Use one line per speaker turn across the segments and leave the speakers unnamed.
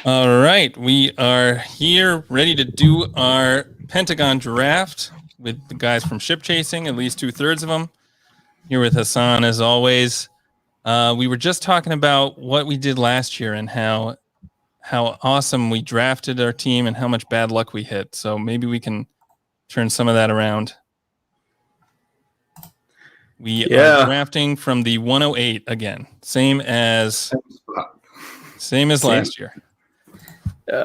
All right, we are here ready to do our Pentagon draft with the guys from Ship Chasing, at least 2/3 of them. Here with Hassan, as always. We were just talking about what we did last year and how awesome we drafted our team and how much bad luck we hit. So maybe we can turn some of that around. We are drafting from the 108 again, same as last year.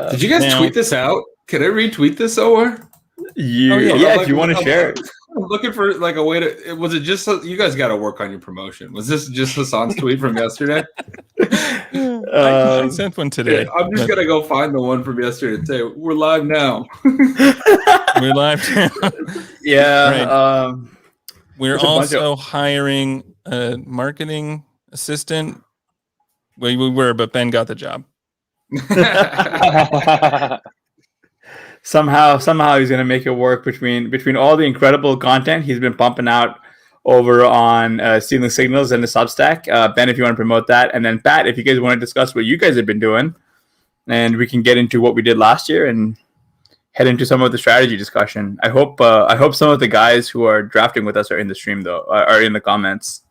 Did you guys tweet this out? Can I retweet this somewhere?
If you want to share it.
I'm looking for like a way to. Was it just you guys got to work on your promotion? Was this just Hassan's tweet from yesterday?
I sent one today.
I'm just gonna go find the one from yesterday and say we're live now.
We're live now.
Yeah.
Right. We're also hiring a marketing assistant. We were, but Ben got the job.
Somehow he's going to make it work between all the incredible content he's been pumping out over on Stealing Signals and the Substack. Ben, if you want to promote that, and then Pat, if you guys want to discuss what you guys have been doing, and we can get into what we did last year and head into some of the strategy discussion. I hope some of the guys who are drafting with us are in the stream though, are in the comments.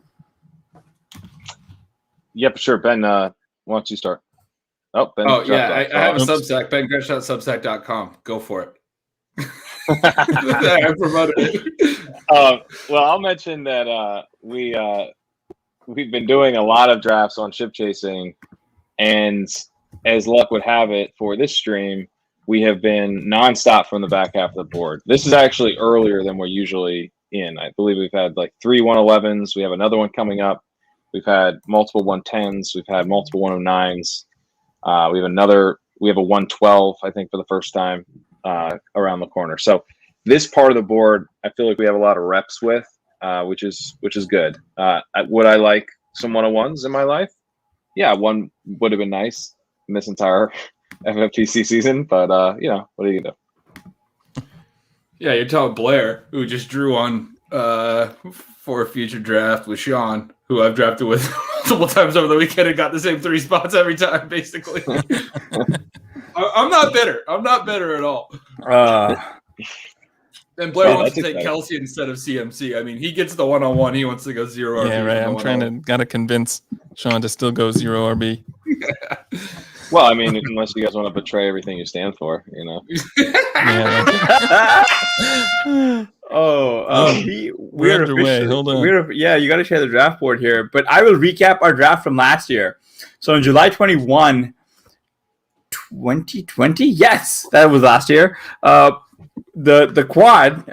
Yep, sure. Ben, why don't you start? Oh, Ben.
I have a Substack, bengretch.substack.com. Go for it. I promoted it.
Well, I'll mention that we've been doing a lot of drafts on Ship Chasing, and as luck would have it for this stream, we have been nonstop from the back half of the board. This is actually earlier than we're usually in. I believe we've had like 3 111s. We have another one coming up. We've had multiple 110s. We've had multiple 109s. We have a 112, I think, for the first time around the corner. So this part of the board, I feel like we have a lot of reps with, which is good. Would I like some 101s in my life? Yeah, one would have been nice in this entire FFPC season, but what are you gonna do?
Yeah, you're telling Blair, who just drew on for a future draft with Sean, who I've drafted with multiple times over the weekend and got the same 3 spots every time, basically. I'm not bitter. I'm not bitter at all. And Blair wants to take Kelsey instead of CMC. I mean, he gets the 1-on-1. He wants to go 0 RB.
Yeah, right. I'm got to convince Sean to still go 0 RB.
Well, I mean, unless you guys want to betray everything you stand for, you know.
We're underway. Hold on. You got to share the draft board here. But I will recap our draft from last year. So on July 21, 2020, yes, that was last year. The quad,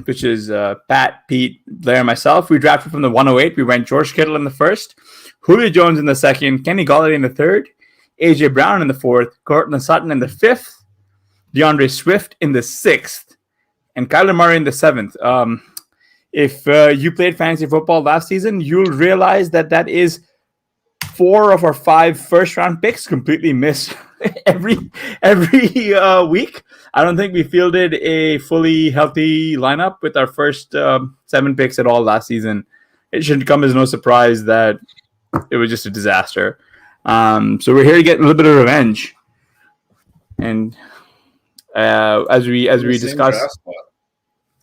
which is Pat, Pete, Blair, and myself, we drafted from the 108. We went George Kittle in the first, Julio Jones in the second, Kenny Golladay in the third, AJ Brown in the fourth, Cortland Sutton in the fifth, DeAndre Swift in the sixth, and Kyler Murray in the seventh. If you played fantasy football last season, you'll realize that is 4 of our 5 first-round picks completely missed every week. I don't think we fielded a fully healthy lineup with our first 7 picks at all last season. It should come as no surprise that it was just a disaster. So we're here to get a little bit of revenge. And as we discussed,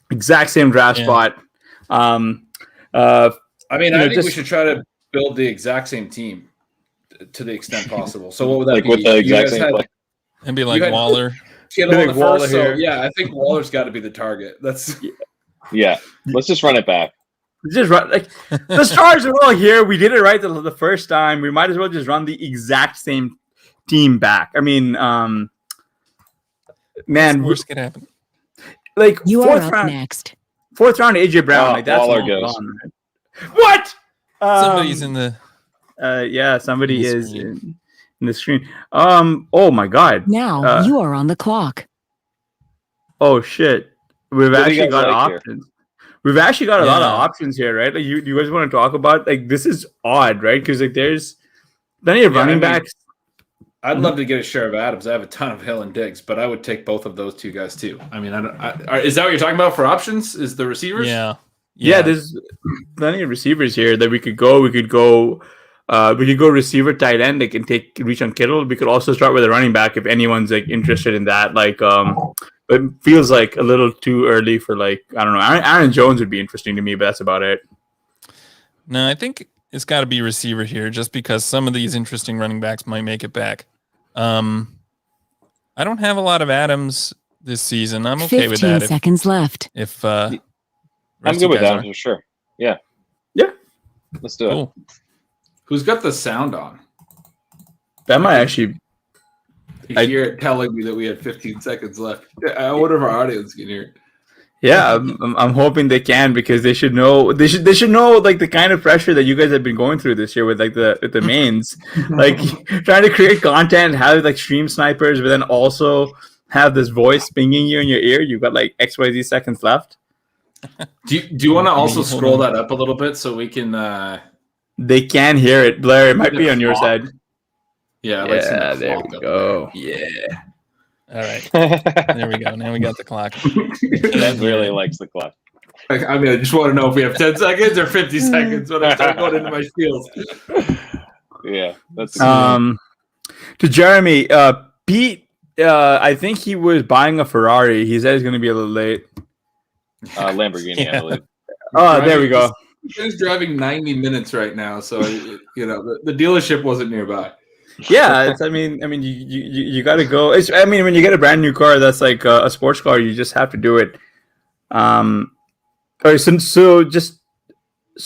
exact same draft spot.
I think we should try to build the exact same team to the extent possible. So what would that be?
With the exact same play?
And be like Waller.
I think Waller's got to be the target. Let's
just run it back.
Just run the stars are all here. We did it right the first time. We might as well just run the exact same team back. I mean, man,
worst could happen.
Like
you are up next.
4th round, AJ Brown. Like that's
Waller goes.
Gone, right? What?
Somebody's in the.
Somebody is in the screen. Oh my God.
Now you are on the clock.
Oh shit. We've actually got options. We've actually got a lot of options here, right? Like you guys want to talk about this is odd, right? Because there's plenty of running backs.
I'd love to get a share of Adams. I have a ton of Hill and Diggs, but I would take both of those 2 guys too. I mean, is that what you're talking about for options? Is the receivers?
Yeah. There's plenty of receivers here that we could go. We could go we could go receiver, tight end. They can take reach on Kittle. We could also start with a running back if anyone's like interested in that. Like, but it feels like a little too early for like I don't know. Aaron Jones would be interesting to me, but that's about it.
No, I think it's got to be receiver here, just because some of these interesting running backs might make it back. I don't have a lot of Adams this season. I'm okay with
15
that.
seconds left.
If
I'm good with that for sure. Yeah.
Yeah.
Let's do it.
Cool.
Who's got the sound on?
That might actually.
You hear it telling me that we had 15 seconds left. I wonder if our audience can hear it.
Yeah, I'm hoping they can because they should know. They should know like the kind of pressure that you guys have been going through this year with like the mains, like trying to create content, have like stream snipers, but then also have this voice pinging you in your ear. You've got like XYZ seconds left.
Do you want to also scroll that up a little bit so we can?
They can hear it, Blair. It might be on your side.
Yeah,
Yeah, there we go. Yeah.
All right. There we go. Now we got the clock.
Ben really likes the clock.
I mean, I just want to know if we have 10 seconds or 50 seconds when I start going into my spiels.
Yeah, that's
to Jeremy, Pete. I think he was buying a Ferrari. He said he's going to be a little late.
Lamborghini,
Yeah.
I believe.
Oh, there we go.
He's driving 90 minutes right now, so you know the dealership wasn't nearby.
Yeah, I mean, you got to go. I mean, when you get a brand new car that's like a sports car, you just have to do it. All right, so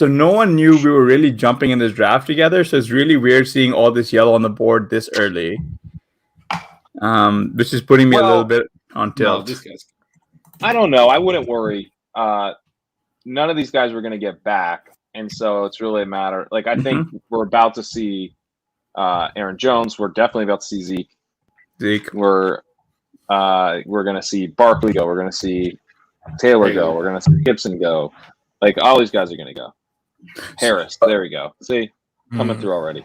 no one knew we were really jumping in this draft together. So it's really weird seeing all this yellow on the board this early. Which is putting me a little bit on tilt.
These guys.
I don't know. I wouldn't worry. None of these guys were going to get back, and so it's really a matter. Like I think we're about to see Aaron Jones. We're definitely about to see Zeke. We're going to see Barkley go. We're going to see Taylor go. We're going to see Gibson go. Like all these guys are going to go. Harris, there we go. See, coming through already.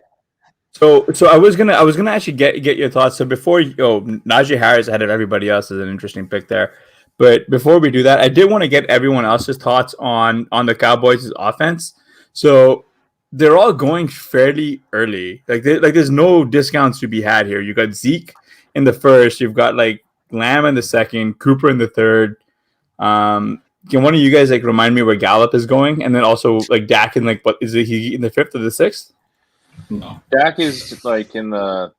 So I was gonna actually get your thoughts. So before Najee Harris ahead of everybody else is an interesting pick there. But before we do that, I did want to get everyone else's thoughts on the Cowboys' offense. So they're all going fairly early. Like there's no discounts to be had here. You got Zeke in the first. You've got like Lamb in the second, Cooper in the third. Can one of you guys like remind me where Gallup is going? And then also like Dak in like what is he in the fifth or the sixth?
No.
Dak is like in the.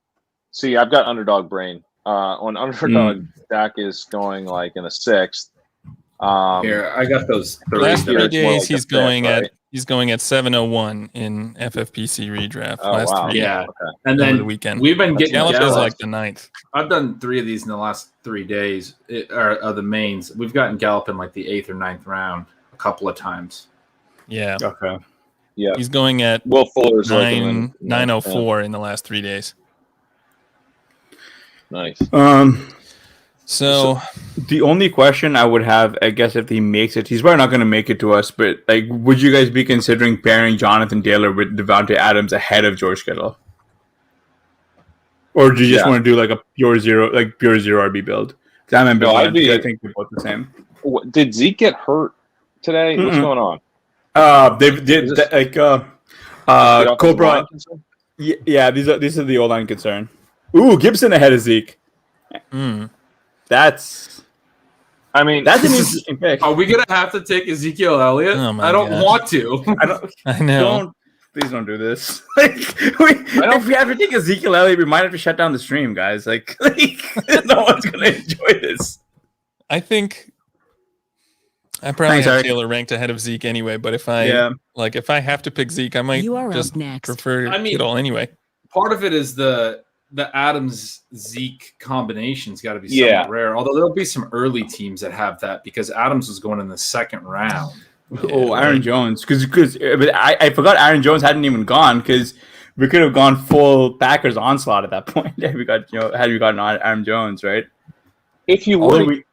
See, I've got underdog brain. On underdog, Dak is going like in the sixth.
Here, I got those.
Last 3
it's more
days,
like
he's
the fifth,
going
right?
he's going at 7:01 in FFPC redraft.
Oh,
last
wow.
3 days
Yeah,
Okay.
and
over the
then
weekend.
we've been getting
Gallup is
Gallup.
like the 9th.
I've done 3 of these in the last 3 days. Are the mains. We've gotten Gallup in like the 8th or 9th round a couple of times.
Yeah,
Okay.
Yeah.
he's going at
Will Fuller's like in
9:04 in the last 3 days.
Nice.
So
The only question I would have, I guess, if he makes it, he's probably not going to make it to us. But like, would you guys be considering pairing Jonathan Taylor with Devontae Adams ahead of George Kittle, or do you just want to do like a pure zero RB build? Because I'm ambivalent. I think they're both the same.
Did Zeke get hurt today? What's going on?
Cobra. Yeah, these are the O-line concern. Ooh, Gibson ahead of Zeke. That's an interesting pick.
Are we gonna have to take Ezekiel Elliott?
Oh my
I don't
gosh.
want to.
I know.
Please don't do this. If we have to take Ezekiel Elliott, we might have to shut down the stream, guys. Like no one's gonna enjoy this.
I think I probably have Taylor ranked ahead of Zeke anyway. But if I have to pick Zeke, I might just prefer Kittle anyway.
Part of it is the Adams Zeke combination's got to be somewhat rare. Although there'll be some early teams that have that because Adams was going in the 2nd round.
Aaron Jones, because I forgot Aaron Jones hadn't even gone because we could have gone full Packers onslaught at that point. Had we gotten Aaron Jones, right?
If you would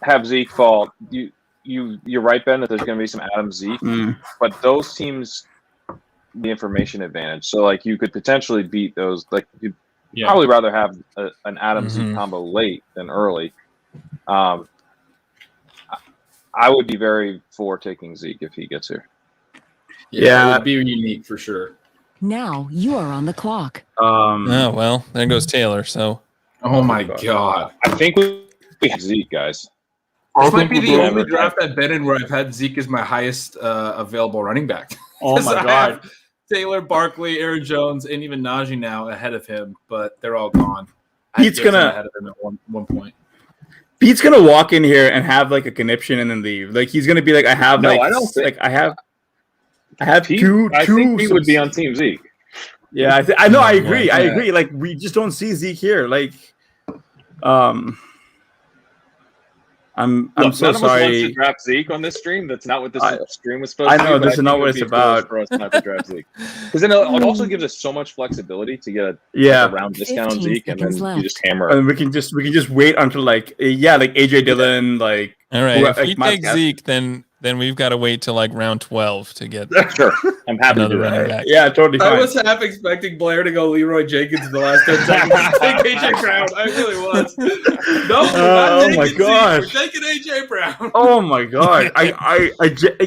have Zeke fall, you're right, Ben, that there's going to be some Adams Zeke, but those teams the information advantage. So like you could potentially beat those. Like you'd probably rather have an Adams Zeke combo late than early. I would be very for taking Zeke if he gets here.
Yeah, it would be unique for sure.
Now you are on the clock.
Oh, well, there goes Taylor. So
Oh my god.
I think we have Zeke, guys.
This might be the
we'll
only
never-
draft I've been in where I've had Zeke as my highest available running back.
Oh
'Cause
my
I
god.
have Taylor, Barkley, Aaron Jones, and even Najee now ahead of him, but they're all gone. I had
Pete's
Gibson
gonna-
ahead of him at one point.
Pete's gonna walk in here and have like a conniption and then leave. Like he's gonna be like, I have
No,
like,
I don't think-
like I have
Pete,
two.
I think Pete would be on Team Zeke.
Yeah, I know. I agree.
Yeah.
I agree. Like we just don't see Zeke here. Like, I'm
Look,
so
none of us wants
sorry.
to draft Zeke on this stream. That's not what this stream was supposed
I
to
know,
be. but
this is
think
not
it
what
would
it's
be foolish
about.
for us not to draft Zeke. Because then it also gives us so much flexibility to get a
Yeah,
round discount on
15
Zeke, and then
seconds
you just
left.
hammer.
and we can just wait until like like AJ Dillon, like
all right,
Who-
if
like
we
my
take
guess-
Zeke, then we've got to wait till like round 12 to get
Sure, I'm happy to
another
do that.
running back.
yeah, totally
I
fine.
was half expecting Blair to go Leroy Jenkins in the last 10 seconds and take AJ Brown. I really was. No, we're not
Oh
taking
my
Zeke.
gosh.
We're taking AJ Brown.
Oh my god!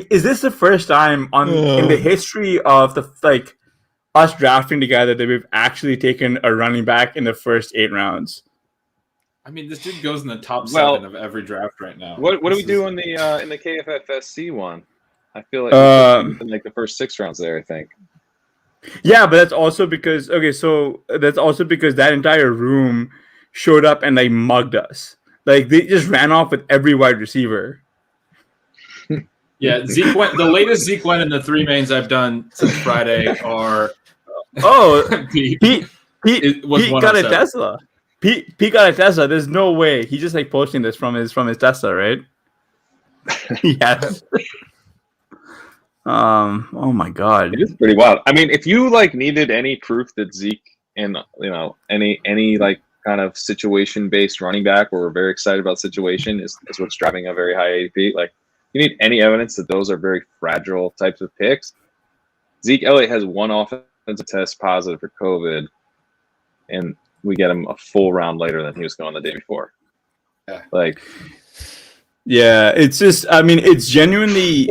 Is this the first time in the history of the like us drafting together that we've actually taken a running back in the first 8 rounds?
I mean, this dude goes in the top
Well,
7 of every draft right now.
What do
This
we
is-
do in the KFFSC one? I feel like in like the first 6 rounds there. I think.
Yeah, but that's also because that entire room showed up and like mugged us. Like they just ran off with every wide receiver.
Yeah, Zeke went. The latest Zeke went in the 3 mains I've done since Friday are.
Oh,
Pete.
Pete
It was
got a
107.
Tesla. Pete got a Tesla. There's no way he's just like posting this from his Tesla, right? Yes. Oh my god.
It is pretty wild. I mean, if you like needed any proof that Zeke and any like kind of situation based running back, or we're very excited about situation is what's driving a very high ADP. Like, you need any evidence that those are very fragile types of picks. Zeke Elliott has one offensive test positive for COVID, and we get him a full round later than he was going the day before.
Yeah.
Like,
Yeah, it's just. I mean, it's genuinely.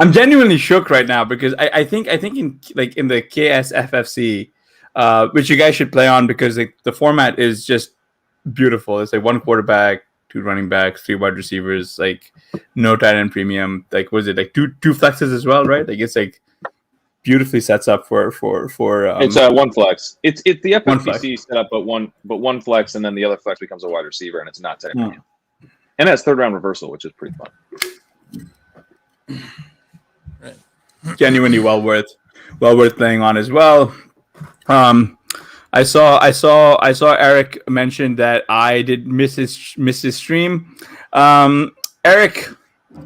I'm genuinely shook right now because I think in the KSFFC, which you guys should play on because like the format is just beautiful. It's like 1 quarterback, 2 running backs, 3 wide receivers, like no tight end premium. Like was it like two flexes as well, right? Like it's like beautifully sets up for
it's one flex. It's the
One flex.
FFPC set up, but one flex, and then the other flex becomes a wide receiver, and it's not tight end. And that's 3rd round reversal, which is pretty fun.
genuinely well worth playing on as well. I saw Eric mention that I did miss his stream. Eric,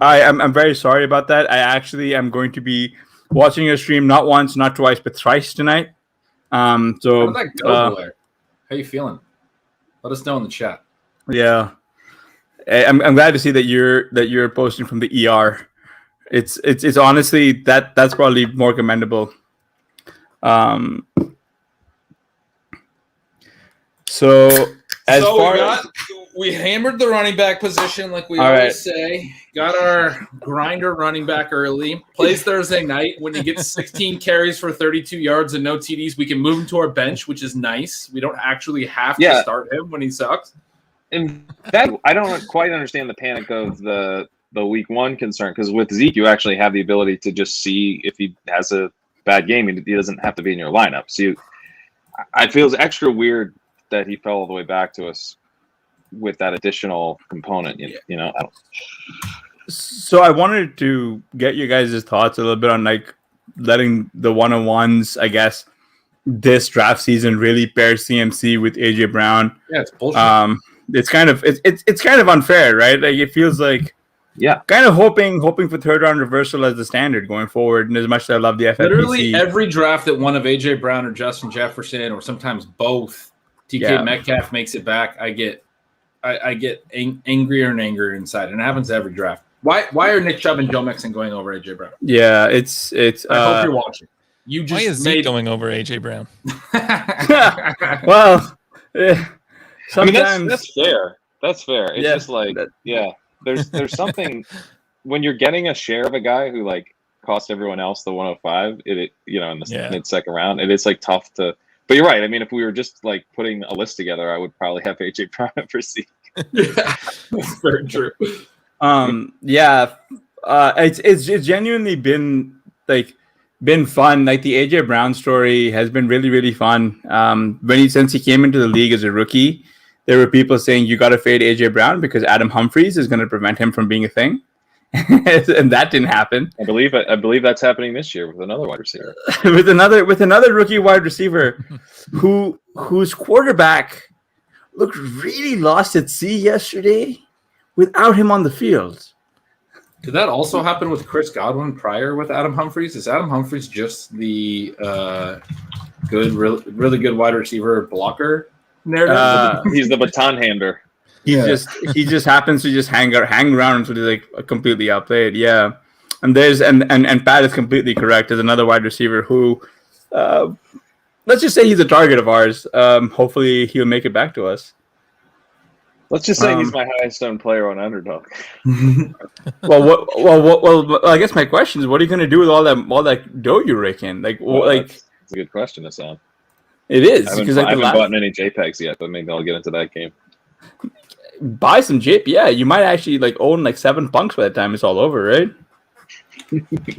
I'm very sorry about that. I actually am going to be watching your stream not once, not twice, but thrice tonight. So
How did that go, Blair? How you feeling? Let us know in the chat.
yeah, I'm glad to see that you're posting from the ER. It's honestly that's probably more commendable. So
we hammered the running back position like we
All
always
right.
say. Got our grinder running back early. Plays Thursday night. When he gets 16 carries for 32 yards and no TDs, we can move him to our bench, which is nice. We don't actually have to start him when he sucks.
And that I don't quite understand the panic of the week 1 concern, because with Zeke you actually have the ability to just see if he has a bad game. He doesn't have to be in your lineup. So it feels extra weird that he fell all the way back to us with that additional component. You know.
So I wanted to get you guys' thoughts a little bit on like letting the one-on-ones, I guess, this draft season really pair CMC with AJ Brown.
Yeah, it's bullshit.
It's kind of unfair, right? Like it feels like kind of hoping for 3rd round reversal as the standard going forward. And as much as I love the FFPC,
Literally every draft that one of AJ Brown or Justin Jefferson or sometimes both TK Metcalf makes it back, I get angrier and angrier inside, and it happens every draft. Why are Nick Chubb and Joe Mixon going over AJ Brown?
Yeah, it's.
I hope you're watching. You just
why is Zeke going over AJ Brown?
Well, sometimes
I mean, that's fair. That's fair. It's
Yeah,
just like there's something when you're getting a share of a guy who like cost everyone else the 105, in the
Yeah.
mid-second round, it is like tough to. But you're right. I mean, if we were just like putting a list together, I would probably have AJ Brown at receiver.
Yeah, that's very true.
It's genuinely been fun. Like the AJ Brown story has been really, really fun. Since he came into the league as a rookie, there were people saying you got to fade AJ Brown because Adam Humphries is going to prevent him from being a thing, and that didn't happen.
I believe that's happening this year with another wide receiver.
with another rookie wide receiver, whose quarterback looked really lost at sea yesterday without him on the field.
Did that also happen with Chris Godwin prior with Adam Humphries? Is Adam Humphries just the really good wide receiver blocker narrative?
He's the baton hander.
He just happens to just hang around until he's like completely outplayed. Yeah, and and Pat is completely correct. There's another wide receiver who, let's just say he's a target of ours. Hopefully he'll make it back to us.
Let's just say he's my highest owned player on Underdog.
Well, I guess my question is, what are you going to do with all that dough you rake in? That's
a good question, Hassan.
It is
I haven't bought any JPEGs yet, but maybe I'll get into that game.
Buy some JP. Yeah, you might actually own 7 punks by the time it's all over, right?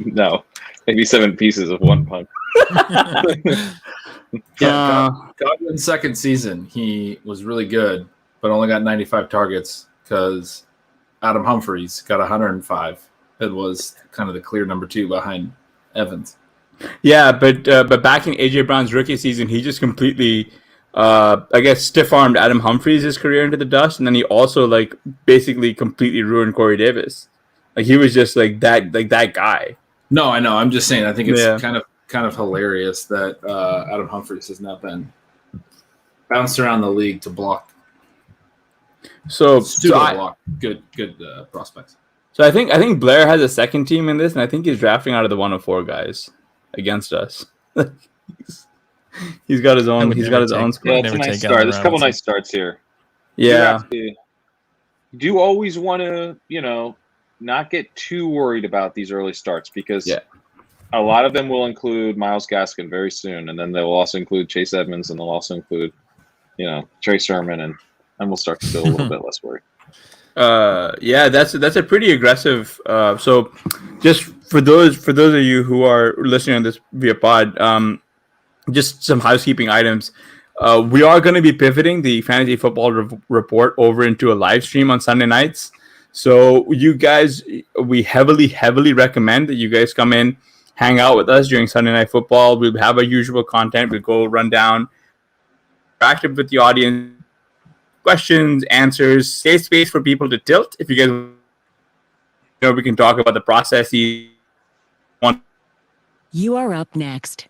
No, maybe 7 pieces of 1 punk.
Godwin's second season, he was really good, but only got 95 targets because Adam Humphries got 105. It was kind of the clear number 2 behind Evans.
Yeah, but back in AJ Brown's rookie season, he just completely, stiff-armed Adam Humphries' career into the dust, and then he also basically completely ruined Corey Davis. He was just that guy. No,
I know. I'm just saying. I think it's kind of hilarious that Adam Humphries has not been bounced around the league to block. Block good prospects.
So I think Blair has a second team in this, and I think he's drafting out of the 104 guys against us. He's got his own. He's got his own squad.
Yeah, it's a nice start. There's a couple nice starts here.
Yeah.
You do always want to, not get too worried about these early starts because a lot of them will include Myles Gaskin very soon, and then they will also include Chase Edmonds, and they'll also include, Trey Sermon, and we'll start to feel a little bit less worried.
That's a pretty aggressive. So, just for those of you who are listening on this via pod, just some housekeeping items. We are going to be pivoting the fantasy football report over into a live stream on Sunday nights. So you guys, we heavily recommend that you guys come in, hang out with us during Sunday Night Football. We'll have our usual content. We'll go run down, interactive with the audience, questions, answers, safe space for people to tilt. If you guys, we can talk about the process.
You are up next.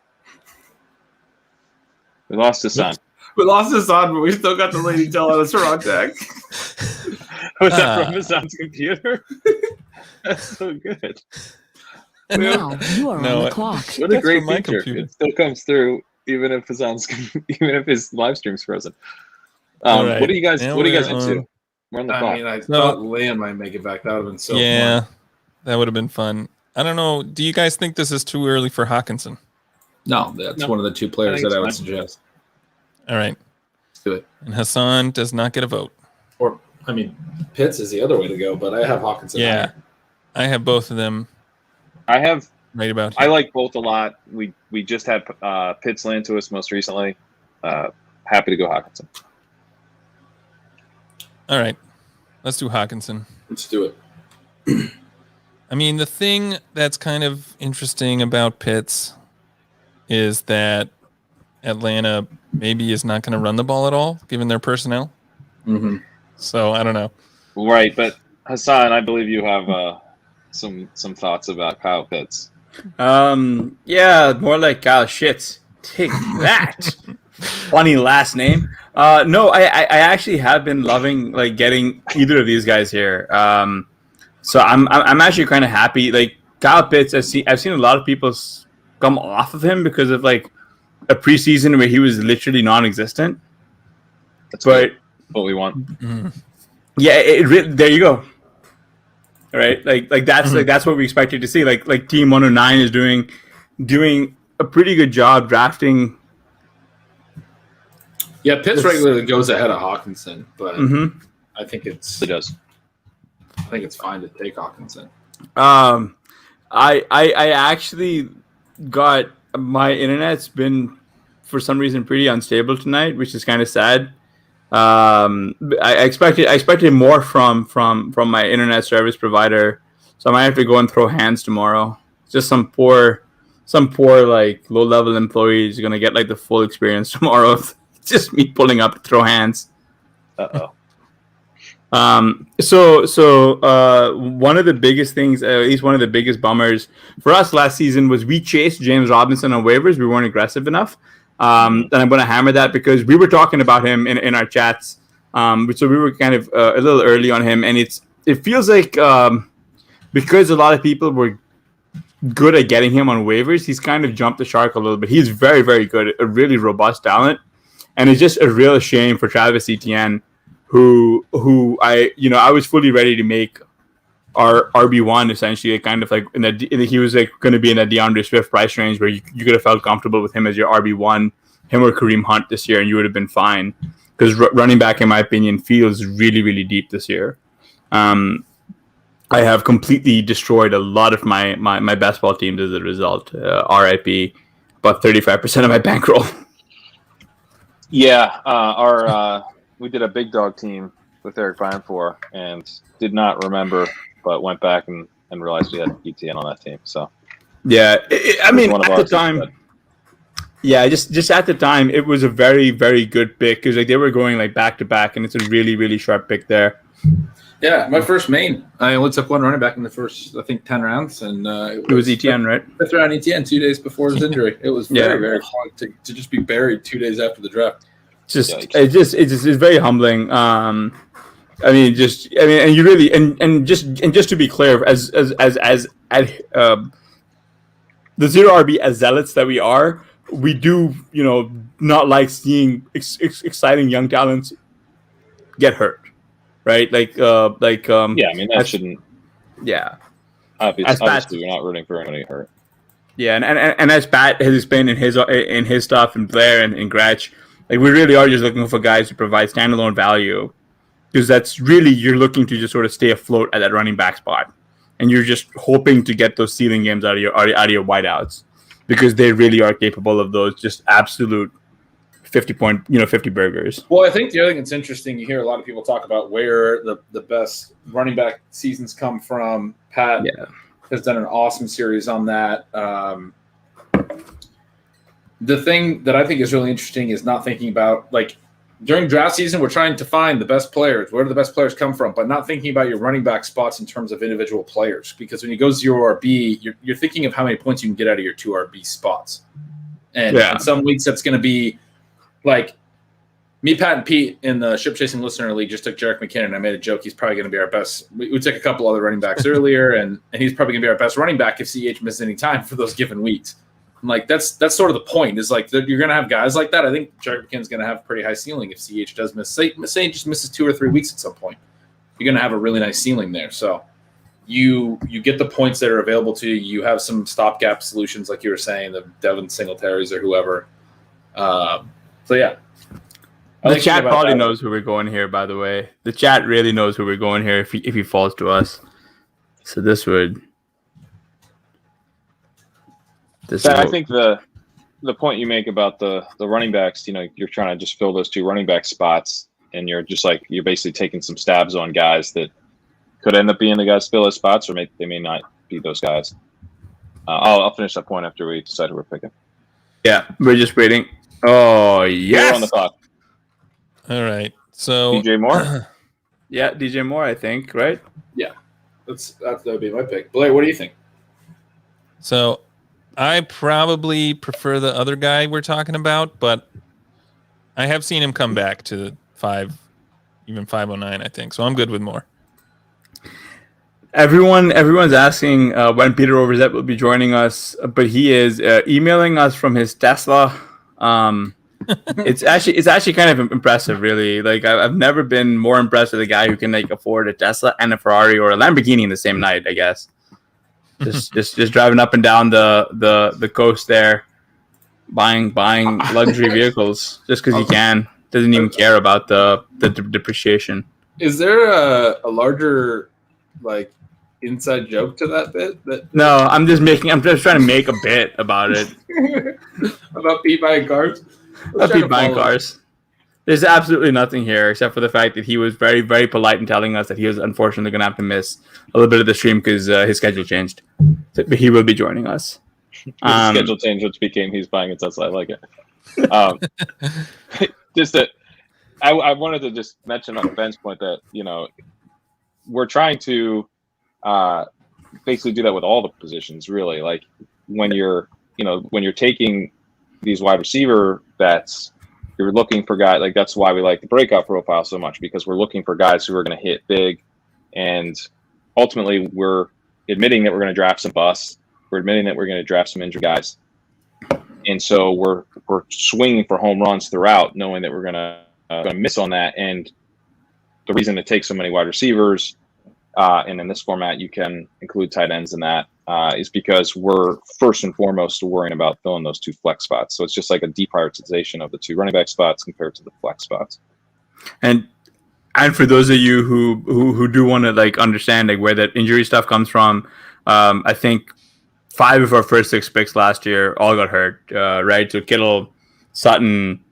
We lost Hassan.
But we still got the lady telling us wrong tag.
Was that from Hassan's computer? That's so good.
Now you are on the clock.
What a great feature. It still comes through even if even if his live stream's frozen. Right. What are you guys into? We're on the clock.
I thought Liam might make it back. That would have been so
fun. That would have been fun. I don't know. Do you guys think this is too early for Hawkinson?
No, that's one of the 2 players that I would suggest.
All right.
Let's do it.
And Hassan does not get a vote.
Pitts is the other way to go, but I have Hawkinson.
Yeah. I have both of them.
I have
right about here.
I like both a lot. We just had Pitts land to us most recently. Happy to go Hawkinson.
All right. Let's do Hawkinson.
Let's do it.
I mean, the thing that's kind of interesting about Pitts is that Atlanta maybe is not going to run the ball at all, given their personnel.
Mm-hmm.
So I don't know.
Right, but Hassan, I believe you have some thoughts about Kyle Pitts.
More like Kyle Shits. Take that. Funny last name. No, I actually have been loving getting either of these guys here. So I'm actually kind of happy. Kyle Pitts, I've seen a lot of people come off of him because of a preseason where he was literally non-existent.
That's what we want.
Mm-hmm. Yeah, there you go. right? Like that's what we expected to see. Like Team 109 is doing a pretty good job drafting.
Yeah, Pitts regularly goes ahead of Hawkinson, but I think
It does.
it's fine to take Hawkinson.
I actually got my internet's been for some reason pretty unstable tonight, which is kind of sad. I expected more from my internet service provider, so I might have to go and throw hands tomorrow. Just some poor like low level employees are gonna get like the full experience tomorrow of just me pulling up to throw hands. So one of the biggest things, at least one of the biggest bummers for us last season, was we chased James Robinson on waivers. We weren't aggressive enough. And I'm going to hammer that because we were talking about him in our chats. So we were kind of a little early on him, and it feels like because a lot of people were good at getting him on waivers, he's kind of jumped the shark a little bit. He's very, very good, a really robust talent, and it's just a real shame for Travis Etienne, who I was fully ready to make our RB1 essentially, kind of like he was like going to be in a DeAndre Swift price range where you could have felt comfortable with him as your RB1, him or Kareem Hunt this year, and you would have been fine because running back, in my opinion, feels really, really deep this year. I have completely destroyed a lot of my best ball teams as a result. RIP, about 35% of my bankroll.
Yeah, we did a big dog team with Eric Bynfor and did not remember, but went back and realized we had ETN on that team. So
yeah, I mean, at the time, just at the time, it was a very, very good pick because like they were going like back to back, and it's a really, really sharp pick there.
Yeah, my first main, I only took one running back in the first, I think, 10 rounds, and
it was ETN, right?
Fifth round ETN 2 days before his injury. It was very, very hard to just be buried 2 days after the draft.
It's very humbling. And you really and just to be clear, as the zero RB as zealots that we are, we do not like seeing exciting young talents get hurt, right?
I mean that shouldn't.
Yeah,
obviously, we're not rooting for anybody to get hurt.
Yeah, and as Pat has explained in his stuff, and Blair and Gretch, like we really are just looking for guys who provide standalone value, because that's really you're looking to just sort of stay afloat at that running back spot, and you're just hoping to get those ceiling games out of your wideouts, because they really are capable of those just absolute 50 burgers.
Well, I think the other thing that's interesting, you hear a lot of people talk about where the best running back seasons come from. Pat has done an awesome series on that. The thing that I think is really interesting is not thinking about, like, during draft season, we're trying to find the best players. Where do the best players come from? But not thinking about your running back spots in terms of individual players. Because when you go 0 RB, you're thinking of how many points you can get out of your 2 RB spots. And in some weeks, that's going to be like me, Pat, and Pete in the Ship Chasing Listener League just took Jerick McKinnon. I made a joke. He's probably going to be our best. We took a couple other running backs earlier, and he's probably going to be our best running back if CH misses any time for those given weeks. I'm like, that's sort of the point, is like you're going to have guys like that. I think Jerick McKinnon's going to have a pretty high ceiling if CH does miss. Say he just misses 2 or 3 weeks at some point. You're going to have a really nice ceiling there. So you get the points that are available to you. You have some stopgap solutions, like you were saying, the Devin Singletaries or whoever. So, yeah.
The chat probably knows who we're going here, by the way. The chat really knows who we're going here if he falls to us. So this would...
I think the point you make about the running backs, you're trying to just fill those 2 running back spots, and you're basically taking some stabs on guys that could end up being the guys to fill those spots, or they may not be those guys. I'll finish that point after we decide who we're picking.
Yeah, we're just waiting. Oh, yes!
We're on the clock.
All right. So
DJ Moore?
Yeah, DJ Moore, I think, right?
Yeah. That would be my pick. Blair, what do you think?
So I probably prefer the other guy we're talking about, but I have seen him come back to 509, I think. So I'm good with Moore.
Everyone's asking when Peter Overzet will be joining us, but he is emailing us from his Tesla. It's actually kind of impressive, really. Like I've never been more impressed with a guy who can like afford a Tesla and a Ferrari or a Lamborghini in the same night. I guess just driving up and down the coast there, buying luxury vehicles just because he can. Doesn't even care about the depreciation.
Is there a larger like inside joke to that bit?
No, I'm just trying to make a bit about it.
About Pete buying cars?
About Pete buying cars. There's absolutely nothing here except for the fact that he was very, very polite in telling us that he was unfortunately going to have to miss a little bit of the stream because his schedule changed. But he will be joining us.
His schedule changed, which became he's buying a Tesla. I like it. I wanted to just mention on Ben's point that, we're trying to basically do that with all the positions, really. Like when you're taking these wide receiver bets, you're looking for guys. Like that's why we like the breakout profile so much, because we're looking for guys who are going to hit big, and ultimately we're admitting that we're going to draft some busts. We're admitting that we're going to draft some injured guys, and so we're swinging for home runs throughout, knowing that we're going to miss on that. And the reason it takes so many wide receivers, and in this format you can include tight ends in that, is because we're first and foremost worrying about filling those two flex spots. So it's just like a deprioritization of the two running back spots compared to the flex spots.
And for those of you who do want to like understand like where that injury stuff comes from, I think 5 of our first 6 picks last year all got hurt, right? So Kittle, Sutton,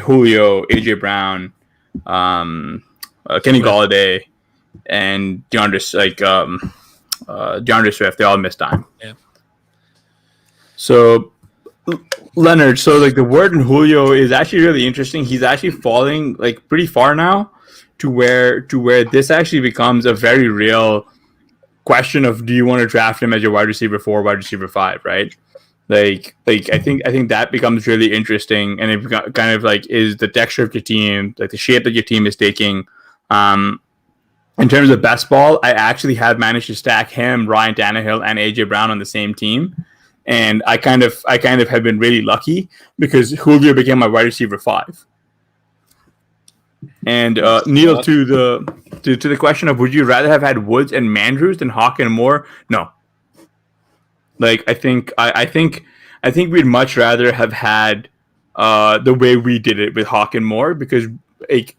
Julio, AJ Brown, Kenny Golladay, and DeAndre Swift, they all missed time.
Yeah.
So Leonard, so like the word in Julio is actually really interesting. He's actually falling like pretty far now to where this actually becomes a very real question of, do you want to draft him as your wide receiver 4, wide receiver 5, right? Like I think that becomes really interesting, and it kind of like is the texture of your team, like the shape that your team is taking. In terms of best ball, I actually have managed to stack him, Ryan Tannehill, and AJ Brown on the same team, and I kind of have been really lucky because Julio became my wide receiver 5. And Neil, to the question of would you rather have had Woods and Mandrews than Hawk and Moore? No. Like I think we'd much rather have had the way we did it with Hawk and Moore, because like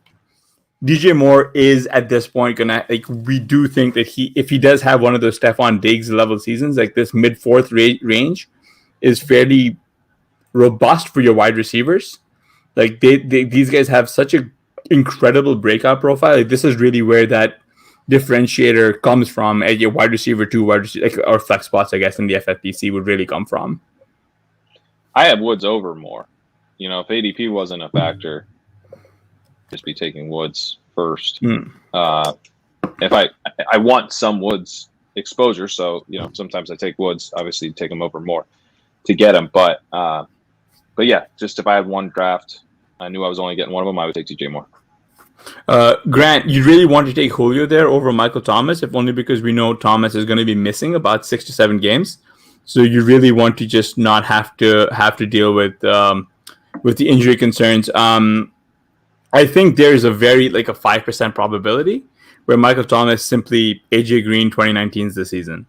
DJ Moore is at this point gonna, like, we do think that if he does have one of those Stephon Diggs level seasons, like this mid-4th range is fairly robust for your wide receivers. Like these guys have such a incredible breakout profile. Like this is really where that differentiator comes from at your wide receiver 2, wide receiver, like, or flex spots, I guess, in the FFPC would really come from.
I have Woods over Moore. If ADP wasn't a factor, just be taking Woods first. If I want some Woods exposure, so sometimes I take Woods. Obviously, take him over Moore to get him. But yeah, just if I had one draft, I knew I was only getting one of them, I would take TJ Moore.
Grant, you really want to take Julio there over Michael Thomas, if only because we know Thomas is going to be missing about 6 to 7 games. So you really want to just not have to deal with the injury concerns. I think there's a very like a 5% probability where Michael Thomas simply AJ Green 2019's this season.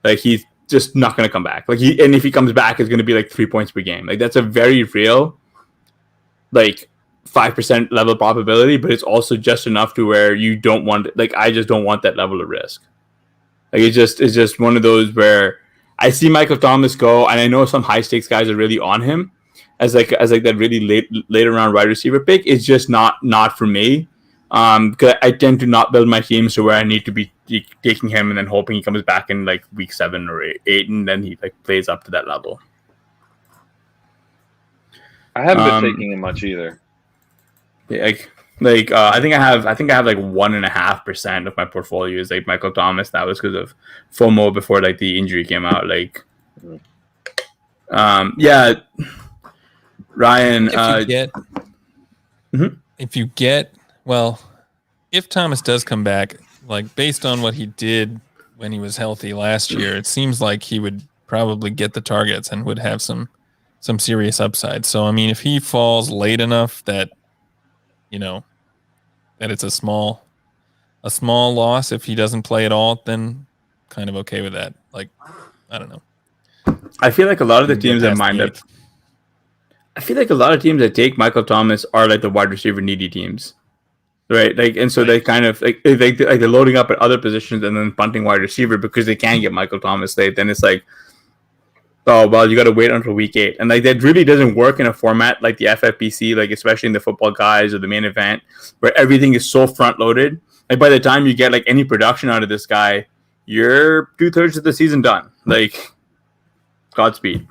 Like he's just not going to come back. Like and if he comes back, it's going to be like 3 points per game. Like that's a very real, like 5% level probability, but it's also just enough to where you don't want, like I just don't want that level of risk. Like it's just one of those where I see Michael Thomas go, and I know some high stakes guys are really on him as like that really later round wide receiver pick. It's just not for me. Because I tend to not build my team so where I need to be taking him and then hoping he comes back in like week 7 or 8 and then he like plays up to that level.
I haven't been taking him much either.
Yeah, I think I have like 1.5% of my portfolio is like Michael Thomas. That was because of FOMO before like the injury came out. Like, yeah. Ryan,
if Thomas does come back, like based on what he did when he was healthy last year, it seems like he would probably get the targets and would have some some serious upside. So I mean, if he falls late enough that that it's a small loss if he doesn't play at all, then kind of okay with that. Like, I don't know.
I feel like a lot of the
Get
teams that
past the
mind up.
eighth.
I feel like a lot of teams that take Michael Thomas are like the wide receiver needy teams, right? Like, and so they kind of like they're loading up at other positions and then punting wide receiver because they can't get Michael Thomas late. Then it's like, oh well, you got to wait until week 8, and like that really doesn't work in a format like the FFPC, like especially in the football guys or the main event where everything is so front loaded. Like by the time you get like any production out of this guy, you're 2/3 of the season done. Like, Godspeed.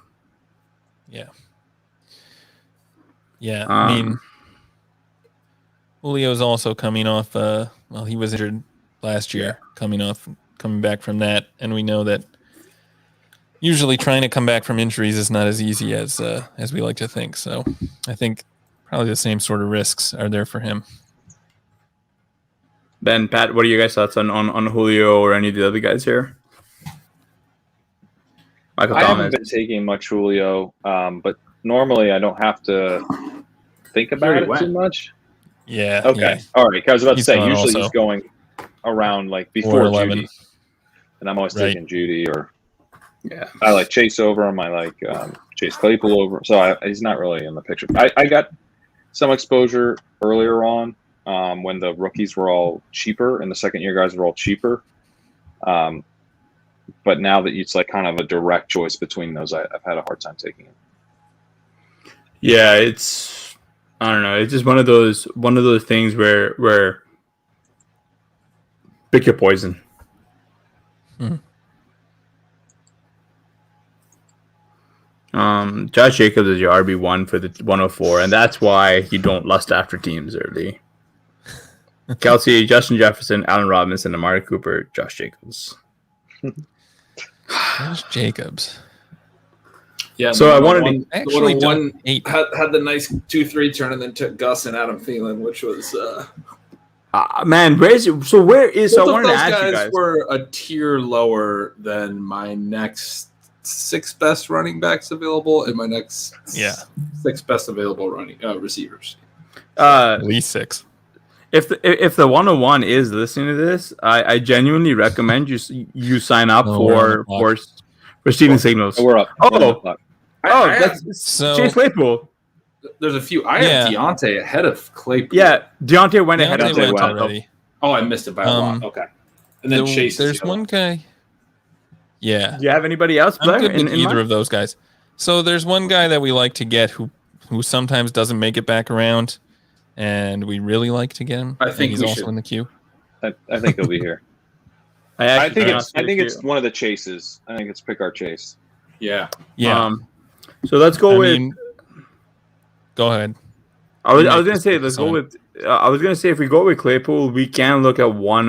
Yeah, I mean, Julio's also coming off. He was injured last year, coming back from that, and we know that usually trying to come back from injuries is not as easy as we like to think. So, I think probably the same sort of risks are there for him.
Ben, Pat, what are your guys' thoughts on Julio or any of the other guys here? Michael
I
Thomas.
haven't been taking much Julio, but normally I don't have to think about it too much.
Yeah.
Okay.
Yeah.
All right. I was about to
He's
say,
gone
usually
also.
he's going around like before
11.
Judy. And I'm always
Right.
taking Judy, or
Yeah.
I like Chase over him. I like Chase Claypool over. So he's not really in the picture. I got some exposure earlier on when the rookies were all cheaper and the second-year guys were all cheaper. But now that it's like kind of a direct choice between those, I've had a hard time taking it.
Yeah, I don't know. It's just one of those things where pick your poison. Josh Jacobs is your RB1 for the 104, and that's why you don't lust after teams early. Kelsey, Justin Jefferson, Allen Robinson, Amari Cooper, Josh Jacobs.
Josh Jacobs.
Yeah.
So I wanted
one,
to
Actually,
the 101
8.
had the nice 2-3 turn and then took Gus and Adam Thielen, which was
man, where is? So I wanted
both
to
of those
ask you
guys
guys.
were a tier lower than my next 6 best running backs available and my next 6 best available running receivers.
At least 6.
If the 101 is listening to this, I genuinely recommend you sign up for receiving signals.
We're up.
Oh.
We're on the clock.
That's
So-
Chase Claypool.
There's a few. I have Deontay ahead of Claypool.
Yeah, Deontay went ahead of
Deontay went
Claypool.
already.
Oh, I missed it by a lot. Okay. And then Chase.
There's one guy. Yeah.
Do you have anybody else, Blair?
I'm good with
in
either
mind?
of those guys. So there's one guy that we like to get who sometimes doesn't make it back around, and we really like to get him.
I think
he's
we
also
should.
in the queue.
I think he'll be here.
I
I think it's one of the chases. I think it's pick our chase.
Yeah.
Yeah.
So let's go with.
Go ahead.
I was
You might
gonna
just
say
pick
let's
this
go
one.
with. I was gonna say if we go with Claypool, we can look at one.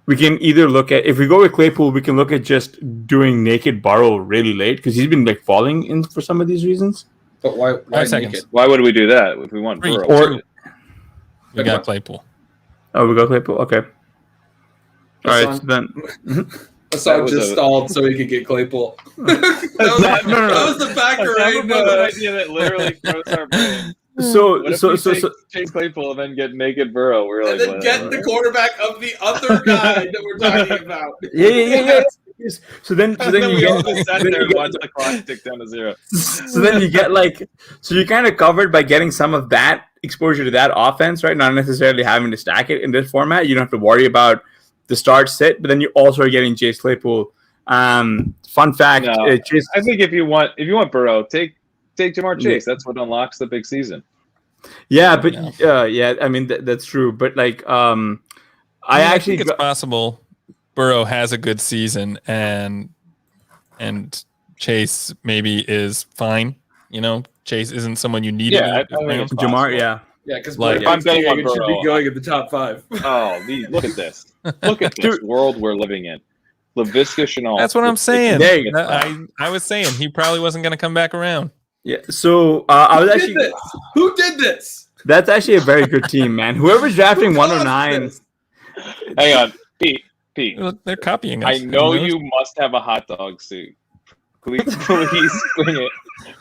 We can either look at if we go with Claypool, we can look at just doing naked Burrow really late because he's been like falling in for some of these reasons.
But why
5 seconds.
naked?
Why would we do that if we want
3,
Burrow?
2. We
Pick
got
one.
Claypool.
Oh, we got Claypool. Okay. All right.
Hassan-
So then.
Hassan
was
just
a-
stalled so he could get Claypool. that was the backer right
An idea that literally throws our brain.
So
What if
so
we
so
take
so.
Chase Claypool and then get naked Burrow? We're
and
like,
then get the quarterback of the other guy that we're talking about.
Yeah. So then
And then
you
we all
get.
just sat there and watched the clock tick down to 0.
So then you get so you're kind of covered by getting some of that exposure to that offense, right? Not necessarily having to stack it in this format. You don't have to worry about the start sit, but then you also are getting Chase Claypool. Fun fact:
No,
Chase.
I think if you want Burrow, take Jamar Chase. That's what unlocks the big season.
Yeah, but I mean that's true. But I actually
think it's possible Burrow has a good season and Chase maybe is fine. Chase isn't someone you need.
Yeah, I think it's
Jamar.
possible.
Yeah.
Yeah, because
Like,
I'm betting on
should
Burrow.
be going in the top 5.
Oh, look at this! Look at this world we're living in. Laviska Shenault.
That's what I'm saying.
There you go.
I was saying he probably wasn't going to come back around.
Yeah. So I was actually.
Who did this?
That's actually a very good team, man. Whoever's drafting 109.
Hang on, Pete.
They're copying us.
I know you must have a hot dog suit. Please swing it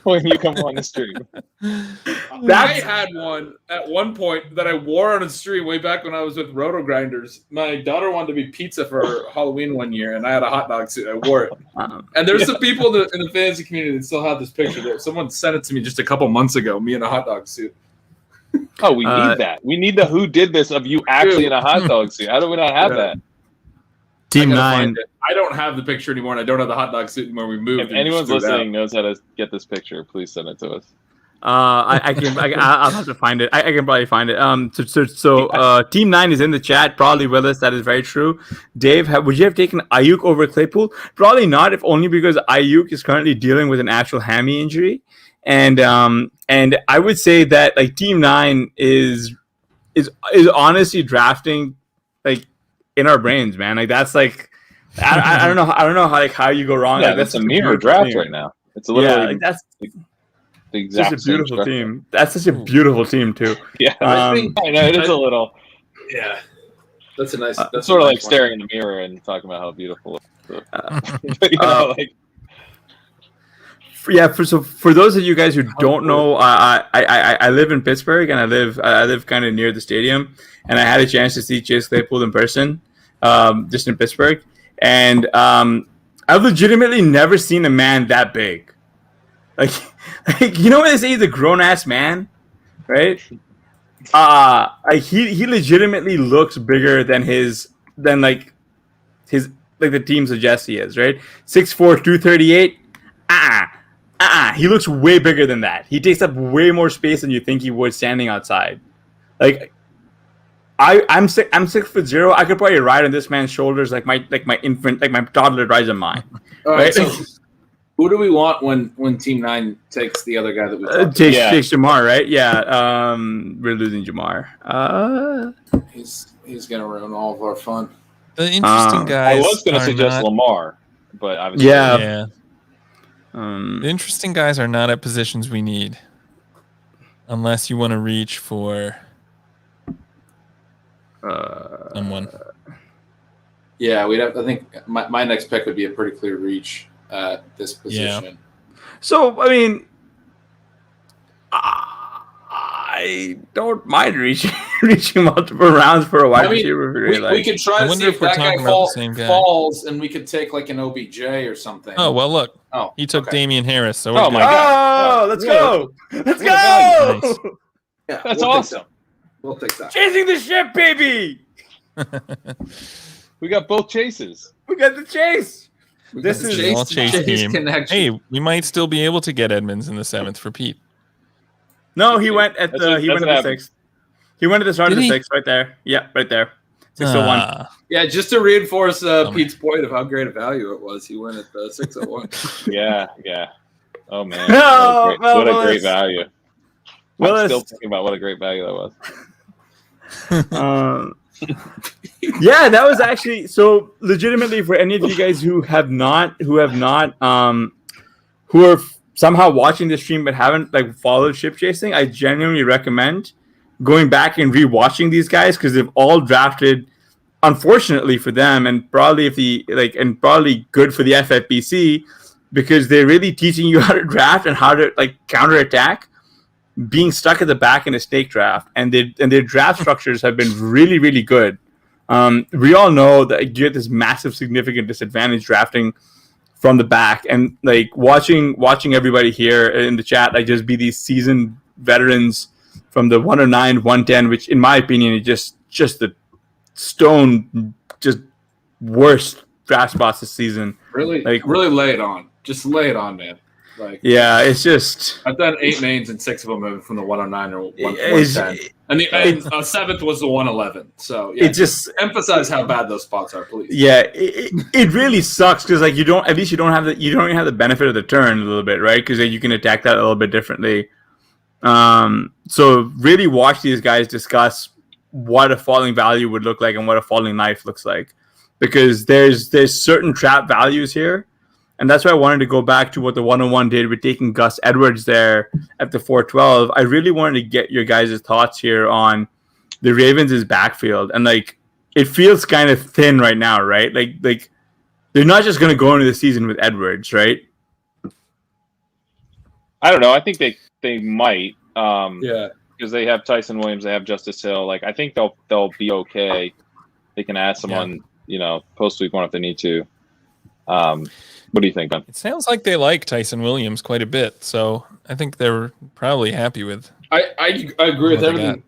when you come on the stream.
I had one at one point that I wore on a stream way back when I was with Roto Grinders. My daughter wanted to be pizza for Halloween one year, and I had a hot dog suit. I wore it. And there's some people in the fantasy community that still have this picture there. Someone sent it to me just a couple months ago, me in a hot dog suit.
Oh, we need that. We need the who did this of you actually in a hot dog suit. How do we not have that?
Team 9.
I don't have the picture anymore, and I don't have the hot dog suit anymore. We moved.
If anyone's listening knows how to get this picture, please send it to us.
I'll have to find it. I can probably find it. So Team 9 is in the chat, probably with us. That is very true. Dave, would you have taken Ayuk over Claypool? Probably not, if only because Ayuk is currently dealing with an actual hammy injury, and I would say that like Team 9 is honestly drafting like in our brains, man. Like that's like I don't know how you go wrong.
Yeah,
like,
that's a mirror draft team right now. It's literally
that's
the exact
such a beautiful
same
team. That's such a beautiful team too.
Yeah, I know it is a little.
Yeah, that's a nice.
That's sort of like staring in the mirror and talking about how beautiful it is.
For those of you guys who don't know, I live in Pittsburgh, and I live kind of near the stadium, and I had a chance to see Chase Claypool in person, just in Pittsburgh, and I've legitimately never seen a man that big. Like you know when they say he's a grown ass man, right? He legitimately looks bigger than the team suggests he is, right? 6'4", 238. He looks way bigger than that. He takes up way more space than you think he would standing outside. Like I'm 6'0". I could probably ride on this man's shoulders like my infant, like my toddler rides on mine.
Right? So who do we want when Team 9 takes the other guy that we
takes Jamar, right? Yeah. We're losing Jamar.
He's gonna ruin all of our fun.
The interesting guys.
I was gonna suggest Lamar, but obviously
yeah. The interesting guys are not at positions we need, unless you want to reach for someone.
Yeah, we'd have. I think my next pick would be a pretty clear reach at this position.
Yeah. So I mean, I don't mind reaching multiple rounds for a wide receiver.
We could try to see if that guy falls, and we could take like an OBJ or something.
Oh well, look. He took Damian Harris. So
my God!
Let's go! Let's go!
Nice.
Yeah,
that's awesome.
We'll take that.
Chasing the ship, baby.
We got both chases.
We got the chase.
This is all chase team. Connection. Hey, we might still be able to get Edmonds in the 7th for Pete.
No, he went at the 6th. He went at the start of the 6th, right there. Yeah, right there. 601.
Yeah, just to reinforce Pete's point of how great a value it was, he went at the 601.
Yeah. Oh man, what a great value. I'm still thinking about what a great value that was.
Yeah, that was actually so legitimately for any of you guys who are somehow watching the stream but haven't followed ship chasing, I genuinely recommend going back and rewatching these guys because they've all drafted, unfortunately for them, and probably probably good for the FFPC because they're really teaching you how to draft and how to counterattack being stuck at the back in a snake draft, and their draft structures have been really, really good. We all know that you get this massive, significant disadvantage drafting from the back, and watching everybody here in the chat, just be these seasoned veterans from the 109, 110, which in my opinion is just the stone, just worst draft spots this season.
Really, really lay it on. Just lay it on, man.
Yeah, it's just
I've done 8 names and 6 of them have been from the 109 or 110, and the 7th was the 111. So yeah, just emphasize how bad those spots are, please.
Yeah, it really sucks because you don't have the benefit of the turn a little bit, right? Because you can attack that a little bit differently. So really watch these guys discuss what a falling value would look like and what a falling knife looks like, because there's certain trap values here. And that's why I wanted to go back to what the 101 did with taking Gus Edwards there at the 412. I really wanted to get your guys' thoughts here on the Ravens' backfield. And it feels kind of thin right now, right? They're not just going to go into the season with Edwards, right?
I don't know. I think they might.
Yeah.
Because they have Tyson Williams, they have Justice Hill. Like, I think they'll be okay. They can add someone, post week 1 if they need to. What do you think, Ben?
It sounds like they like Tyson Williams quite a bit, so I think they're probably happy with.
I agree with
they
everything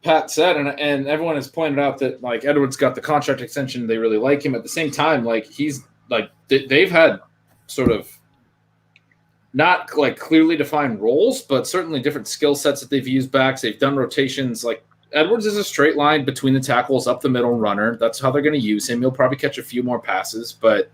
Pat said, and everyone has pointed out that like Edwards got the contract extension. They really like him. At the same time, like he's like they've had sort of not like clearly defined roles, but certainly different skill sets that they've used backs. They've done rotations. Like Edwards is a straight line between the tackles, up the middle runner. That's how they're going to use him. He'll probably catch a few more passes, but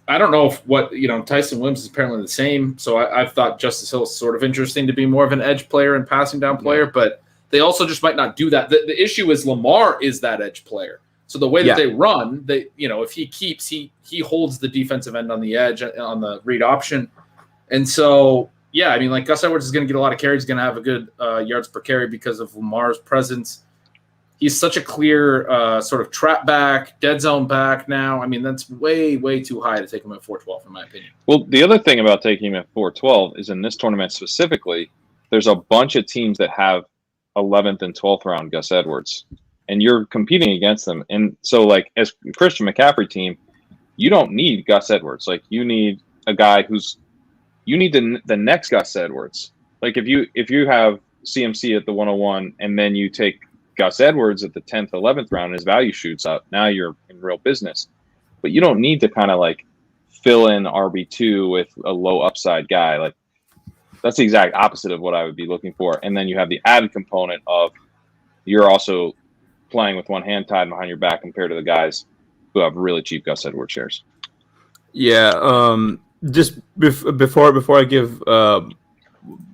I don't know if Tyson Williams is apparently the same. So I've thought Justice Hill is sort of interesting to be more of an edge player and passing down player, but they also just might not do that. The issue is Lamar is that edge player. So the way that they run, if he keeps, he holds the defensive end on the edge on the read option. And so, yeah, I mean, like Gus Edwards is going to get a lot of carries. He's going to have a good yards per carry because of Lamar's presence. He's such a clear sort of trap back, dead zone back now. I mean, that's way, way too high to take him at 412, in my opinion.
Well, the other thing about taking him at 412 is in this tournament specifically, there's a bunch of teams that have 11th and 12th round Gus Edwards, and you're competing against them. And so, like, as Christian McCaffrey team, you don't need Gus Edwards. Like, you need a guy you need the next Gus Edwards. Like, if you have CMC at the 101 and then you take Gus Edwards at the 10th, 11th round, his value shoots up. Now you're in real business. But you don't need to kind of like fill in RB2 with a low upside guy. Like, that's the exact opposite of what I would be looking for. And then you have the added component of you're also playing with one hand tied behind your back compared to the guys who have really cheap Gus Edwards shares.
Yeah. Just before I give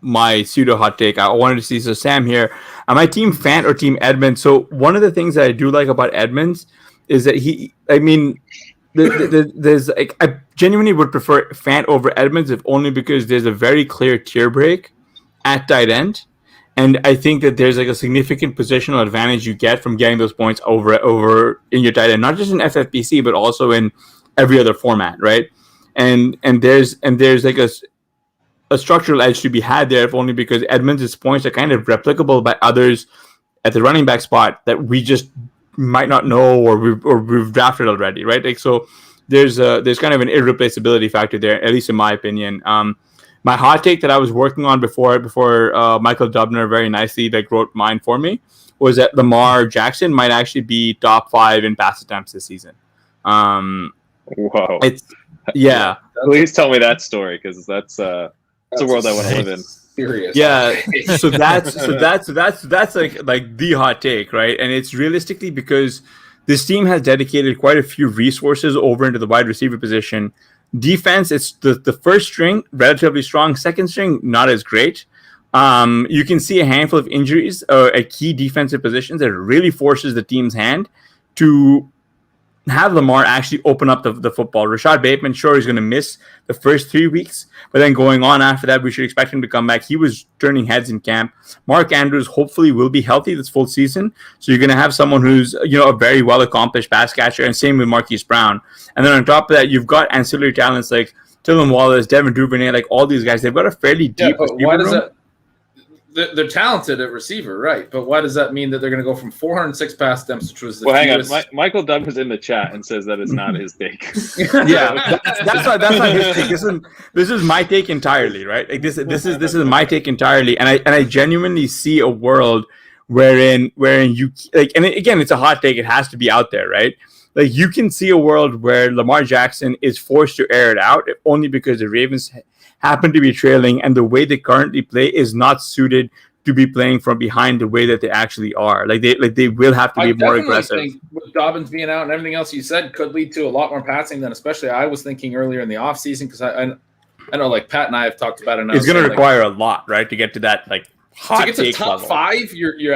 my pseudo hot take, I wanted to see. So Sam here, am I team Fant or team Edmonds? So one of the things that I do like about Edmonds is that there's like, I genuinely would prefer Fant over Edmonds, if only because there's a very clear tier break at tight end, and I think that there's like a significant positional advantage you get from getting those points over in your tight end, not just in FFPC but also in every other format, right? And there's like a structural edge to be had there, if only because Edmonds' points are kind of replicable by others at the running back spot that we just might not know or we've drafted already, right? Like, so there's kind of an irreplaceability factor there, at least in my opinion. My hot take that I was working on before Michael Dubner very nicely wrote mine for me was that Lamar Jackson might actually be top 5 in pass attempts this season.
Whoa!
Yeah.
Please tell me that story, because that's a world I want to live in.
Serious.
Yeah. So that's like the hot take, right? And it's realistically because this team has dedicated quite a few resources over into the wide receiver position. Defense, it's the first string, relatively strong. Second string, not as great. You can see a handful of injuries at key defensive positions that really forces the team's hand to have Lamar actually open up the football. Rashad Bateman, sure, he's going to miss the first 3 weeks, but then going on after that, we should expect him to come back. He was turning heads in camp. Mark Andrews hopefully will be healthy this full season, so you're going to have someone who's a very well-accomplished pass catcher, and same with Marquise Brown. And then on top of that, you've got ancillary talents like Tillman Wallace, Devin Duvernay, like all these guys. They've got a fairly deep
why does that? They're talented at receiver, right? But why does that mean that they're going to go from 406 pass attempts, which was the fewest...
hang on. Michael Dunn was in the chat and says that it's not his take.
Yeah, that's not his take. This is my take entirely, right? Like this is my take entirely, and I genuinely see a world wherein you like, and again, it's a hot take. It has to be out there, right? Like, you can see a world where Lamar Jackson is forced to air it out, if only because the Ravens happen to be trailing, and the way they currently play is not suited to be playing from behind the way that they actually are. Like they will have to be more aggressive. I think
with Dobbins being out and everything else you said could lead to a lot more passing than especially I was thinking earlier in the offseason, because I know, like, Pat and I have talked about it.
It's going to require a lot, right, to get to that, like, hot
to get to top
level.
5, you're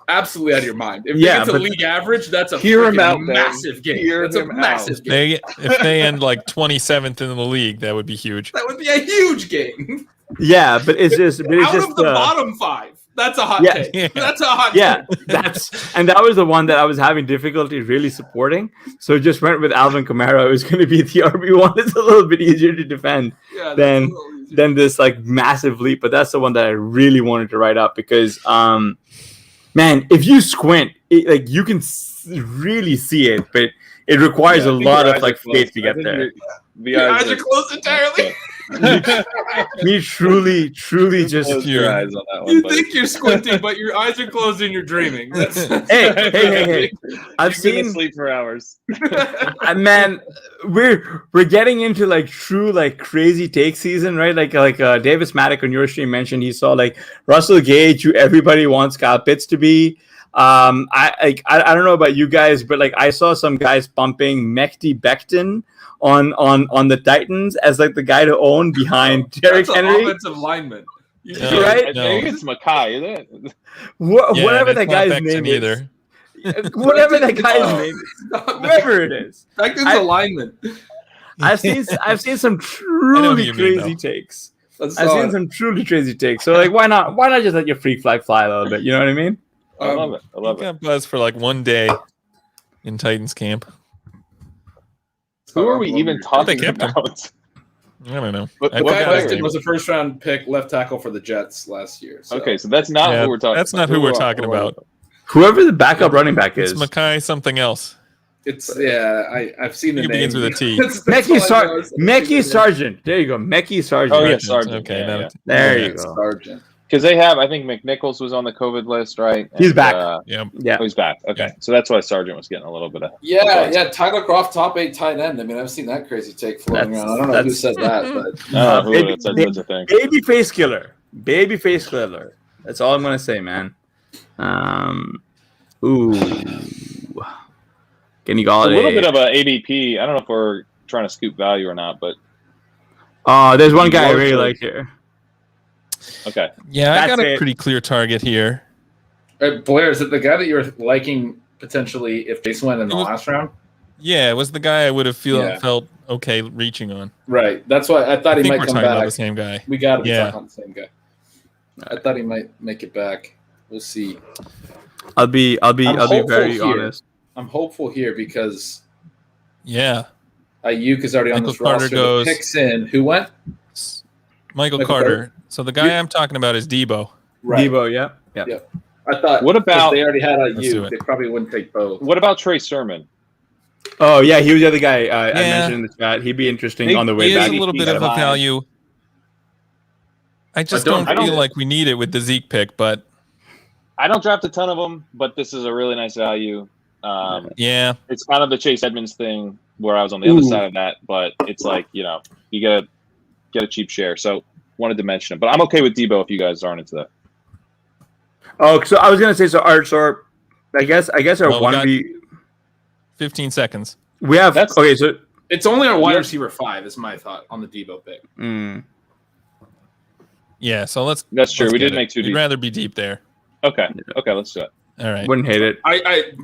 absolutely out of your mind. If you get to league average, that's a massive game. That's a massive game.
If they end like 27th in the league, that would be huge.
That would be a huge game.
Yeah, but it's just
out of the bottom 5. That's a hot
Yeah.
take.
Yeah.
That's a hot
Yeah,
take.
that was the one that I was having difficulty really supporting. So just went with Alvin Kamara. It was going to be the RB1. It's a little bit easier to defend
Yeah, that's
than
a little easier.
than this like massive leap. But that's the one that I really wanted to write up because, man, if you squint, like you can really see it, but it requires
Yeah,
a
I think
lot
your
of
eyes
like
are closed.
faith to
I
get
think
there.
The
Your eyes are closed entirely.
Me truly just.
Close your eyes on that one.
You
buddy.
think you're squinting, but your eyes are closed and you're dreaming.
Hey. I've
You've been
seen,
asleep for hours.
man, we're getting into like true like crazy take season, right? Like Davis Maddock on your stream mentioned he saw like Russell Gage, who everybody wants Kyle Pitts to be. I don't know about you guys, but like I saw some guys pumping Mekhi Becton on the Titans as like the guy to own behind Derrick
That's an
Henry.
offensive lineman.
No,
Right?
I
no.
think it's Makai, isn't it?
Yeah,
Whatever
and
that
it's not
guy's
Becton
name
either.
is. Whatever that guy's
No.
name is. Whoever it is.
Becton's
I-
a lineman.
I've seen some
who
truly
you mean,
crazy
though.
takes.
That's
I've
solid.
seen some truly crazy takes. So like why not just let your freak flag fly a little bit? You know what I mean?
I love it. I love
You
it.
got buzz for like one day in Titans camp.
Who are we even talking
kept him.
about?
I don't know.
What-
I
what
forgot
player?
his
Becton
name.
was a first round pick left tackle for the Jets last year. So.
Okay, so that's not
Yeah,
who we're talking
that's
about.
not who we're
are-
talking
who are-
about.
Whoever the backup running back
It's
is.
Makai something else.
It's I've seen the
He
name.
begins with a T.
Mekhi Sargent. There you go. Mekhi Sargent.
Oh, yeah,
Sargent.
Sargent.
Okay,
Yeah,
now
yeah.
There
Yeah,
you go.
Sargent.
Because they have, I think McNichols was on the COVID list, right?
He's back.
Yep.
Yeah.
Oh, he's back. Okay, so that's why Sargent was getting a little bit of.
Yeah. Tyler Croft, top 8 tight end. I mean, I've seen that crazy take floating
That's-
around. I don't know who
that's-
said that, but
I don't know who
Baby-
it said such a thing.
Baby face killer. Baby face killer. That's all I'm gonna say, man. Ooh. Kenny
It's a little bit
Galladay.
of a ADP. I don't know if we're trying to scoop value or not, but
Oh, there's one guy I
Largely-
really like here.
okay.
Yeah, I
That's
got a
it.
pretty clear target here.
Blair, is it the guy that you're liking potentially if Chase went in the
It was-
last round?
Yeah, it was the guy I would have
Yeah.
felt okay reaching on.
Right. That's why I thought
I
he
think
might
we're
come
talking about
back.
the same guy.
We got to be
Yeah.
talking about the same guy. I thought he might make it back. We'll see.
I'll be
hopeful
very
here.
honest.
I'm hopeful here because
Yeah,
Ayuk is already on
Michael
this
Carter
roster.
goes-
The picks in. Who went?
Michael
Michael
Carter. So the guy I'm talking about is Debo.
Right.
Debo, yeah.
I thought.
What
if
about-
they already had
Let's do
Ayuk?
it.
They probably wouldn't take both.
What about Trey Sermon?
Oh yeah, he was the other guy I
Yeah.
mentioned in the chat. He'd be interesting
He-
on the
He
way
is
back.
a little bit of a value. I just
But
don't
I don't-
feel like we need it with the Zeke pick, but
I don't draft a ton of them, but this is a really nice value.
yeah,
It's kind of the Chase Edmonds thing where I was on the other
Ooh.
side of that, but it's like, you gotta get a cheap share. So wanted to mention it, but I'm okay with Debo if you guys aren't into that.
Oh, so I was gonna say so. I guess our
Well, we
one
got-
B
15 seconds.
we have
That's-
okay. So
It's only our wide
Yeah.
receiver 5 is my thought on the Debo pick.
Yeah, so let's.
That's true.
let's
We
get
did
it.
make 2
We'd
deep.
rather be deep there.
Okay, let's do it.
All right.
wouldn't hate it.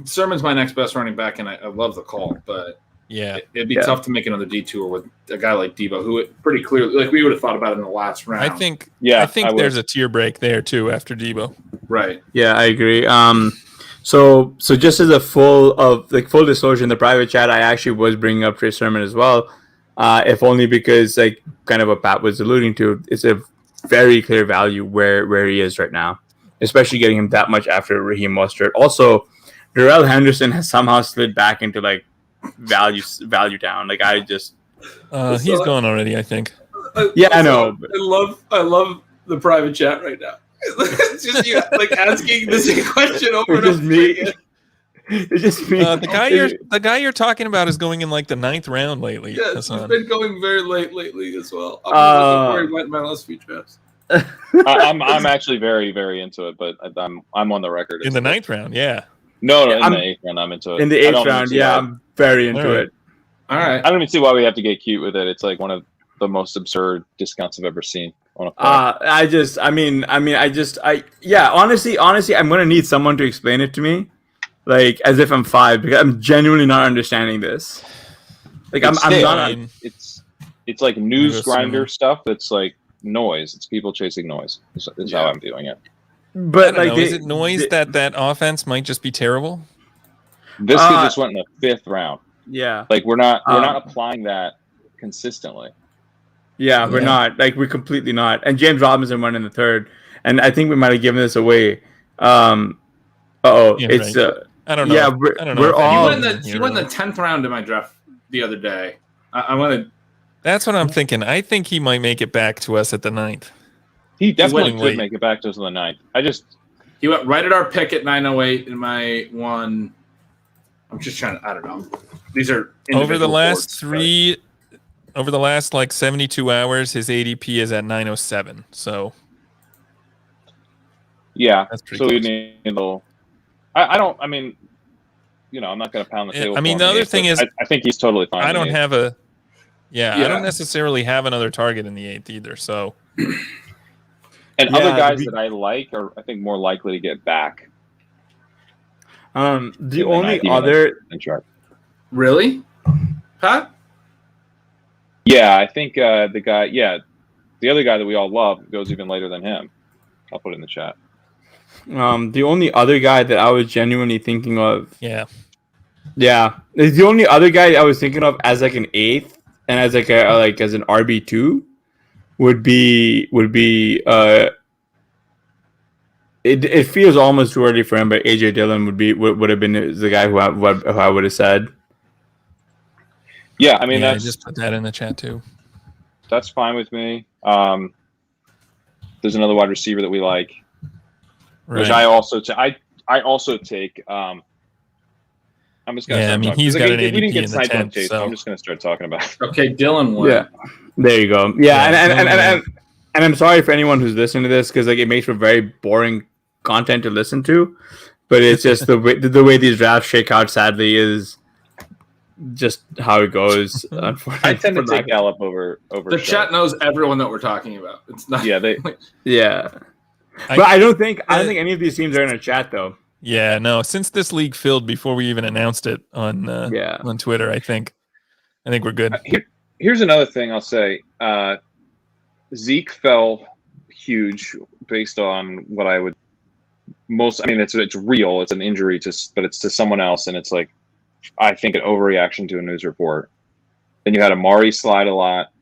Sermon's my next best running back, and I love the call, but
Yeah.
it'd be
Yeah.
tough to make another detour with a guy like Debo, who it pretty clearly, like we would have thought about in the last round.
I think.
Yeah,
I think
I would.
there's a tier break there too after Debo.
right.
Yeah, I agree. So just as a full disclosure in the private chat, I actually was bringing up Trey Sermon as well, if only because like kind of what Pat was alluding to, it's a very clear value where he is right now, especially getting him that much after Raheem Mostert. Also, Darrell Henderson has somehow slid back into like value down. Like I just
He's gone already, I think.
Yeah, I know.
I love the private chat right now. It's just you like asking the same question over and
It's just
over
me.
again.
It's just me.
The guy you're talking about is going in like the 9th round lately.
Yeah, it's
Hassan.
been going very late lately as well. I'm worried about my last few drafts.
I'm actually very, very into it, but I'm on the record.
In the 9th round, yeah.
No, in
I'm-
the 8th round, I'm into it.
in the
I don't
8th
even
round,
see
yeah,
why-
I'm very into
All right.
it.
All right.
I don't even see why we have to get cute with it. It's like one of the most absurd discounts I've ever seen on a player.
Honestly, I'm gonna need someone to explain it to me, like as if I'm 5, because I'm genuinely not understanding this. Like I'm
It's
not.
stale.
I mean,
It's like news
News
grinder
similar.
stuff that's like noise. It's people chasing noise. Is how I'm viewing it.
But like,
is it noise that offense might just be terrible?
This kid just went in the 5th round.
Yeah,
Like we're not applying that consistently.
Yeah, we're not. Like, we're completely not. And James Robinson went in the 3rd, and I think we might have given this away. It's
right. I don't know.
Yeah,
I don't know.
we're all.
He went in the 10th round in my draft the other day. I want to.
That's what I'm thinking. I think he might make it back to us at the 9th.
He definitely
went
could make it back to us on the 9th.
He went right at our pick at 908 in my one. I'm just trying to. I don't know. These are
over the last
boards,
three. Over the last like 72 hours, his ADP is at 907. So
yeah,
that's pretty
so
close.
we need a little. I don't. I mean, I'm not going to pound the table.
I mean,
for
the
him,
other thing is,
I think he's totally fine.
I don't have a.
Yeah.
I don't necessarily have another target in the 8th either. So.
And other guys that I like are, I think, more likely to get back.
The only other.
Really, Pat?
Yeah, I think the guy. Yeah, the other guy that we all love goes even later than him. I'll put it in the chat.
The only other guy that I was genuinely thinking of.
Yeah.
The only other guy I was thinking of as like an 8th and as like as an RB2 would be it feels almost too early for him, but AJ Dillon would have been the guy who I would have said.
Yeah, I mean
I just put that in the chat too.
That's fine with me. There's another wide receiver that we like, which I also take. I'm just gonna.
Yeah, I mean he's got an ADP
we didn't get
in the
sniped on
10th,
Chase,
so
I'm just gonna start talking about it.
Okay, Dylan won.
Yeah, there you go. And I'm sorry for anyone who's listening to this because like it makes for very boring content to listen to, but it's just the way these drafts shake out. Sadly, is just how it goes.
I tend to take Gallup over.
The chat knows everyone that we're talking about. It's not.
Yeah,
but I don't think any of these teams are in a chat though.
Yeah, no. Since this league filled before we even announced it on Twitter, I think we're good.
Here's another thing I'll say. Zeke fell huge based on what I would I mean, it's real. It's an injury but it's to someone else, and it's like I think an overreaction to a news report. Then you had Amari slide a lot.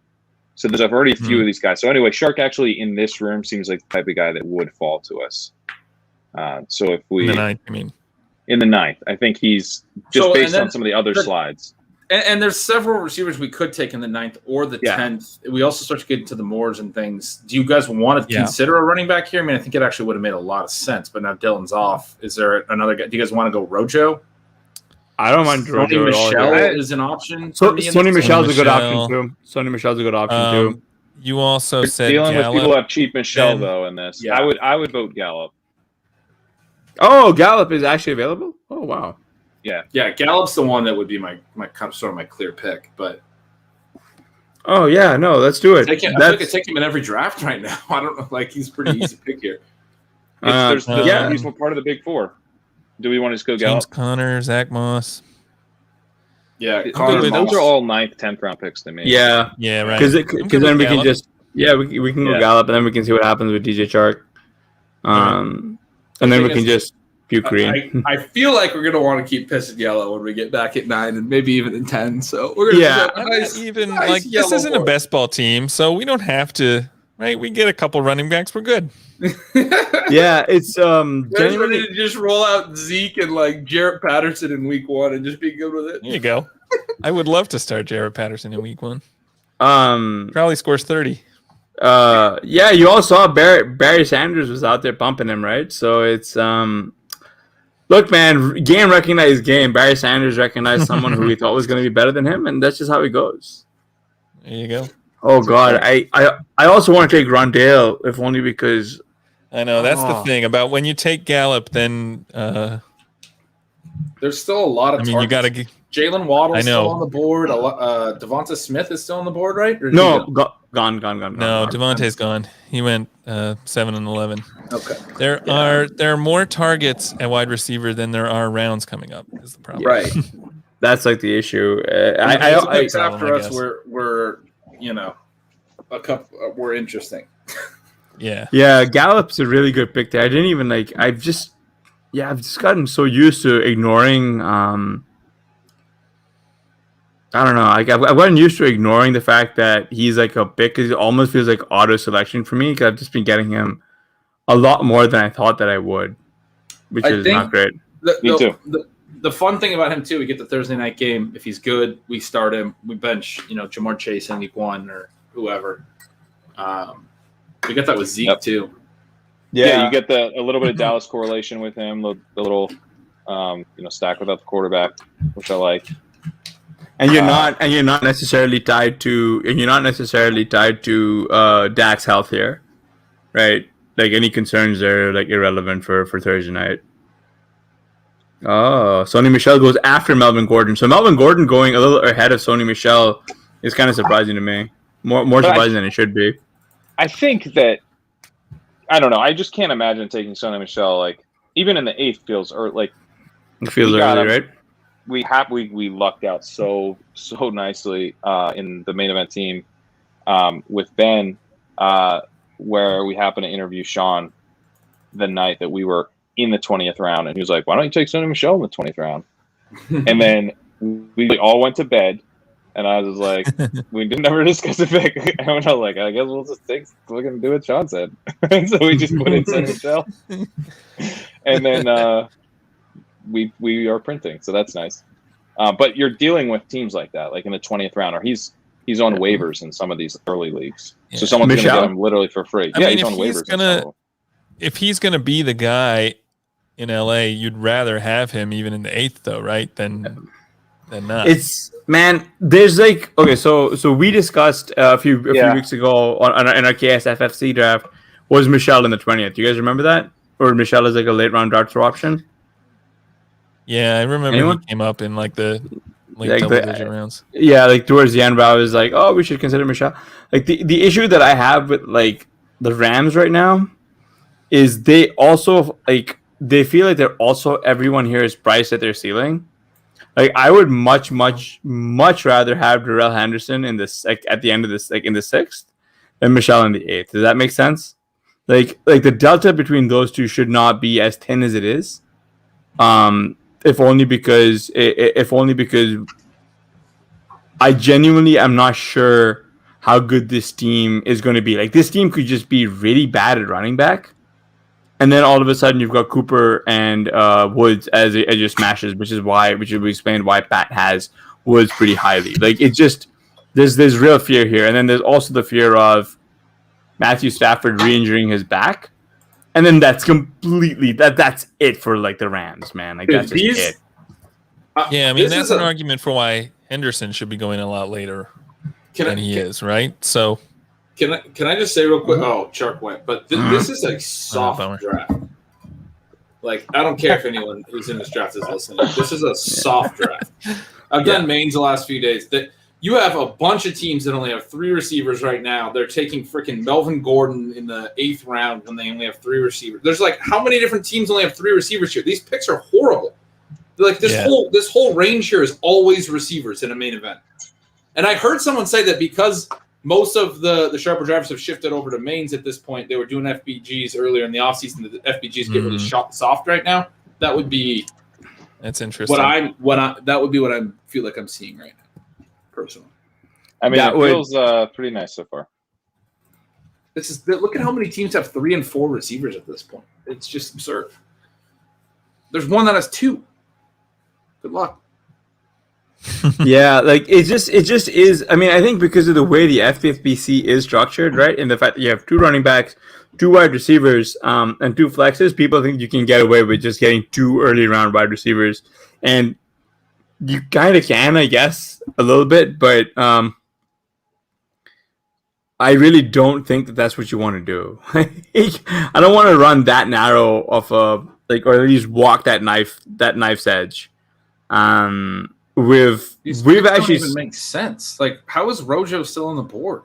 So there's already a few of these guys. So anyway, Shark actually in this room seems like the type of guy that would fall to us. So if we
in the 9th, I mean,
in the 9th, I think he's just based on some of the other slides.
And there's several receivers we could take in the 9th or the 10th. We also start to get into the Moors and things. Do you guys want to consider a running back here? I mean, I think it actually would have made a lot of sense, but now Dylan's off. Is there another guy? Do you guys want to go Rojo?
I don't mind
Sony Michel is an option.
Sony Michel's a good option too. Sony Michel's a good option too.
You also said
dealing
Gallup,
with people who have cheap Michel though in this.
Yeah.
I would vote Gallup.
Oh, Gallup is actually available? Oh wow.
Yeah, Gallup's the one that would be my kind of sort of my clear pick, but
oh yeah, no, let's do it.
I feel like I take him in every draft right now. I don't know, like he's pretty easy to pick here.
He's part of the big 4. Do we want to just go Gallup?
James Conner, Zach Moss.
Yeah,
those are all 9th, 10th round picks to me.
Yeah, right.
Because then we can just we can go Gallup, and then we can see what happens with DJ Chark. And then we can just puke green.
I feel like we're gonna want to keep pissing yellow when we get back at 9 and maybe even in 10. So we're gonna
this isn't a best ball team, so we don't have to. Right, we get a couple running backs, we're good.
Yeah, it's
ready to just roll out Zeke and like Jarrett Patterson in week 1 and just be good with it.
There you go. I would love to start Jarrett Patterson in week 1.
Um,
Probably scores 30.
Yeah, you all saw Barry Sanders was out there pumping him, right? So it's look, man, game recognized game. Barry Sanders recognized someone who he thought was going to be better than him, and that's just how it goes.
There you go.
Oh God, I also want to take Rondale, if only because
I know that's the thing about when you take Gallup, then
there's still a lot of.
I mean, you got to.
Jalen Waddle's still on the board. Devonta Smith is still on the board, right?
No, gone.
No, Devontae's gone. He went 7 and 11.
Okay.
There are more targets at wide receiver than there are rounds coming up. Is the problem?
Right.
That's like the issue.
After us, we're a couple. We're interesting.
Yeah.
Yeah, Gallup's a really good pick there. I didn't even like. I've just gotten so used to ignoring. I don't know. Like I've gotten used to ignoring the fact that he's like a pick because it almost feels like auto selection for me because I've just been getting him a lot more than I thought that I would, which is not great.
Me too.
The fun thing about him too, we get the Thursday night game. If he's good, we start him. We bench, Jamar Chase in week 1 or whoever. We get that with Zeke too.
Yeah, you get a little bit of Dallas correlation with him, the little stack without the quarterback, which I like.
And you're not necessarily tied to Dak's health here, right? Like any concerns are like irrelevant for Thursday night. Oh, Sony Michel goes after Melvin Gordon. So Melvin Gordon going a little ahead of Sony Michel is kind of surprising to me. More surprising than it should be.
I think that I don't know. I just can't imagine taking Sony Michel like even in the 8th feels early,
right?
We lucked out so nicely in the main event team with Ben, where we happened to interview Sean the night that we were in the 20th round, and he was like, "Why don't you take Sony Michel in the 20th round?" And then we all went to bed, and I was like, "We didn't ever discuss a pick." And I was like, "I guess we'll just we're gonna do what Sean said." And so we just put in Sony Michel, and then. We are printing, so that's nice. But you're dealing with teams like that, like in the 20th round, or he's on waivers in some of these early leagues. Yeah. So someone's going to get him literally for free.
I mean,
he's on waivers.
If he's going to be the guy in LA, you'd rather have him even in the 8th, though, right? Than not.
There's like okay, so we discussed a few weeks ago in our KSFFC draft was Michel in the 20th. Do you guys remember that? Or Michel is like a late round draft throw option?
Yeah, I remember he came up in like the late double-digit rounds.
Yeah, like towards the end, where I was like, "Oh, we should consider Michel." Like the issue that I have with like the Rams right now is they also they feel like they're also everyone here is priced at their ceiling. Like I would much rather have Darrell Henderson in this at the end of this in the 6th than Michel in the 8th. Does that make sense? Like the delta between those two should not be as thin as it is. If only because I genuinely am not sure how good this team is going to be. Like this team could just be really bad at running back, and then all of a sudden you've got Cooper and Woods as your smashes, which will explain why Pat has Woods pretty highly. Like it just there's real fear here, and then there's also the fear of Matthew Stafford re-injuring his back. And then that's completely that's it for like the Rams, man. Like that's just it.
Yeah, I mean that's an argument for why Henderson should be going a lot later than he is, right? So
can I just say real quick? Oh, Chuck went, but this is a soft draft. Like I don't care if anyone who's in this draft is listening. This is a soft draft. I've done mains the last few days. That you have a bunch of teams that only have 3 receivers right now. They're taking freaking Melvin Gordon in the 8th round when they only have 3 receivers. There's like how many different teams only have 3 receivers here? These picks are horrible. Like this whole range here is always receivers in a main event. And I heard someone say that because most of the sharper drivers have shifted over to mains at this point, they were doing FBGs earlier in the offseason. The FBGs get really soft right now. That would be
that's interesting.
That would be what I feel like I'm seeing right now. Personally.
I mean, it feels pretty nice so far.
Look at how many teams have 3 and 4 receivers at this point. It's just absurd. There's one that has 2. Good luck.
Yeah, like it just is. I mean, I think because of the way the FFPC is structured, right, and the fact that you have 2 running backs, 2 wide receivers, and 2 flexes, people think you can get away with just getting 2 early round wide receivers, and you kind of can, I guess, a little bit, but I really don't think that that's what you want to do. I don't want to run that narrow of a or at least walk that knife's edge. We've actually
don't even make sense. Like, how is Rojo still on the board?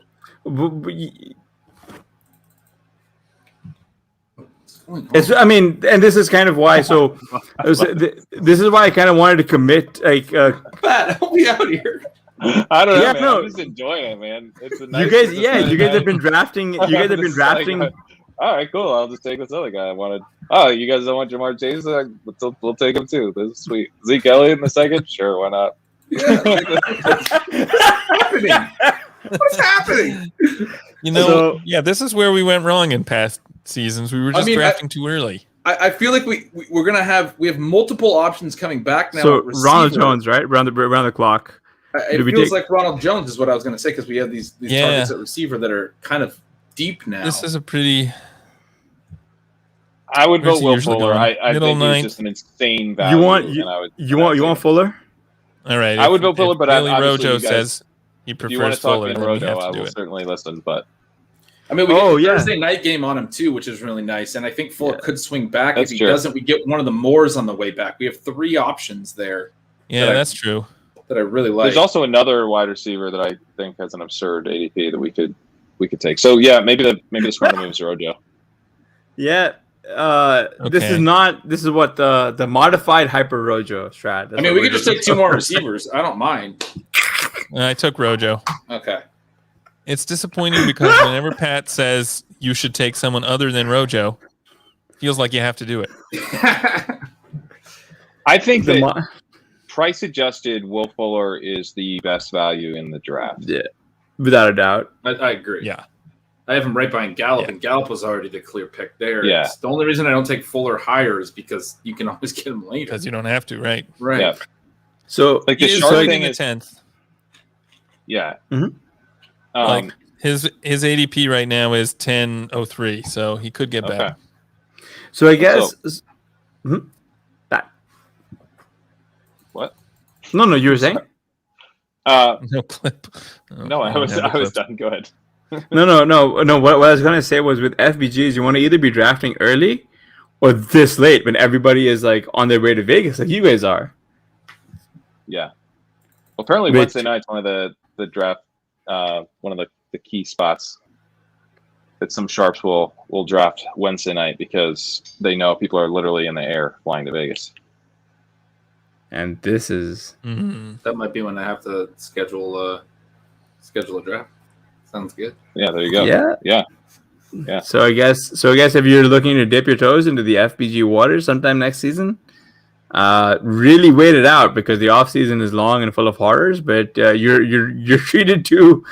I mean, and this is kind of why. So, this is why I kind of wanted to commit. Like,
Pat, help me out here.
I don't know. Man. I'm just enjoying it, man. It's a nice.
You guys have been drafting. You guys have been drafting.
all right, cool. I'll just take this other guy I wanted. Oh, you guys don't want Jamar Chase? We'll take him too. This is sweet. Zeke Elliott in the second? Sure, why not?
Yeah, what's happening?
You know,
So-
yeah, this is where we went wrong in past seasons. We were just drafting too early.
I feel like we're gonna have multiple options coming back now.
So
at receiver.
Ronald Jones, right? Around the clock.
It feels like Ronald Jones is what I was gonna say because we have these targets at receiver that are kind of deep now.
This is a pretty.
I would
Where's
vote
he
Will
usually
Fuller.
going?
I
Middle
think he's
ninth.
just an insane value.
You want Fuller?
All right.
I would vote Fuller, but
Billy
obviously
Rojo
you guys-
says he
If you want
prefers
to talk
Fuller,
in
then we
Rojo,
have
I
to do
will
it.
certainly listen. But
I mean, we get the Thursday night game on him too, which is really nice. And I think Fuller could swing back.
That's
if he
true.
doesn't, we get one of the Moores on the way back. We have 3 options there
Yeah, that's true.
that I really like.
there's also another wide receiver that I think has an absurd ADP that we could take. So yeah, maybe the smarter move is Rojo.
Yeah. This
Okay.
is not. This is what the modified hyper Rojo strat.
I mean, we could just take 2 more receivers. I don't mind.
I took Rojo.
Okay.
It's disappointing because whenever Pat says you should take someone other than Rojo, it feels like you have to do it.
I think that price adjusted, Will Fuller is the best value in the draft.
Yeah, without a doubt.
I agree.
Yeah.
I have him right behind Gallup,
Yeah.
and Gallup was already the clear pick there.
Yeah.
It's the only reason I don't take Fuller higher is because you can always get him later.
Because you don't have to, right?
Right.
Yeah.
So
Like
He
the
is
sharp
rated
thing
in the
is,
10th.
yeah.
Mhm.
Like his ADP right now is 10.03, so he could get
Okay.
better.
So I guess that.
What?
No, you were saying?
No clip. Oh,
No, I
don't
was
have a clip.
done. Go ahead.
No. What I was gonna say was with FBGs, you want to either be drafting early or this late when everybody is like on their way to Vegas, like you guys are.
Yeah. Well, apparently
Which-
Wednesday night's one of the draft, one of the key spots that some sharps will draft Wednesday night because they know people are literally in the air flying to Vegas.
And this is
Mhm.
That might be when I have to schedule a draft. Sounds good.
Yeah, there you go.
yeah.
Yeah.
So I guess if you're looking to dip your toes into the FBG waters sometime next season, really wait it out because the off season is long and full of horrors. But you're treated to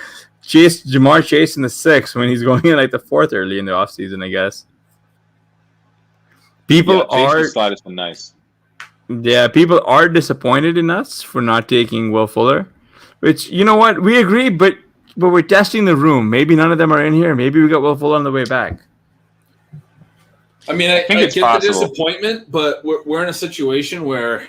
chase Jamar Chase in the 6th when he's going in like the 4th early in the off season. I guess people
slide has been nice.
people are disappointed in us for not taking Will Fuller, which you know what we agree, but we're testing the room. Maybe none of them are in here. Maybe we got Will Fuller on the way back.
I mean, I
think
get
it's
the
possible.
disappointment, but we're in a situation where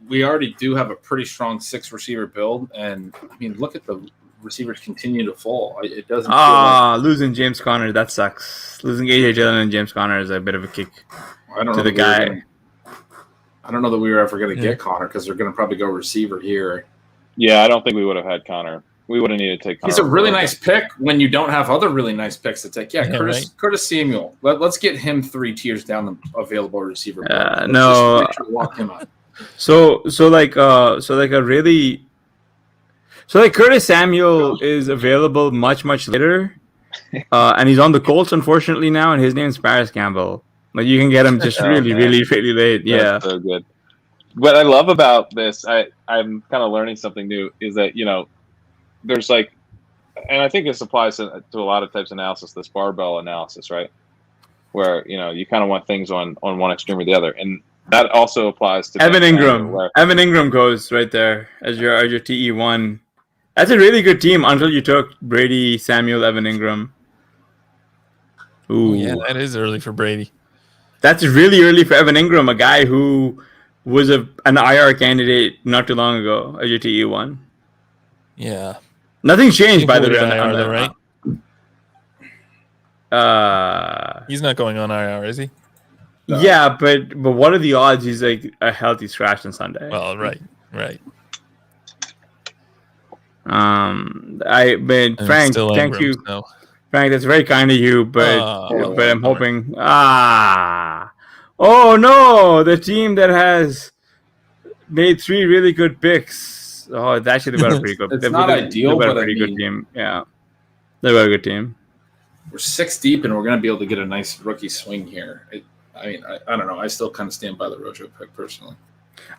we already do have a pretty strong 6 receiver build. And, I mean, look at the receivers continue to fall. It doesn't feel like
Losing James Conner, that sucks. Losing AJ Dillon and James Conner is a bit of a kick
I don't
to
know
the
that we were
guy.
gonna- I don't know that we were ever going to
Yeah.
get Connor because they're going to probably go receiver here.
Yeah, I don't think we would have had Connor. We would have needed to take Connor.
He's a really
over.
nice pick when you don't have other really nice picks to take. Yeah,
Yeah,
Curtis Samuel. Let's get him 3 tiers down the available receiver. board. Let's
no.
just make sure to lock him up.
So Curtis Samuel is available much later, and he's on the Colts unfortunately now, and his name's Paris Campbell. Like you can get him just
Oh,
really
man.
really late. Yeah.
That's so good. What I love about this, I'm kind of learning something new, is that, there's like, and I think this applies to a lot of types of analysis, this barbell analysis, right? Where, you kind of want things on one extreme or the other. And that also applies to
Evan
Ben
Ingram.
Gretch, where-
Evan Ingram goes right there as your TE1. That's a really good team until you took Brady, Samuel, Evan Ingram. Ooh.
Oh, yeah, that is early for Brady.
That's really early for Evan Ingram, a guy who was an IR candidate not too long ago as your TE1.
Yeah.
Nothing's changed, by the way.
He'll
on
be IR
that,
though, right?
Uh,
He's not going on IR, is he?
yeah, but what are the odds he's like a healthy scratch on Sunday?
Well, right.
Frank,
Still
thank
Ingram,
you,
so.
Frank. That's very kind of you, but
Oh,
I'm
bummer.
hoping. Oh no, the team that has made 3 really good picks. Oh, actually, they've got a pretty good.
It's
they've
not
got
ideal,
a
but I
pretty good
mean-
team. Yeah, they've got a good team.
we're 6 deep, and we're going to be able to get a nice rookie swing here. I don't know. I still kind of stand by the Rojo pick personally.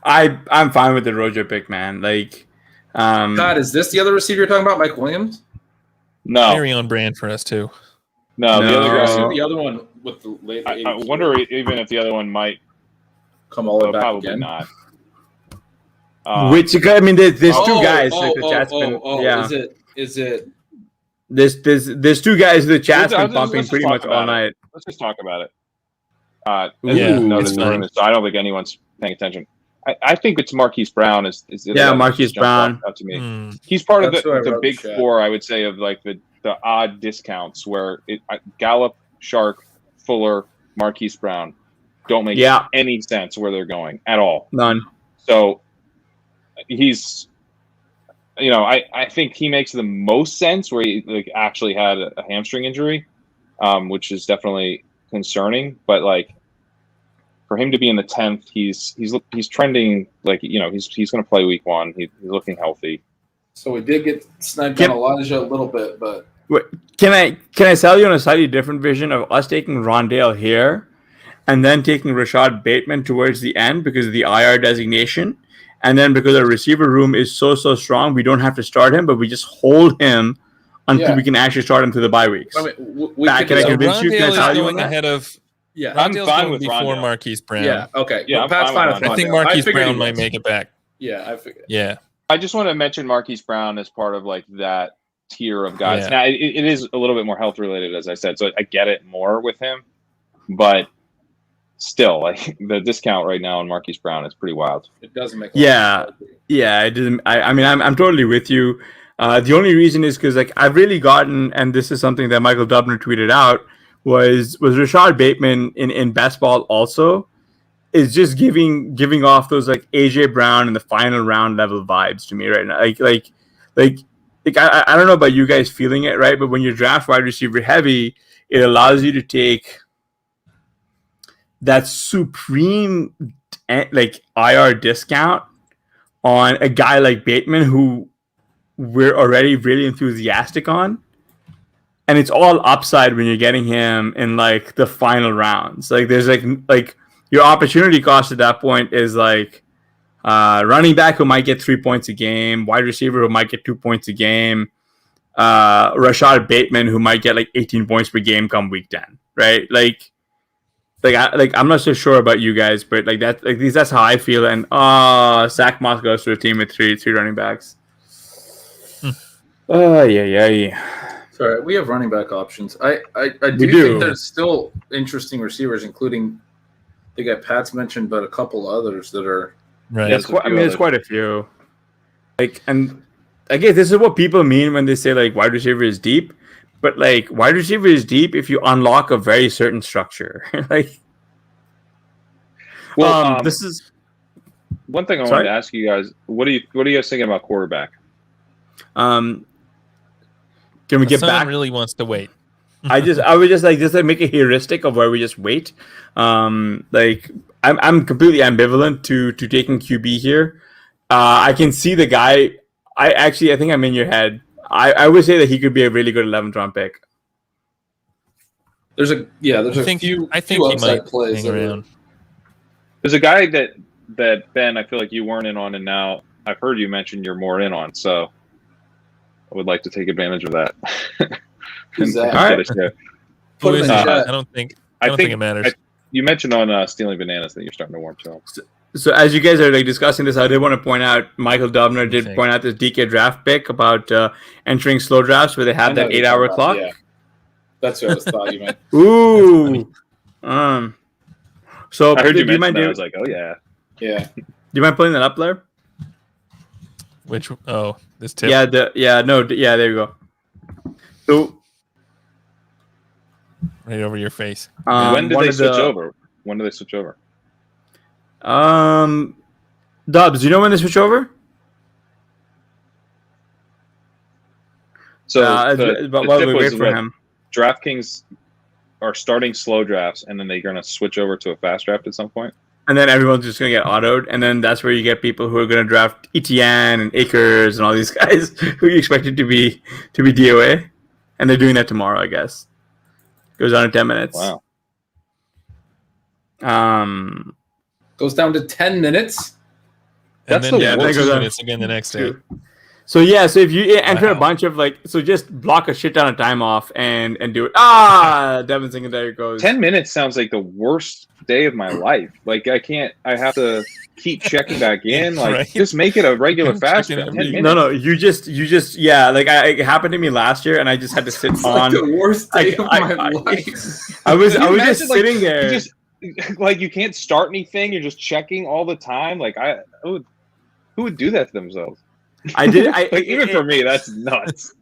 I'm fine with the Rojo pick, man. Like,
God, is this the other receiver you're talking about, Mike Williams?
No,
Very on brand for us too.
no, the other
I
guy.
see the other one with the late.
I wonder even if the other one might.
Come all the way back
Probably
again.
not.
which I mean, there's two guys. Like the chat's been, yeah.
Is it?
There's two guys the chat's been
Let's
pumping
just
pretty
talk
much all
about it.
night.
Let's just talk about it.
Yeah,
Notice
it's fine.
so I don't think anyone's paying attention. I think it's Marquise Brown. Is
Yeah, Marquise Brown.
Out to me.
Hmm.
He's part of
That's who I
the
wrote
big
in chat.
four, I would say, of like the odd discounts where Gallup, Shark, Fuller, Marquise Brown don't make any sense where they're going at all.
None.
So he's, I think he makes the most sense where he like actually had a hamstring injury, which is definitely concerning. But like for him to be in the 10th, he's trending like he's going to play week 1. He's looking healthy.
So we did get sniped on Elijah a little bit, but
Wait, can I sell you on a slightly different vision of us taking Rondale here, and then taking Rashad Bateman towards the end because of the IR designation, and then because our receiver room is so strong, we don't have to start him, but we just hold him until we can actually start him through the bye weeks.
I mean, we
Can I
could.
convince you? Can I
Rondale
sell
is
you on
going
that?
ahead of.
Yeah,
I'm
Rondale's
fine
going
with
before
Rondale.
Marquise Brown.
yeah, okay.
Yeah,
Well,
I'm
Pat's
fine
fine
with
with
I think
Rondale.
Marquise
figured
Brown
he
might
was.
make it back.
Yeah, I figured.
Yeah.
I just want to mention Marquise Brown as part of like that tier of guys.
Yeah.
Now it is a little bit more health related, as I said, so I get it more with him, but still, like the discount right now on Marquise Brown is pretty wild.
It doesn't make.
Yeah, it doesn't. I mean, I'm totally with you. The only reason is because like I've really gotten, and this is something that Michael Dubner tweeted out, was Rashad Bateman in best ball also is just giving off those like AJ Brown in the final round level vibes to me right now. Like I don't know about you guys feeling it, right? But when you draft wide receiver heavy, it allows you to take that supreme like IR discount on a guy like Bateman who we're already really enthusiastic on. And it's all upside when you're getting him in like the final rounds. Like there's like your opportunity cost at that point is like running back who might get 3 points a game, wide receiver who might get 2 points a game, Rashad Bateman who might get like 18 points per game come week 10, right? Like I'm not so sure about you guys, but like that, like that's how I feel. And Zach Moss goes to a team with three running backs. Yeah.
Sorry, we have running back options. I do
do.
think there's still interesting receivers, including the guy Pat's mentioned, but a couple others that are.
Right.
There's quite a few. Like, and I guess this is what people mean when they say like wide receiver is deep. But like wide receiver is deep if you unlock a very certain structure. Like,
Well,
this is
one thing I
Sorry?
wanted to ask you guys. What are you guys thinking about quarterback?
can we get
Hassan
back?
really wants to wait.
I would just like make a heuristic of where we just wait. Like I'm completely ambivalent to taking QB here. I can see the guy. I think I'm in your head. I would say that he could be a really good 11th round pick.
There's a few.
I think
few
he
upside
might
plays
hang
that are-
around.
There's a guy that Ben, I feel like you weren't in on, and now I've heard you mention you're more in on. So I would like to take advantage of that.
Who's that?
All right.
Get a share.
Put
Who
him
is
in
it?
chat.
I don't think it matters.
You mentioned on Stealing Bananas that you're starting to warm to him.
So as you guys are like discussing this, I did want to point out Michael Dubner did
Okay.
point out this DK draft pick about entering slow drafts where they
I
have
know
that
what you're
8-hour
talking
clock.
about, yeah. That's what I thought you meant.
Ooh. So
I heard
do
you mention
mind
that. I
do
was like, oh yeah.
Yeah.
you mind pulling that up there?
Which this tip.
Yeah, there you go. So
Right over your face.
When did
one
they
of
switch
the-
over? When did they switch over?
Dubs, do you know when they switch over?
So
while we wait for him.
DraftKings are starting slow drafts, and then they're going to switch over to a fast draft at some point.
And then everyone's just going to get autoed. And then that's where you get people who are going to draft ETN and Akers and all these guys who you expected to be DOA. And they're doing that tomorrow, I guess. Goes down to 10 minutes.
Wow.
Goes down to 10 minutes.
And
That's
then
the
down to
worst.
2 minutes again the next day.
So yeah, so if you enter a
Wow.
bunch of so just block a shit ton of time off and do it. Devin's thinking there it goes.
10 minutes sounds like the worst day of my life. Like I have to keep checking back in. Like
Right.
just make it a regular fast.
Checking
10
every-
minutes.
No, you just it happened to me last year, and I just had to sit
It's
on.
like the worst day of my
I-
life.
I was
Can you
just
imagine, like,
sitting there.
You just like you can't start anything. You're just checking all the time. Like who would do that to themselves?
I did.
Like even for me, that's nuts.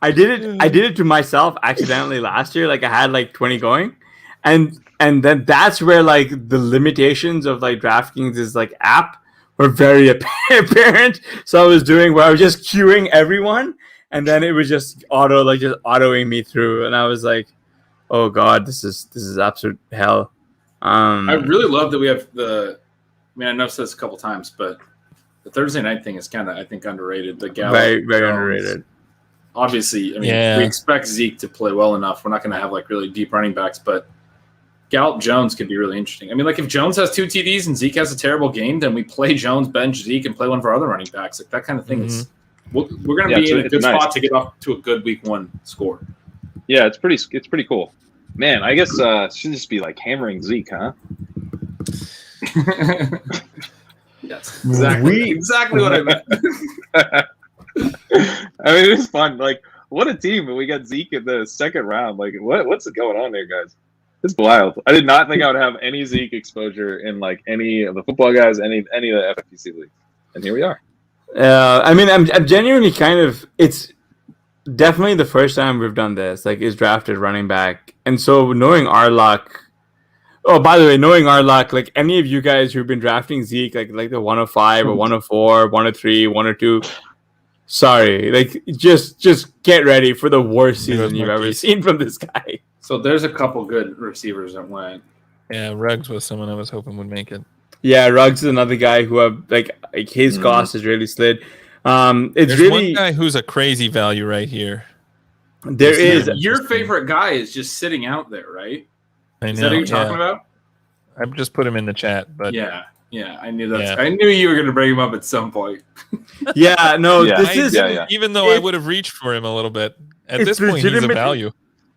I did it to myself accidentally last year. Like I had like 20 going, and then that's where like the limitations of like DraftKings' like app were very apparent. So I was doing where I was just queuing everyone, and then it was just autoing me through, and I was like, oh god, this is absolute hell.
I really love that we have I know I've said this a couple times, but the Thursday night thing is kind of, I think, underrated. The Gallup,
very
Jones.
underrated.
Obviously, I mean,
Yeah.
we expect Zeke to play well enough. We're not going to have like really deep running backs, but Gallup Jones could be really interesting. I mean, like if Jones has 2 TDs and Zeke has a terrible game, then we play Jones, bench Zeke, and play one of our other running backs. Like that kind of thing is we're going to be in a good spot to get off to a good week 1 score.
Yeah, it's pretty cool. Man, I guess should just be like hammering Zeke, huh?
Yes, exactly what I meant.
I mean, it's fun. Like, what a team! And we got Zeke in the second round. Like, what's going on there, guys? It's wild. I did not think I would have any Zeke exposure in like any of the football guys, any of the FFPC leagues, and here we are.
I mean, I'm genuinely kind of. It's definitely the first time we've done this. Like, is drafted running back, and so knowing our luck. Oh, by the way, knowing our luck, like any of you guys who've been drafting Zeke, like the 105 or 104, 103, 102, sorry, like just get ready for the worst season you've ever seen from this guy.
So there's a couple good receivers that went.
Yeah, Ruggs was someone I was hoping would make it.
Yeah, Ruggs is another guy who have like his cost has really slid. There's really
one guy who's a crazy value right here.
There is
Your favorite guy is just sitting out there, right?
I know,
Is that what you're talking about?
I just put him in the chat, but
Yeah, I knew that.
Yeah.
I knew you were going to bring him up at some point.
yeah, no,
Yeah.
this is
even though I would have reached for him a little bit at
it's
this point, he's a
legitimately-
value.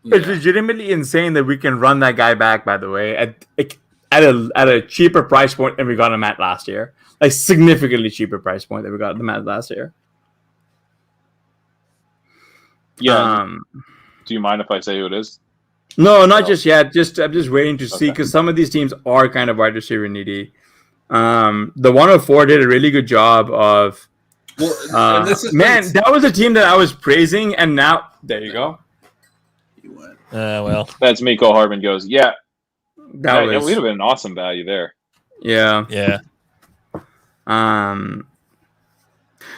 It's legitimately insane that we can run that guy back. By the way, at a cheaper price point than we got him at last year, like significantly cheaper price point than we got him at last year.
Yeah. Do you mind if I say who it is?
No, not just yet. I'm just waiting to see because some of these teams are kind of wide receiver needy. The 104 did a really good job of.
Well, and this is
that was a team that I was praising, and now there you go.
Well,
That's Miko Hardman goes. Yeah,
That
we'd
was
have been an awesome value there.
yeah.
yeah.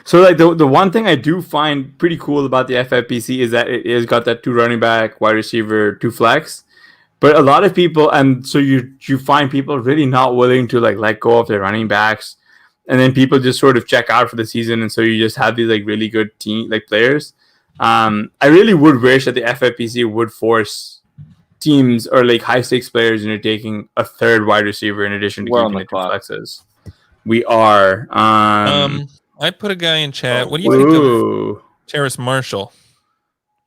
So like the one thing I do find pretty cool about the FFPC is that it has got that 2 running back, wide receiver, 2 flex. But a lot of people, and so you find people really not willing to like let go of their running backs, and then people just sort of check out for the season, and so you just have these like really good team like players. I really would wish that the FFPC would force teams or like high stakes players into taking a 3rd wide receiver in addition to
We're on
keeping
the
it to
clock.
flexes. We are.
I put a guy in chat. What do you think of
Ooh.
Terrace Marshall?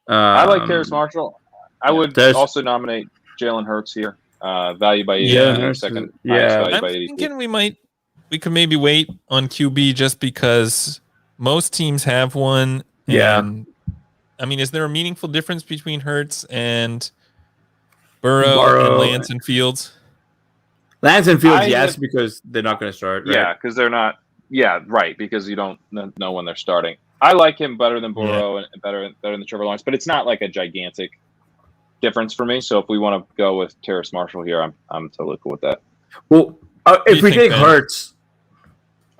I like Terrace Marshall. I would
There's-
also nominate Jalen Hurts here. Value by 80.
Yeah,
Hurts
Second
is-
highest
yeah.
value
I'm
by 80.
thinking we could maybe wait on QB just because most teams have one.
Yeah.
And, I mean, is there a meaningful difference between Hurts and Burrow and Lance and Fields?
Lance and Fields,
I
yes,
would-
because they're not going to start. Right?
Yeah, because they're not. Yeah, right. Because you don't know when they're starting. I like him better than Burrow and better than Trevor Lawrence, but it's not like a gigantic difference for me. So if we want to go with Terrace Marshall here, I'm totally cool with that.
Well,
do
if
you
we
think,
take
Ben?
Hurts,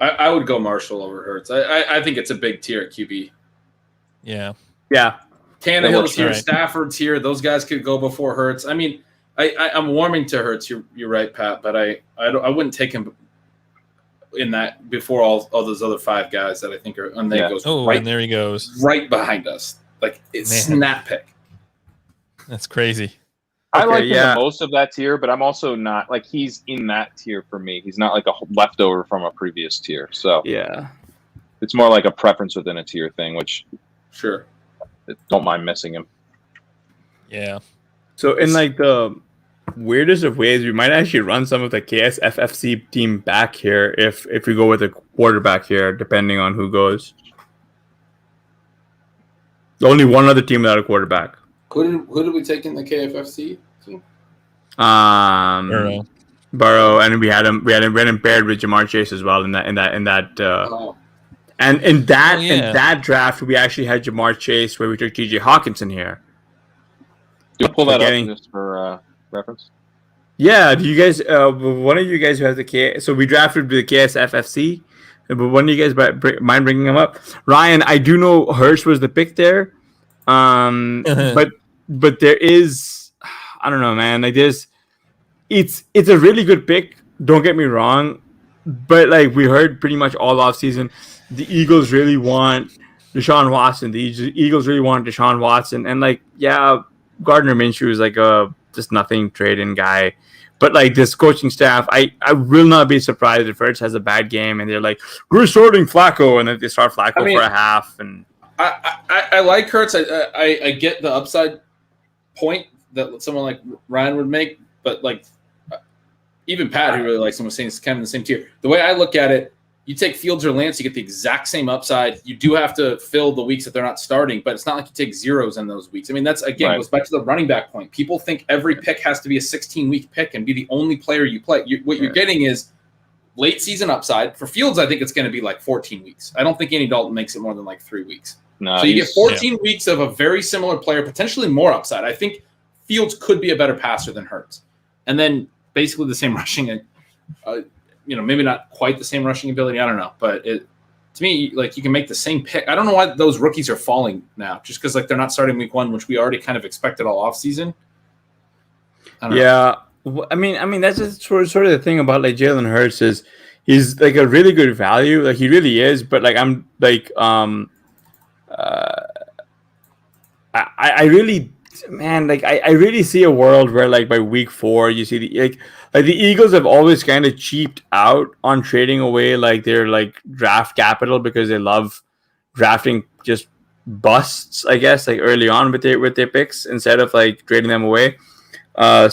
I would go Marshall over Hurts. I think it's a big tier at QB.
Yeah.
yeah,
Tannehill's here,
All right.
Stafford's here. Those guys could go before Hurts. I mean, I'm warming to Hurts. You're right, Pat, but I wouldn't take him in that before all those other 5 guys that I think are. And then
Yeah.
he goes
Oh,
right,
and there he goes.
right behind us. Like it's
Man.
snap pick.
That's crazy.
I like him the most of that tier, but I'm also not like he's in that tier for me. He's not like a leftover from a previous tier. So
Yeah.
It's more like a preference within a tier thing, which
sure.
Don't mind missing him.
Yeah.
So in like the weirdest of ways, we might actually run some of the FFPC team back here if we go with a quarterback here, depending on who goes. Only one other team without a quarterback.
Who did we take in the KFFC team?
Burrow, and we had him paired with Jamar Chase as well in that. And in that draft, we actually had Jamar Chase, where we took T.J. Hawkinson here.
Do you pull that up just for reference?
Yeah. Do you guys? One of you guys who has the K? So we drafted the KSFFC. But one of you guys mind bringing him up? Ryan, I do know Hurst was the pick there, but there is, I don't know, man. Like it's a really good pick. Don't get me wrong, but like we heard pretty much all off season, the Eagles really want Deshaun Watson. The Eagles really want Deshaun Watson, and like Gardner Minshew is like a just nothing trade-in guy. But like this coaching staff, I will not be surprised if Hurts has a bad game and they're like, we're starting Flacco, and then they start Flacco for a half. And
I like Hurts. I get the upside point that someone like Ryan would make, but like even Pat, who really likes him, was saying it's kind of in the same tier. The way I look at it, you take Fields or Lance, you get the exact same upside. You do have to fill the weeks that they're not starting, but it's not like you take zeros in those weeks. I mean, that's, again, goes back to the running back point. People think every pick has to be a 16-week pick and be the only player you play. What you're getting is late season upside. For Fields, I think it's going to be like 14 weeks. I don't think Andy Dalton makes it more than like 3 weeks.
No,
so you get 14 weeks of a very similar player, potentially more upside. I think Fields could be a better passer than Hurts. And then basically the same rushing maybe not quite the same rushing ability. I don't know, but to me, like you can make the same pick. I don't know why those rookies are falling now, just because like they're not starting week 1, which we already kind of expected all off season.
Yeah, I mean that's just sort of the thing about like Jalen Hurts is he's like a really good value, like he really is. But like I'm like I really. Man, like I really see a world where like by week 4 you see the Eagles have always kind of cheaped out on trading away like their like draft capital because they love drafting just busts, I guess, like early on with their picks instead of like trading them away. I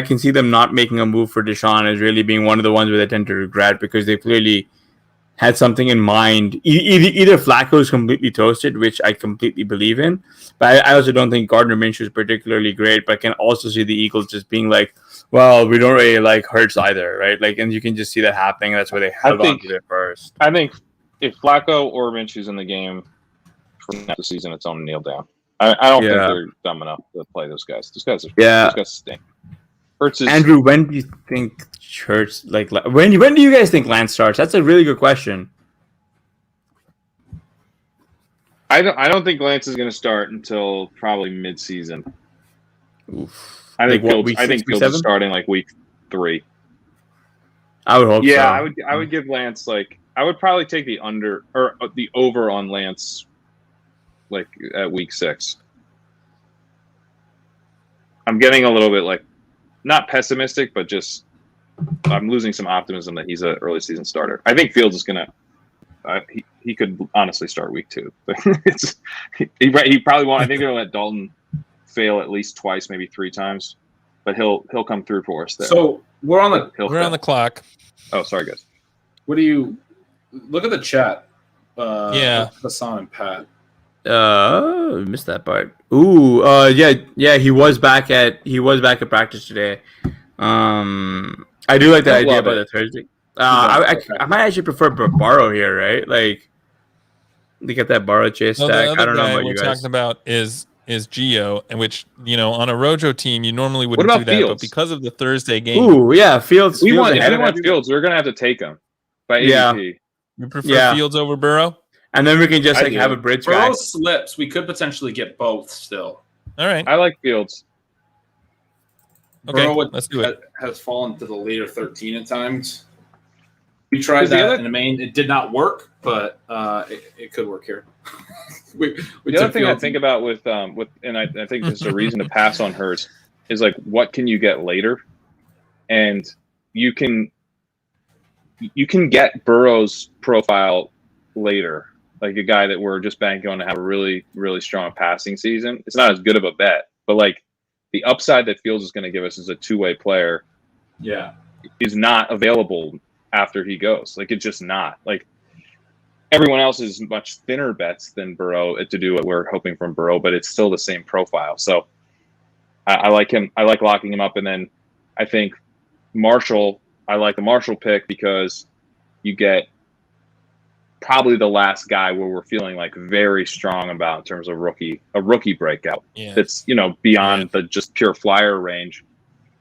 can see them not making a move for Deshaun as really being one of the ones where they tend to regret because they clearly had something in mind. Either Flacco is completely toasted, which I completely believe in, but I also don't think Gardner Minshew is particularly great. But I can also see the Eagles just being like, well, we don't really like Hurts either, right? Like, and you can just see that happening. That's why they held on to it first.
I think if Flacco or Minshew's in the game for the season, it's on kneel down. I don't think they're dumb enough to play those guys. Those guys stink. Hurts is,
Andrew, when do you think Hurts when do you guys think Lance starts? That's a really good question.
I don't think Lance is going to start until probably mid-season.
Oof.
I think Fields is starting like week 3.
I would hope so.
Yeah, I would give Lance I would probably take the under or the over on Lance like at week 6. I'm getting a little bit not pessimistic, but just I'm losing some optimism that he's an early season starter. I think Fields is gonna. He could honestly start week 2. He probably won't. I think they'll let Dalton fail at least twice, maybe 3 times, but he'll come through for us there.
So we're on
the clock.
Oh, sorry guys.
What do you look at the chat? Hassan and Pat.
Missed that part. Ooh, yeah. He was back at practice today. I do like that idea about the Thursday. I might actually prefer Burrow here, right? Like, to get that Burrow chase stack. I don't know what you guys.
We're talking about is Gio, and which on a Rojo team you normally wouldn't do that,
Fields?
but because of the Thursday game.
Ooh, yeah, Fields.
We want Fields. We're gonna have to take him by ADP.
You prefer Fields over Burrow?
And then we can just have a bridge guy.
Burrow slips. We could potentially get both still.
All right.
I like Fields.
Okay, let's do it.
Has fallen to the later 13 at times. We tried that in the main. It did not work. but it could work here. we
The other
took
thing I
Fields.
think about with and I think this is a reason to pass on Hurts is like what can you get later, and you can get Burrow's profile later, like a guy that we're just banking on to have a really really strong passing season. It's not as good of a bet, but like the upside that Fields is going to give us as a two-way player, is not available after he goes. Like it's just not like. Everyone else is much thinner bets than Burrow to do what we're hoping from Burrow, but it's still the same profile. So I like him. I like locking him up. And then I think Marshall, I like the Marshall pick because you get probably the last guy where we're feeling like very strong about in terms of a rookie breakout.
Yeah.
That's, beyond the just pure flyer range.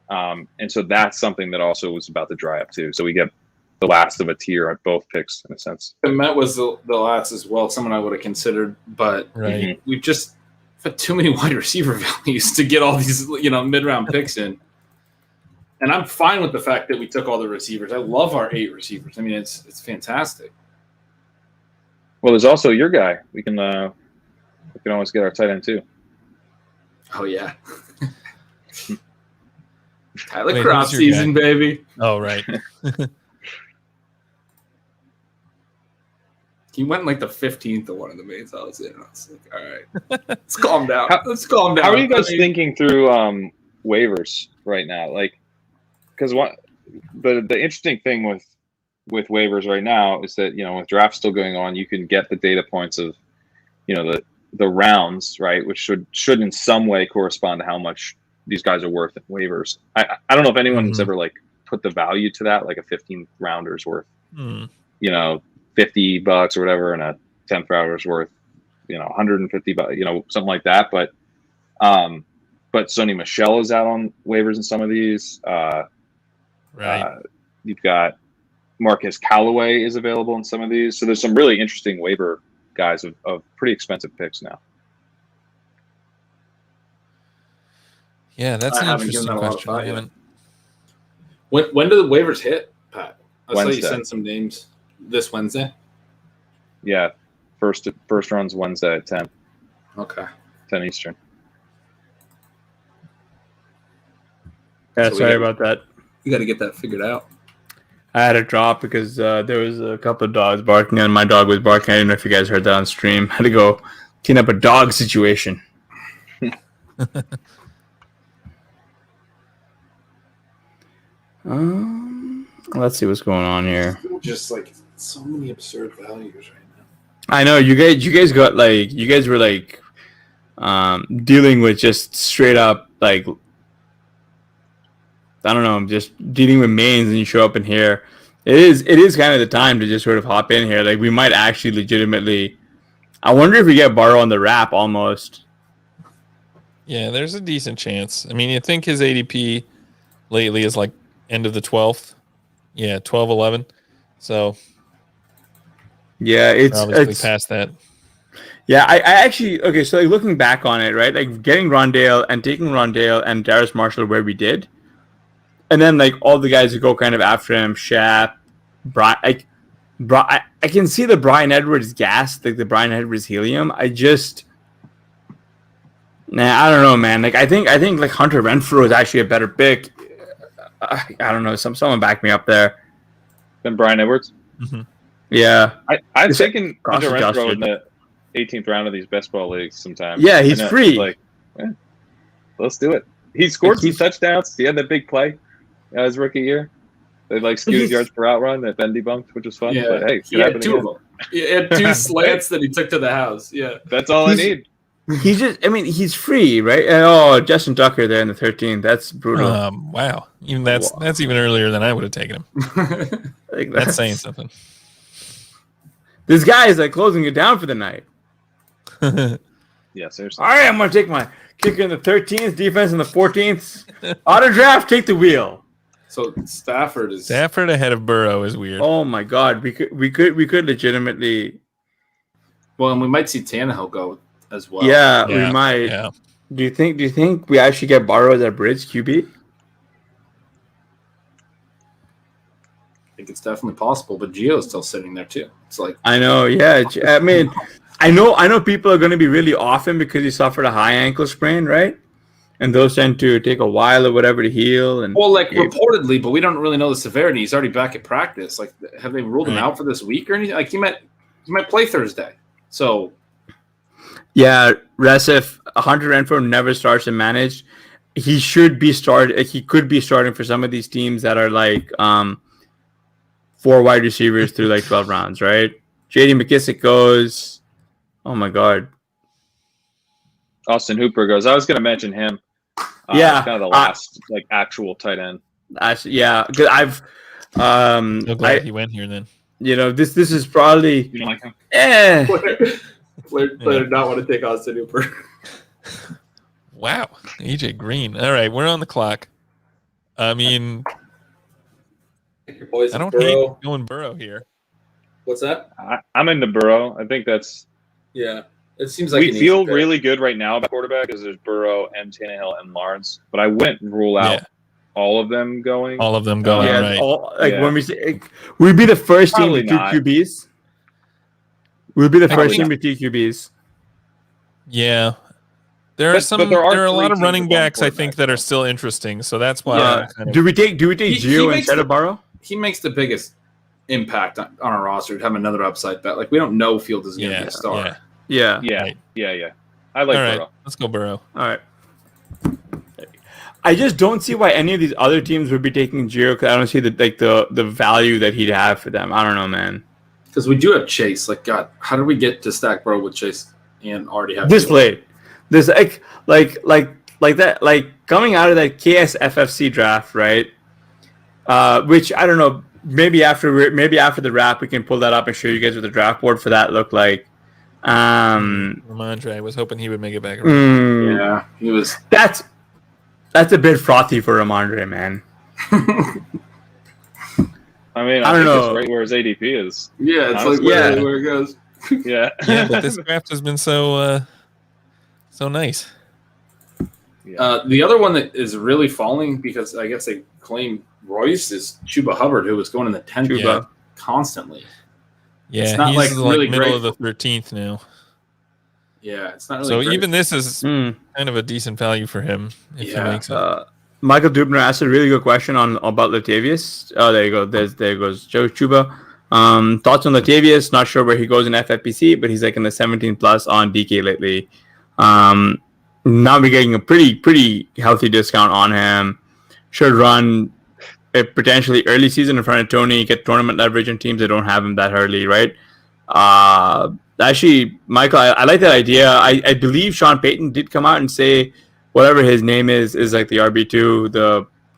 And so that's something that also was about to dry up too. So we get the last of a tier at both picks in a sense.
The Met was the last as well. Someone I would have considered, but
Right.
we've just had too many wide receiver values to get all these mid-round picks in. And I'm fine with the fact that we took all the receivers. I love our 8 receivers. I mean, it's fantastic.
Well, there's also your guy. We can always get our tight end too.
Oh yeah, Tyler
Wait,
Croft
who's your
season,
guy?
baby.
Oh, right.
He went like the 15th of one of the mains I was in. I was like, all right, let's calm down. Let's calm down.
How are you guys thinking through waivers right now? Like, because the interesting thing with waivers right now is that with drafts still going on, you can get the data points of the rounds, right, which should in some way correspond to how much these guys are worth in waivers. I don't know if anyone's ever like put the value to that, like a 15th rounder's worth, $50 or whatever, and a 10th rounder's worth, $150, something like that. But Sony Michel is out on waivers in some of these.
Right.
You've got Marcus Callaway is available in some of these. So there's some really interesting waiver guys of pretty expensive picks now.
Yeah, that's
I
an
haven't given
interesting
that a lot of
question.
thought
I
yet.
haven't.
When do the waivers hit, Pat? I saw you
Wednesday.
send some names this Wednesday.
Yeah, first run's Wednesday at 10
Okay.
Eastern.
Yeah,
So we
sorry
got-
about that.
You got to get that figured out.
I had to drop because there was a couple of dogs barking, and my dog was barking. I don't know if you guys heard that on stream. I had to go clean up a dog situation. Let's see what's going on here.
Just like so many absurd values right now.
I know you guys got like you guys were like dealing with just straight up like I don't know, just dealing with mains, and you show up in here. It is kind of the time to just sort of hop in here. Like we might actually legitimately. I wonder if we get Burrow on the wrap almost.
Yeah, there's a decent chance. I mean, you think his ADP lately is like end of the 12th. Yeah, 12, 11. So
Yeah,
obviously
it's
past that.
Yeah, I actually okay. So like looking back on it, right? Like getting Rondale and taking Rondale and Darius Marshall where we did, and then like all the guys who go kind of after him, Shap, Brian. I can see the Brian Edwards gas, like the Brian Edwards helium. I don't know, man. Like I think like Hunter Renfrow is actually a better pick. I don't know. Someone back me up there.
Then Brian Edwards.
Mm-hmm.
Yeah,
I've
It's
taken
cost
Hunter Renfrow
adjusted.
in the 18th round of these best ball leagues sometimes.
Yeah, he's
And
free.
Like, let's do it. He scored some touchdowns. He had that big play his rookie year. They like skewed yards per out run that Ben debunked, which was fun.
Yeah,
But hey,
he had 2 of them. He had 2 slants that he took to the house. Yeah.
That's all I need.
he's just. I mean, he's free, right? And, oh, Justin Tucker there in the 13th. That's brutal.
Wow. Even that's even earlier than I would have taken him.
Like,
That's saying something.
This guy is like closing it down for the night.
Yeah, seriously.
All right, I'm gonna take my kicker in the 13th, defense in the 14th. Auto draft, take the wheel.
So Stafford
ahead of Burrow is weird.
Oh my God, we could legitimately.
Well, and we might see Tannehill go as well.
Yeah, we might.
Yeah.
Do you think we actually get Burrow as our bridge QB?
think it's definitely possible. But Gio's still sitting there too. It's like
I know, yeah. I mean, I know people are going to be really off him because he suffered a high ankle sprain, right? And those tend to take a while or whatever to heal. And
reportedly, but we don't really know the severity. He's already back at practice. Like, have they ruled him out for this week or anything? Like, he might play Thursday. So,
yeah, if Hunter Renfro never starts and managed, he should be started. He could be starting for some of these teams that are like 4 wide receivers through like 12 rounds, right? J.D. McKissick goes. Oh my God.
Austin Hooper goes. I was going to mention him.
Yeah,
kind of the last like actual tight end.
Yeah, because I've
So glad he went here then.
you know, this is probably
you don't like him?
Blair
did not want to take Austin Hooper.
Wow, AJ Green. All right, we're on the clock. I mean,
Your boys
I don't
Burrow.
hate going Burrow here.
What's that?
I'm into Burrow. I think that's.
Yeah, it seems like
We feel really good right now about quarterback because there's Burrow and Tannehill and Lawrence, but I wouldn't rule out all of them going.
All of them going,
yeah,
right?
when we say we'd be the first team
Probably
with two
not.
QBs. We'd be the
I
first
think-
team with two QBs.
Yeah. There are
But there are
a lot
three
of
teams
running
with one
backs I think
quarterback,
that are
though.
still interesting. So that's why
Yeah.
Do we take
He
Gio
makes
instead
the-
of Burrow?
He makes the biggest impact on our roster to have another upside bet. Like, we don't know Fields is going to be a star.
Yeah.
Yeah.
Yeah,
Right.
yeah. I like
All right,
Burrow.
let's go Burrow.
All right. I just don't see why any of these other teams would be taking Gio because I don't see the value that he'd have for them. I don't know, man.
Because we do have Chase. Like, God, how did we get to stack Burrow with Chase and already have
This
Fields?
late, this like that, like coming out of that KSFFC draft, right? Which I don't know. Maybe after the wrap, we can pull that up and show you guys what the draft board for that looked like.
Ramondre, I was hoping he would make it back around.
Yeah, he was.
That's a bit frothy for Ramondre, man.
I mean,
I don't
think
know.
it's right where his ADP is.
Yeah, it's
Honestly,
like where it goes.
Yeah.
Yeah, but this draft has been so nice.
The other one that is really falling because I guess they claim Royce is Chuba Hubbard, who was going in the 10th
Chuba.
constantly.
Yeah,
It's not,
he's
like,
like
really
middle
great.
of the 13th now.
Yeah, it's not really.
So
great.
even this is kind of a decent value for him if he
Yeah.
makes it.
Michael Dubner asked a really good question about Latavius. Oh, there you go. There goes Joe Chuba. Thoughts on Latavius? Not sure where he goes in FFPC, but he's like in the 17 plus on DK lately. Now we're getting a pretty healthy discount on him. Should run a potentially early season in front of Tony, get tournament leverage on teams that don't have him that early, right? Actually, Michael, I like that idea. I believe Sean Payton did come out and say whatever his name is like the RB2,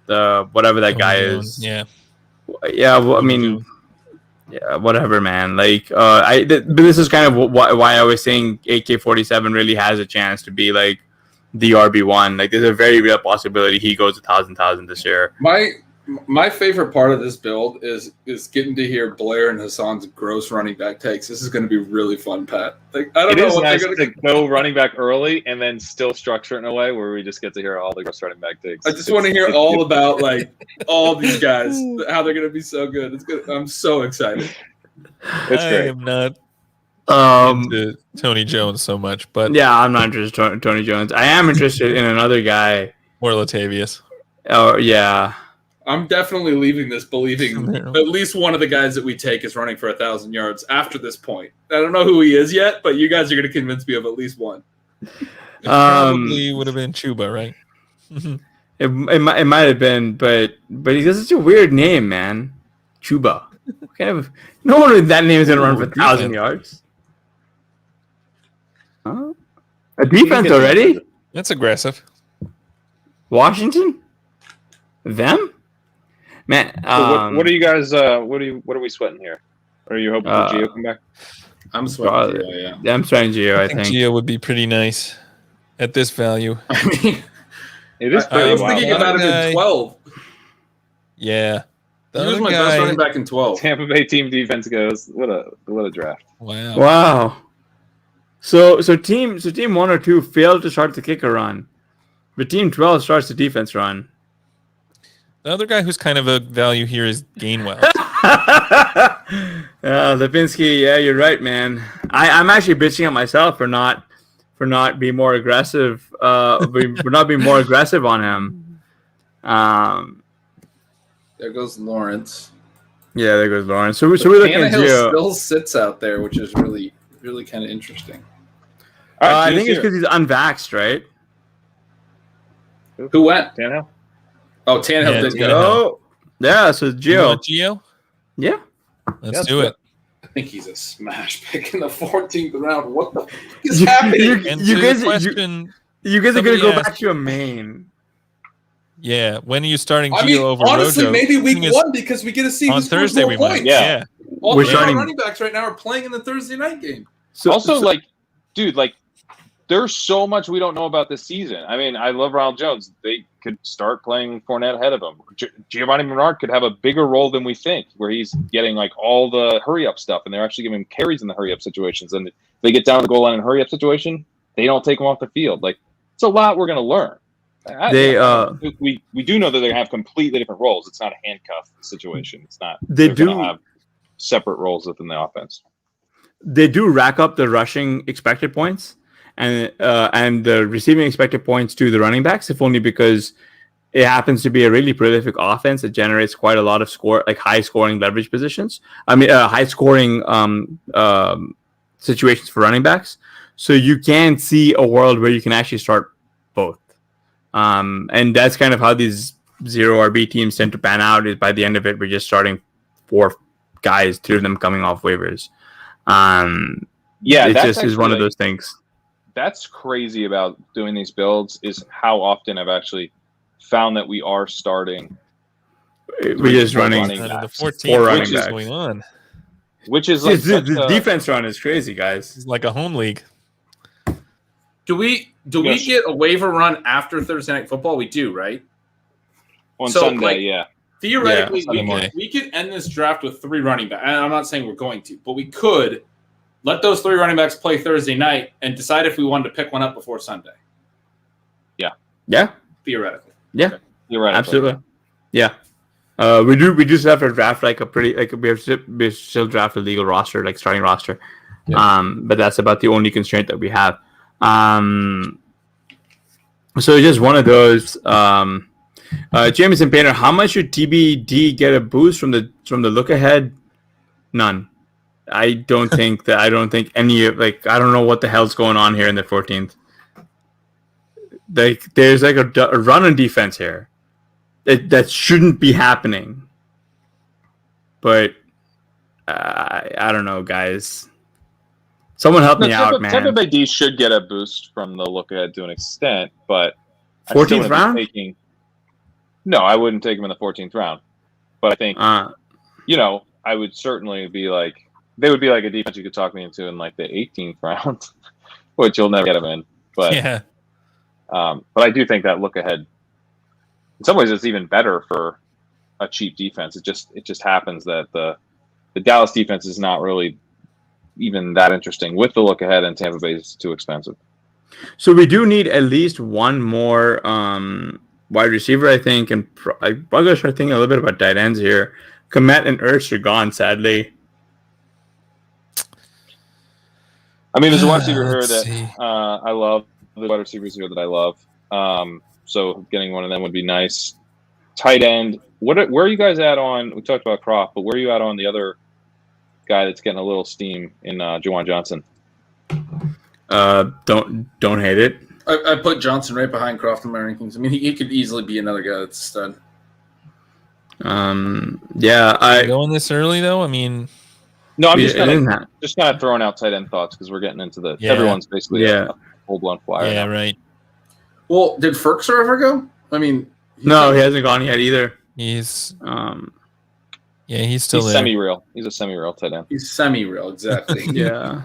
the whatever that guy is.
Yeah.
Yeah, well, I mean, yeah, whatever, man. Like, but this is kind of why I was saying AK-47 really has a chance to be like the RB1. Like, there's a very real possibility he goes 1,000 this year.
My favorite part of this build is getting to hear Blair and Hassan's gross running back takes. This is going to be really fun, Pat. Like, I don't
It
know
is
what
nice
they're going
to go running back early and then still structure it in a way where we just get to hear all the gross running back takes.
I just want to hear all about like all these guys, how they're going to be so good. It's good. I'm so excited.
It's
I
great.
am not
Um,
into Tony Jones so much, but
yeah, I'm not interested in Tony Jones. I am interested in another guy.
or Latavius.
Oh, yeah.
I'm definitely leaving this believing at least one of the guys that we take is running for 1,000 yards after this point. I don't know who he is yet, but you guys are going to convince me of at least one.
It probably would have been Chuba, right?
It might have been, but he has such a weird name, man. Chuba. What kind of, no one with that name is going to run for 1,000 yards. Huh? A defense already?
That's aggressive.
Washington? Them? Man,
So what are you guys? What are we sweating here? Are you hoping for Gio come back?
I'm sweating. Yeah.
I'm starting Gio, I
I think
think.
Gio would be pretty nice at this value.
I mean,
It is
I
pretty
was
wild.
thinking about him
Guy.
in 12.
Yeah. The
He was
other
my best running back in 12.
Tampa Bay team defense goes. What a draft.
Wow.
Wow. So team 1 or 2 failed to start the kicker run, but team 12 starts the defense run.
The other guy who's kind of a value here is Gainwell.
Lipinski, yeah, you're right, man. I'm actually bitching at myself for not being more aggressive. For not being more aggressive on him.
There goes Lawrence.
Yeah, there goes Lawrence. So we're
But
looking at
Tannehill
Gio.
still sits out there, which is really, really kind of interesting.
All right,
I think it's
Gio's
because he's unvaxxed, right?
Who went?
Tannehill.
Oh, Tannehill
Yeah,
did
Tannehill.
go.
Oh, yeah. So
You
Gio.
want Gio?
Yeah.
Let's do it.
I think he's a smash pick in the 14th round. What the fuck is happening?
And
You
to
guys-
the question,
You guys are gonna
Somebody
go
asked-
back to your main.
yeah, when are you starting Gio
I mean,
over
honestly,
Rojo?
maybe
The
week
thing is,
1 because we get to see
on
who scores
Thursday
more
we
points.
might.
Yeah.
Yeah.
All
We're
three of our
starting-
running backs right now are playing in the Thursday night game.
So,
Also, like, dude, like, there's so much we don't know about this season. I mean, I love Ronald Jones. They could start playing Fournette ahead of him. Giovanni Bernard could have a bigger role than we think, where he's getting like all the hurry up stuff, and they're actually giving him carries in the hurry up situations. And if they get down to the goal line in hurry up situation, they don't take him off the field. Like, it's a lot we're going to learn. We do know that they're going to have completely different roles. It's not a handcuff situation. It's not.
They
they're gonna
do-
have separate roles within the offense.
they do rack up the rushing expected points and the receiving expected points to the running backs, if only because it happens to be a really prolific offense that generates quite a lot of high scoring leverage positions. High scoring situations for running backs. So you can see a world where you can actually start both. And that's kind of how these 0 RB teams tend to pan out. Is by the end of it, we're just starting 4 guys, 3 of them coming off waivers.
Yeah,
it
that's
just is one of
actually,
those things.
That's crazy about doing these builds is how often I've actually found that we are starting,
We're just running.
running
Out of the
backs,
14th,
Four
what
running
is
backs.
going on?
which is like
The
such a-
defense run is crazy, guys.
It's like a home league.
Do we
Yes.
get a waiver run after Thursday Night Football? We do, right?
on
So,
Sunday.
like-
Yeah,
Theoretically,
Sunday morning.
we could end this draft with 3 running backs. And I'm not saying we're going to, but we could let those 3 running backs play Thursday night and decide if we wanted to pick one up before Sunday.
Yeah,
Theoretically.
you're right.
absolutely. Yeah, we just have to draft like a pretty we still draft a legal roster, like starting roster.
Yeah.
But that's about the only constraint that we have. So it's just one of those. Jameson Painter, how much should TBD get a boost from the look ahead? None. I don't think any of I don't know what the hell's going on here in the 14th. There's like a run on defense here that shouldn't be happening. But I don't know, guys. Someone help me out, man.
Tampa Bay D should get a boost from the look ahead to an extent, but I
14th
still wouldn't be
round?
No, I wouldn't take him in the 14th round. But I think
Uh,
I would certainly be like they would be like a defense you could talk me into in like the 18th round, which you'll never get him in. But
Yeah.
but I do think that look ahead, in some ways, it's even better for a cheap defense. It just happens that the Dallas defense is not really even that interesting with the look ahead, and Tampa Bay is too expensive.
so we do need at least one more wide receiver, I think, and I'm going to start thinking a little bit about tight ends here. Komet and Ertz are gone, sadly.
I mean, there's a wide receiver here
Let's
that
see.
I love. The wide receivers here that I love. So getting one of them would be nice. Tight end. Where are you guys at on? We talked about Croft, but where are you at on the other guy that's getting a little steam in Juwan Johnson?
Don't hate it.
I put Johnson right behind Croft in my rankings. I mean, he could easily be another guy that's a stud.
Yeah,
Going this early though, I mean,
No, I'm
it
just
isn't
kind
that.
of throwing out tight end thoughts because we're getting into the
Yeah.
everyone's basically
Yeah.
a full blown flyer.
yeah,
now.
right.
Well, did Ferkser ever go? I mean,
No, he hasn't gone yet either.
He's
Um,
he's still
He's
there.
semi-real. He's a semi-real tight end.
he's semi-real, exactly.
yeah.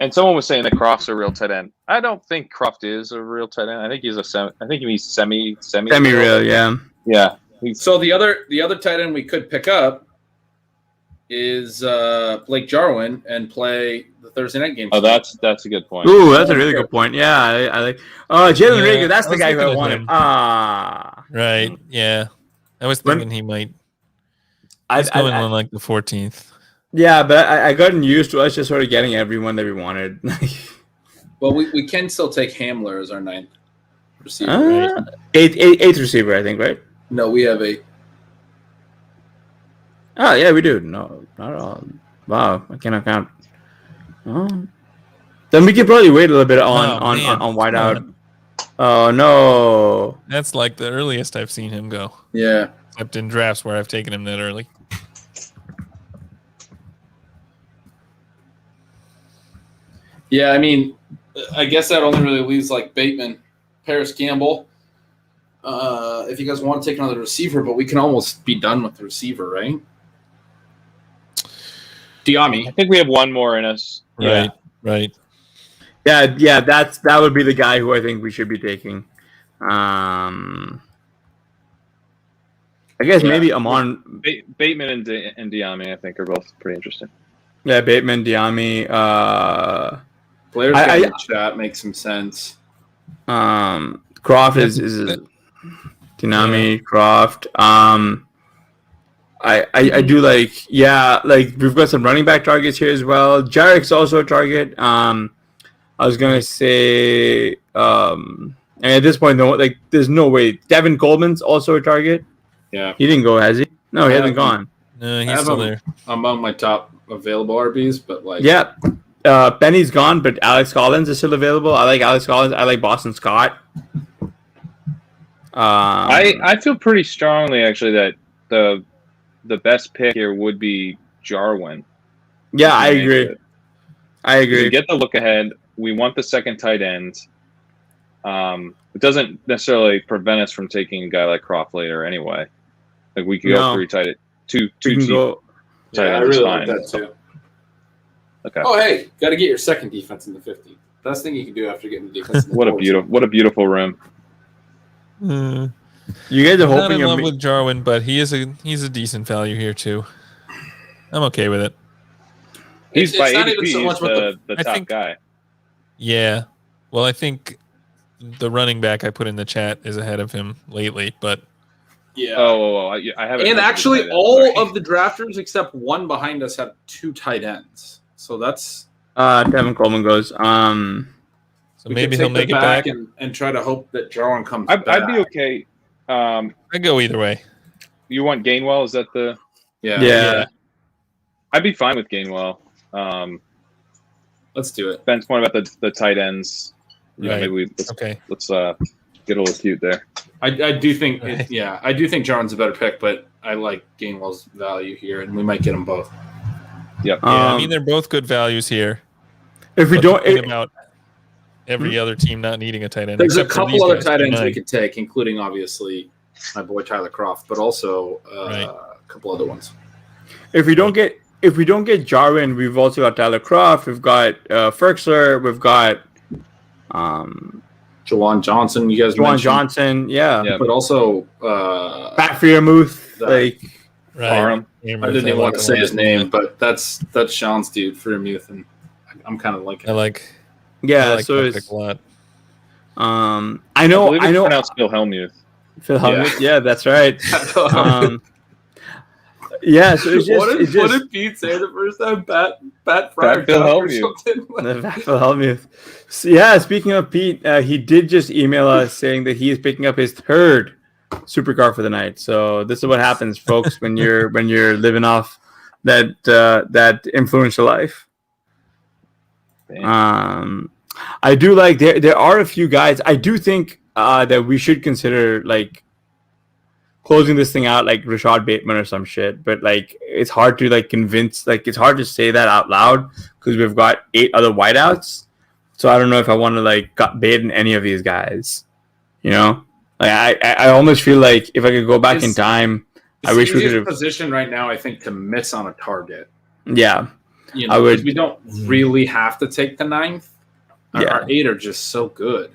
And someone was saying that Croft's a real tight end. I don't think Croft is a real tight end. I think he's semi-real.
Semi-real, yeah.
Yeah.
So the other tight end we could pick up is Blake Jarwin and play the Thursday night game.
Oh, that's a good point.
Ooh, that's a really good point. Yeah, I like. Oh, Jalen
Yeah,
Reagor, that's
I
the
was
guy who I
thinking of
wanted.
him.
Ah,
Right. Yeah. I was
When-
thinking he might. He's going on like the 14th.
Yeah, but I gotten used to us just sort of getting everyone that we wanted.
Well, we can still take Hamler as our 9th receiver. Right?
Eighth receiver, I think, right?
No, we have a.
Oh, yeah, we do. No, not at all. Wow, I cannot count. Oh. Then we could probably wait a little bit on wideout. Oh, no.
That's like the earliest I've seen him go.
Yeah.
Except in drafts where I've taken him that early.
Yeah, I mean, I guess that only really leaves like Bateman, Paris Campbell. If you guys want to take another receiver, but we can almost be done with the receiver, right? Diami.
I think we have one more in us.
Right.
Yeah, that would be the guy who I think we should be taking. I guess maybe Amon.
Bateman and Diami, I think, are both pretty interesting.
Yeah, Bateman, Diami.
Blair's in the chat makes some sense.
Croft is Diami, Croft. I do like we've got some running back targets here as well. Jarek's also a target. I was gonna say and at this point though, like there's no way. Devin Coleman's also a target.
Yeah.
He didn't go, has he? No, he hasn't gone.
No, he's still there.
Among my top available RBs, but like
Benny's gone, but Alex Collins is still available. I like Alex Collins. I like Boston Scott.
I feel pretty strongly actually that the best pick here would be Jarwin.
Yeah, I agree.
We get the look ahead. We want the second tight end. It doesn't necessarily prevent us from taking a guy like Croft later anyway. Like we could go 3 tight two tight ends.
I really like that too.
Okay.
Oh hey, got to get your second defense in the 50. Best thing you can do after getting the defense. In the
what a beautiful room.
You guys are
I'm
hoping
not in
you're
love with Jarwin, but he's a decent value here too. I'm okay with it.
He's by
not
ADP,
even so much
the top guy.
Yeah. Well, I think the running back I put in the chat is ahead of him lately, but
yeah.
I haven't.
And actually, all of the drafters except one behind us have 2 tight ends. So that's
Devin Coleman goes.
So maybe he'll make it back
and try to hope that Jarwin comes back.
I'd be okay.
I go either way.
You want Gainwell? Is that the?
Yeah.
I'd be fine with Gainwell.
Let's do it.
Ben's point about the tight ends. Yeah, maybe let's get a little cute there.
I do think I do think Jarwin's a better pick, but I like Gainwell's value here, and we might get them both.
Yep.
Yeah, I mean they're both good values here.
If we don't
about every other team not needing a tight end.
There's a couple other tight ends we could take, including obviously my boy Tyler Croft, but also a couple other ones.
If we don't get Jarwin, we've also got Tyler Croft, we've got Ferksler, we've got
Jawan Johnson. You guys
Jawan
mentioned.
Johnson, yeah,
but also
Pat Freiermuth,
I didn't even want to say his name, but that's Sean's dude, Freiermuth, and I'm kind of liking.
I like
so
it's a lot.
I know.
It's pronounced Phil Hellmuth.
Phil Hellmuth, yeah, that's right. So it's
what did Pete say the first time? Pat Fryer.
Phil
Hellmuth. So, yeah, speaking of Pete, he did just email us saying that he is picking up his 3rd supercar for the night. So this is what happens, folks, when you're living off that influential life. I do like there are a few guys. I do think that we should consider like closing this thing out like Rashad Bateman or some shit, but like it's hard to like convince, like it's hard to say that out loud because we've got 8 other wideouts. So I don't know if I want to like bait in any of these guys. You know, like I almost feel like if I could go back in time, I wish we could have
position right now. I think to miss on a target.
Yeah,
I would. We don't really have to take the 9th. Our 8 are just so good.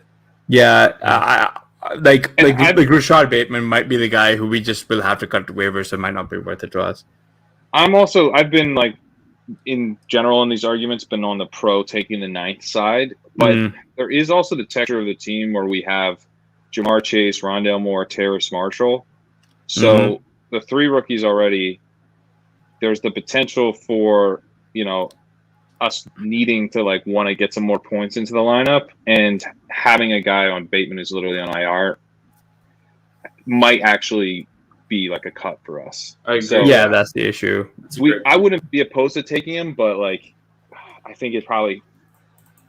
Yeah, like Rashad Bateman might be the guy who we just will have to cut to waivers, so it might not be worth it to us.
I've been like in general in these arguments been on the pro taking the 9th side, but there is also the texture of the team where we have Jamar Chase, Rondale Moore, Terrace Marshall. So the 3 rookies already there's the potential for, us needing to want to get some more points into the lineup, and having a guy on Bateman who's literally on IR might actually be a cut for us.
I agree.
So,
Yeah, that's the issue.
I wouldn't be opposed to taking him, but I think it's probably.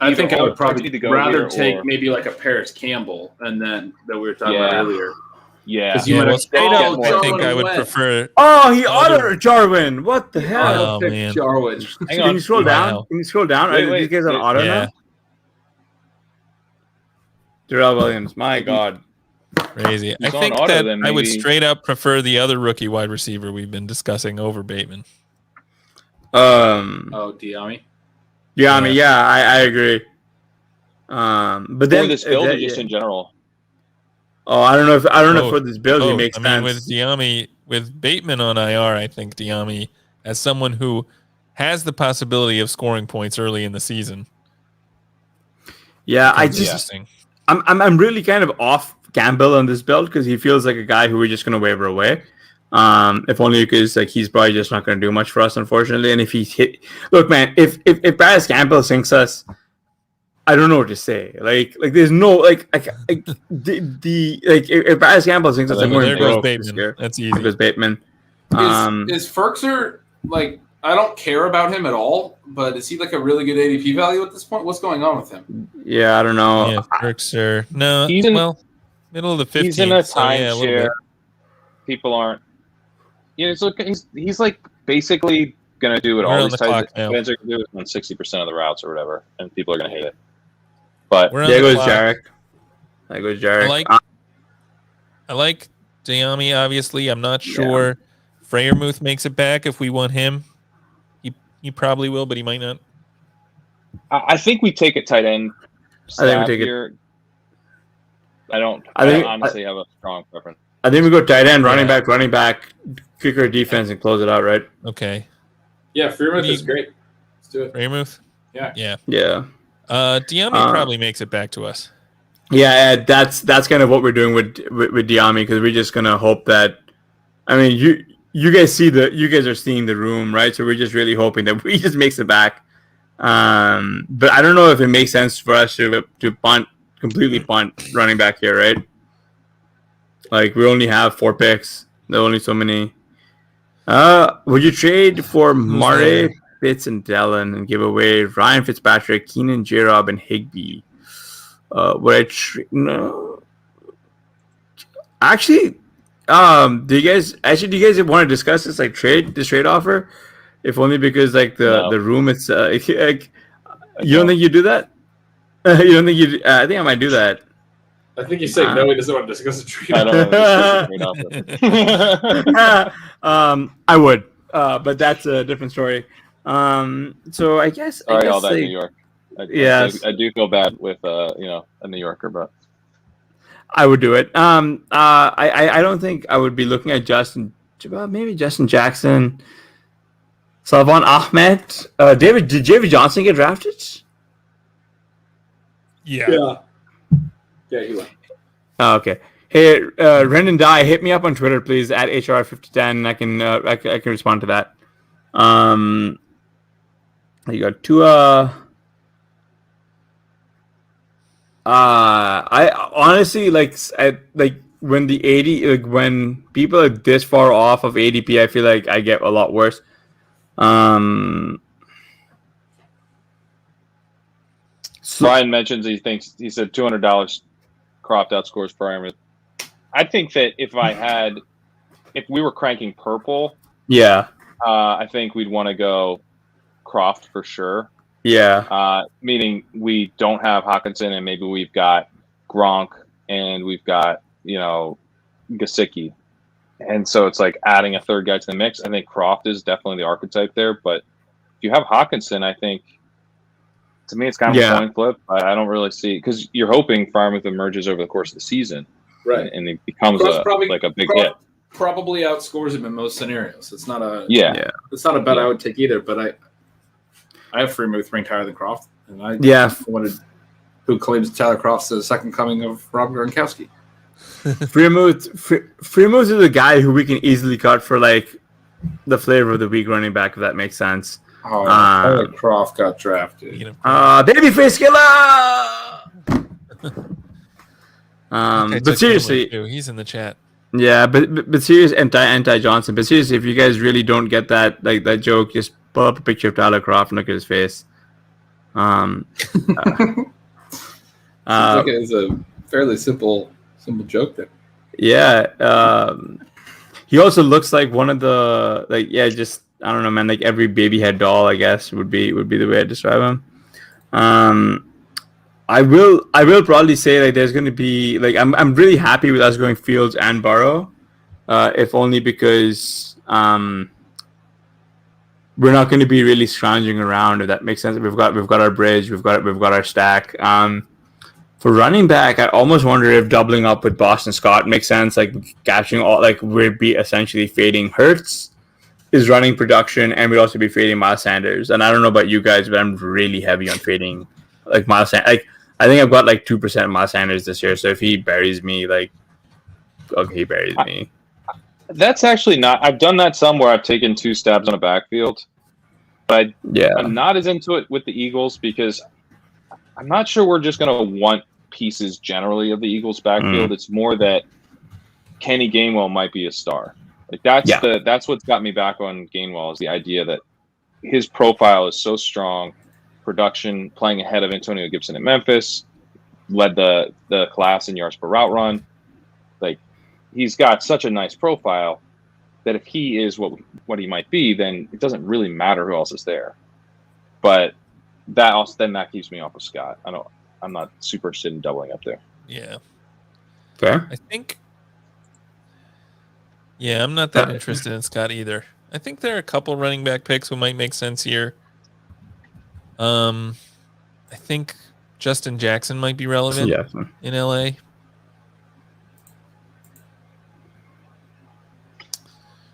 I think I would probably rather take maybe a Paris Campbell, and then that we were talking about earlier.
Yeah.
Straight up, I think I would prefer.
Oh, he autoed Jarwin. What the hell?
Oh, man.
Jarwin.
Hang
Can
on.
you scroll down?
Wow.
Can you scroll down?
Wait,
Are these guys on auto
Yeah.
now? Darrell Williams. My God.
Crazy. I
He's on
think
auto,
that
then
I would
maybe-
straight up prefer the other rookie wide receiver we've been discussing over Bateman.
Oh, Diami.
Yeah, I mean, I agree. But then
For this build or just in general?
Oh, I don't know if for this build he
Oh,
makes
I mean,
sense.
with Diami, with Bateman on IR, I think Diami, as someone who has the possibility of scoring points early in the season.
Yeah,
Interesting.
I'm really kind of off Campbell on this build because he feels like a guy who we're just gonna waiver away. If only because he's probably just not gonna do much for us, unfortunately. And if he's look, man, if Paris Campbell sinks us, I don't know what to say. There's no if Paris Campbell sinks us, I'm going
there
to
goes
go.
Bateman. That's easy.
Because Bateman.
Is Ferkser I don't care about him at all, but is he a really good ADP value at this point? What's going on with him?
Yeah, I don't know.
Yeah, Ferkser. No,
He's
middle of the 15th.
He's in a
so yeah, little
timeshare.
bit.
People aren't. He's basically gonna do what
We're
all
on
these
the clock now.
guys are gonna do on 60% of the routes or whatever, and people are gonna hate it. But
We're on
There
the
goes
clock.
Jarek. There goes Jarek.
I like Diami, obviously. I'm not sure Freyermuth makes it back if we want him. He probably will, but he might not.
I think we take a tight end.
I think we take it.
here. I
think-
honestly have a strong preference.
I think we go tight end, running back, kicker, defense, and close it out, right?
Okay.
Yeah, Freemuth is great. Let's do it.
Freyermuth?
Yeah.
Yeah.
Yeah.
Diami probably makes it back to us.
Yeah, that's kind of what we're doing with Diami because we're just gonna hope that. I mean, you guys are seeing the room, right? So we're just really hoping that we just makes it back. But I don't know if it makes sense for us to completely punt running back here, right? We only have 4 picks. There are only so many. Would you trade for Murray, Pitts, and Dallin and give away Ryan Fitzpatrick, Keenan, J-Rob, and Higbee? Would I no? Actually, do you guys want to discuss this trade offer? If only because the room it's you don't think you do that? You don't think you? I think I might do that.
I think he's saying no, he doesn't want to discuss a trade.
I don't know.
I would, but that's a different story. So I guess.
Sorry, all that New York.
Yes.
I do feel bad with a New Yorker, but
I would do it. I don't think I would be looking at maybe Justin Jackson, Salvan Ahmed, Did David Johnson get drafted?
Yeah.
Yeah, he went.
Oh, okay. Hey, Rendon Dye, hit me up on Twitter, please, at HR5010. I can respond to that. You got Tua. I honestly when the 80 when people are this far off of ADP, I feel like I get a lot worse.
Brian mentions he said $200 Croft outscores Freyermuth. I think that if we were cranking purple,
yeah,
I think we'd want to go Croft for sure.
Yeah.
Meaning we don't have Hawkinson and maybe we've got Gronk and we've got, Gesicki. And so it's adding a third guy to the mix. I think Croft is definitely the archetype there. But if you have Hawkinson, I think, to me, it's kind of a coin flip. I don't really see – because you're hoping Freyermuth emerges over the course of the season.
Right.
And it becomes a big hit.
Probably outscores him in most scenarios. It's not a It's not a bet I would take either, but I have Freemuth ranked higher than Croft, and I wanted who claims Tyler Croft's the second coming of Rob Gronkowski.
Freemuth is a guy who we can easily cut for the flavor of the week running back, if that makes sense.
Oh, Tyler Croft got drafted.
Babyface killer. But seriously,
he's in the chat.
Yeah, but serious anti Johnson. But seriously, if you guys really don't get that that joke, just pull up a picture of Tyler Croft and look at his face.
Seems like it is a fairly simple joke there.
Yeah, he also looks like one of the just I don't know, man. Like every baby head doll, I guess would be the way I describe him. I will probably say like there's going to be like I'm really happy with us going Fields and Burrow, if only because we're not going to be really scrounging around, if that makes sense. We've got our bridge, we've got our stack. For running back, I almost wonder if doubling up with Boston Scott makes sense. Like catching all, like we'd be essentially fading Hurts, his running production, and we'd also be fading Miles Sanders. And I don't know about you guys, but I'm really heavy on fading like Miles Sanders. Like I think I've got like 2% Miles Sanders this year. So if he buries me, like okay, he buries me.
That's actually not. I've done that some where I've taken 2 stabs on a backfield, but I'm not as into it with the Eagles because I'm not sure we're just going to want pieces generally of the Eagles backfield. It's more that Kenny Gainwell might be a star. Like that's what's got me back on Gainwell is the idea that his profile is so strong, production playing ahead of Antonio Gibson at Memphis, led the class in yards per route run. Like he's got such a nice profile that if he is what he might be, then it doesn't really matter who else is there. But that keeps me off of Scott. I'm not super interested in doubling up there.
Yeah.
Fair.
I think. Yeah, I'm not that interested in Scott either. I think there are a couple running back picks who might make sense here. I think Justin Jackson might be relevant in LA.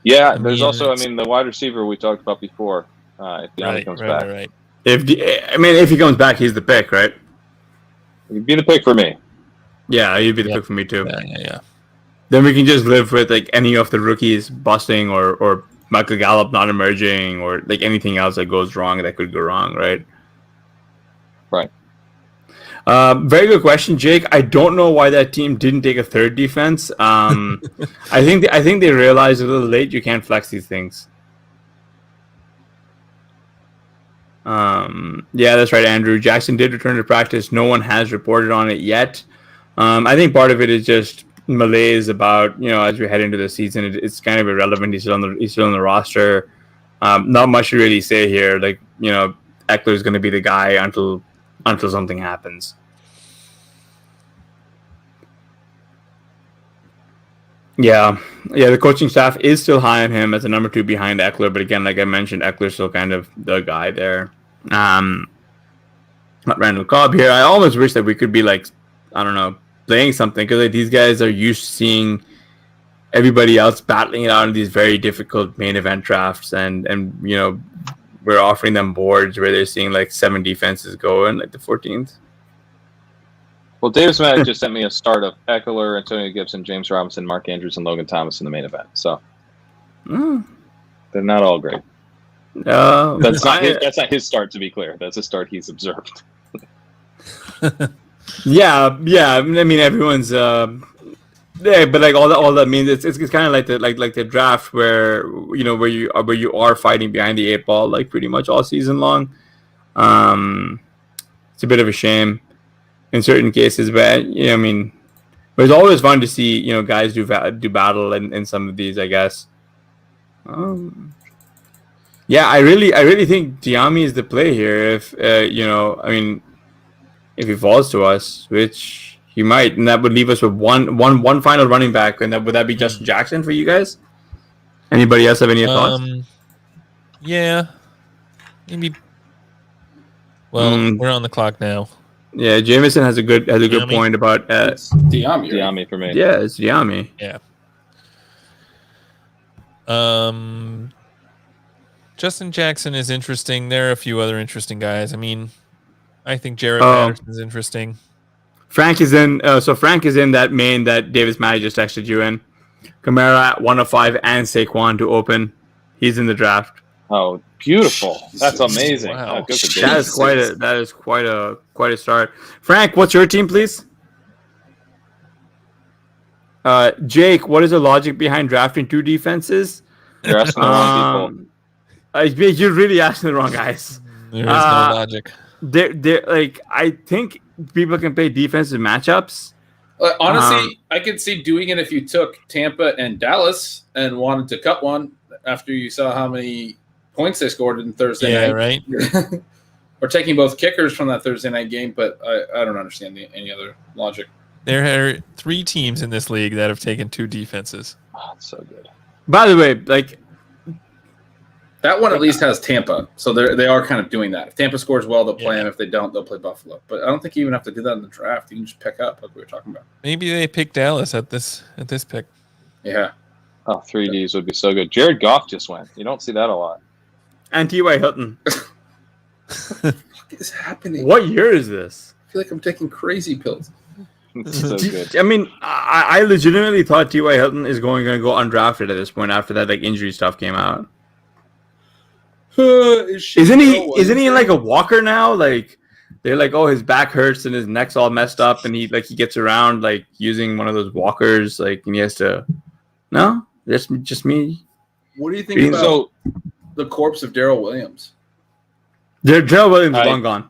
Yeah, there's also, the wide receiver we talked about before. If De'Ami comes back.
Right.
If he comes back, he's the pick, right?
He'd be the pick for me.
Yeah, he'd be the pick for me too.
Yeah.
Then we can just live with like any of the rookies busting or Michael Gallup not emerging or like anything else that goes wrong that could go wrong, right?
Right.
Very good question, Jake. I don't know why that team didn't take a third defense. I think they realized a little late you can't flex these things. Yeah, that's right, Andrew. Jackson did return to practice. No one has reported on it yet. I think part of it is just malaise about, as we head into the season. It's kind of irrelevant. He's still on the roster. Not much to really say here. Like, Eckler is going to be the guy until something happens. Yeah, the coaching staff is still high on him as a number 2 behind Eckler, but again, like I mentioned, Eckler's still kind of the guy there. Not Randall Cobb here. I almost wish that we could be like, I don't know, playing something, because like these guys are used to seeing everybody else battling it out in these very difficult main event drafts, and we're offering them boards where they're seeing like 7 defenses go in like the 14th.
Well, Davis Maddox just sent me a start of Eckler, Antonio Gibson, James Robinson, Mark Andrews, and Logan Thomas in the main event. So they're not all great. That's not his start, to be clear. That's a start he's observed.
Yeah. I mean, everyone's but like all that means it's kind of like the draft where where you are fighting behind the 8 ball like pretty much all season long. It's a bit of a shame in certain cases, but but it's always fun to see guys do battle in some of these, I guess. Yeah, I really think De'Ami is the play here. If if he falls to us, which he might, and that would leave us with one final running back, and would that be Justin Jackson for you guys? Anybody else have any thoughts?
Yeah, maybe. Well, we're on the clock now.
Yeah, Jameson has a good point about
it's De'Ami.
De'Ami for me.
Yeah, it's De'Ami.
Yeah. Justin Jackson is interesting. There are a few other interesting guys. I think Jared Patterson is interesting.
Frank is in. So Frank is in that main that Davis Matty just texted you in. Kamara at 105 and Saquon to open. He's in the draft.
Oh, beautiful! That's amazing.
Wow.
Oh, good for
That
Dave.
is quite a start. Frank, what's your team, please? Jake, what is the logic behind drafting 2 defenses?
You're asking the wrong people.
You're really asking the wrong guys.
There is no logic.
They're like, I think people can play defensive matchups.
Honestly, I could see doing it if you took Tampa and Dallas and wanted to cut one after you saw how many points they scored in Thursday night.
Right.
Or taking both kickers from that Thursday night game, but I don't understand any other logic.
There are 3 teams in this league that have taken 2 defenses.
Oh, it's so good.
By the way, like,
That one at least has Tampa, so they are kind of doing that. If Tampa scores well, they'll play him. If they don't, they'll play Buffalo. But I don't think you even have to do that in the draft. You can just pick up like we were talking about.
Maybe they picked Dallas at this pick.
Yeah.
Oh, 3Ds would be so good. Jared Goff just went. You don't see that a lot.
and T.Y. Hilton.
What is happening?
What year is this?
I feel like I'm taking crazy pills.
It's so good.
I mean, I legitimately thought T.Y. Hilton is going to go undrafted at this point after that like injury stuff came out. Isn't he like a walker now? Like they're like, oh, his back hurts and his neck's all messed up, and he gets around like using one of those walkers, like, and he has to. No, that's just me.
What do you think about the corpse of Darrell Williams?
Darrell Williams is long gone.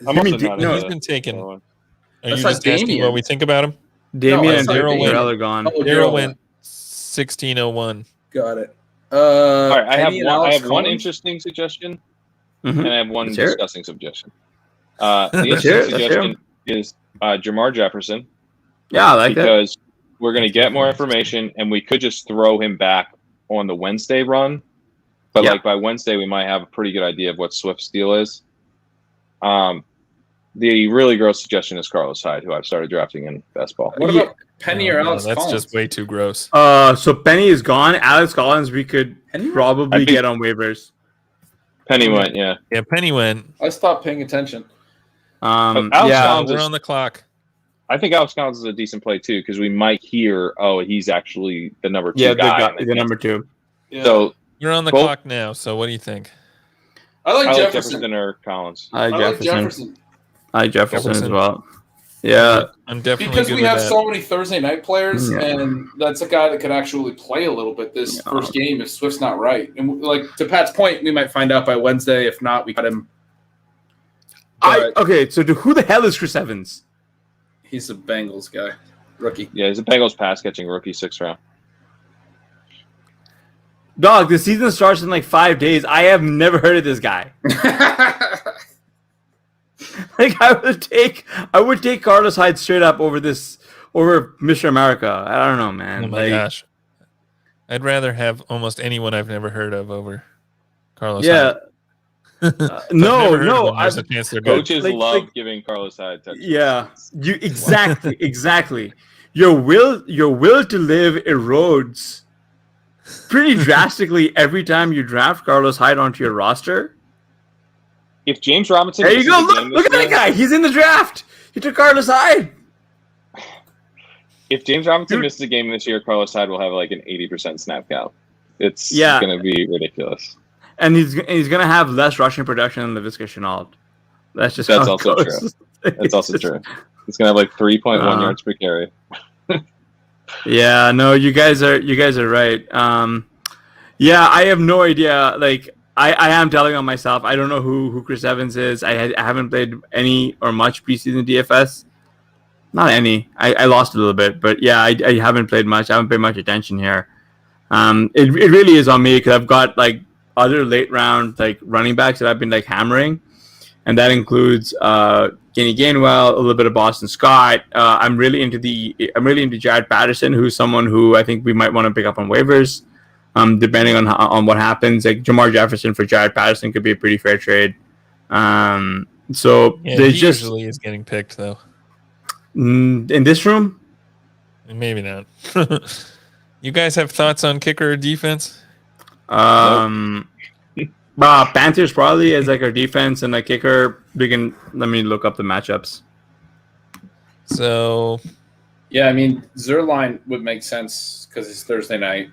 I'm also not
He's
into
been taken. Are
That's
you
like
just asking
Damien.
what we think about him?
Damien
No,
and Darrell are gone.
Oh,
Darrell went 1601.
Got it.
All right, I
Penny and Alex
have one
Collins?
interesting suggestion,
Mhm.
and I have one
Let's hear it.
disgusting suggestion. The
Let's hear
interesting
it.
suggestion is Jamar Jefferson,
Yeah, I like that.
because we're going to get more information, and we could just throw him back on the Wednesday run. But
Yeah.
like by Wednesday, we might have a pretty good idea of what Swift's deal is. The really gross suggestion is Carlos Hyde, who I've started drafting in best ball.
What about Penny or Alex
That's
Collins?
just way too gross.
So Penny is gone. Alex Collins, we could
Penny?
probably
I think-
get on waivers.
Penny went, yeah.
Yeah, Penny went.
I stopped paying attention.
Alex
Yeah,
Collins
We're
is-
on the clock.
I think Alex Collins is a decent play too, because we might hear, oh, he's actually the number 2
yeah,
guy.
the number 2.
Yeah.
So
We're on the
Both-
clock now. So what do you think?
I like
I like
Jefferson.
Jefferson or Collins.
I
I
like
like
Jefferson.
Jefferson.
I like Jefferson as
Jefferson.
well. Yeah.
I'm definitely
Because
good
we
with
have
that.
so many Thursday night players,
Yeah.
and that's a guy that could actually play a little bit this
Yeah.
first game if Swift's not right. And like to Pat's point, we might find out by Wednesday. If not, we got him. But
Okay, so who the hell is Chris Evans?
he's a Bengals guy, rookie.
Yeah, he's a Bengals pass catching rookie, 6th round.
Dog, the season starts in like 5 days. I have never heard of this guy. Like I would take Carlos Hyde straight up over Mr. America. I don't know, man.
Oh my gosh. I'd rather have almost anyone I've never heard of over Carlos
Yeah.
Hyde.
No.
There's a chance they're good.
Coaches love giving Carlos Hyde touchdowns.
Yeah. You exactly. Your will to live erodes pretty drastically every time you draft Carlos Hyde onto your roster.
If James Robinson,
There you
misses
go.
a game
Look at
this
that
year-
guy. He's in the draft. He took Carlos Hyde.
If James Robinson
Dude.
misses a game this year, Carlos Hyde will have like an 80% snap count. It's
Yeah.
going to be ridiculous.
And he's going to have less rushing production than Laviska Shenault. That's just
That's
how it
also
goes.
That's also true. He's going to have like 3.1 yards per carry.
Yeah, no, you guys are right. Yeah, I have no idea. Like, I am telling on myself. I don't know who Chris Evans is. I haven't played any or much preseason DFS. Not any. I lost a little bit, but yeah, I haven't played much. I haven't paid much attention here. It really is on me because I've got like other late round like running backs that I've been like hammering, and that includes Kenny Gainwell, a little bit of Boston Scott. I'm really into Jared Patterson, who's someone who I think we might want to pick up on waivers, depending on what happens. Like Jamar Jefferson for Jared Patterson could be a pretty fair trade. So
Yeah,
they
he
just
usually is getting picked though.
in this room.
Maybe not. You guys have thoughts on kicker or defense?
Panthers probably as like our defense and like kicker. Let me look up the matchups.
So
Yeah, I mean Zerline would make sense because it's Thursday night.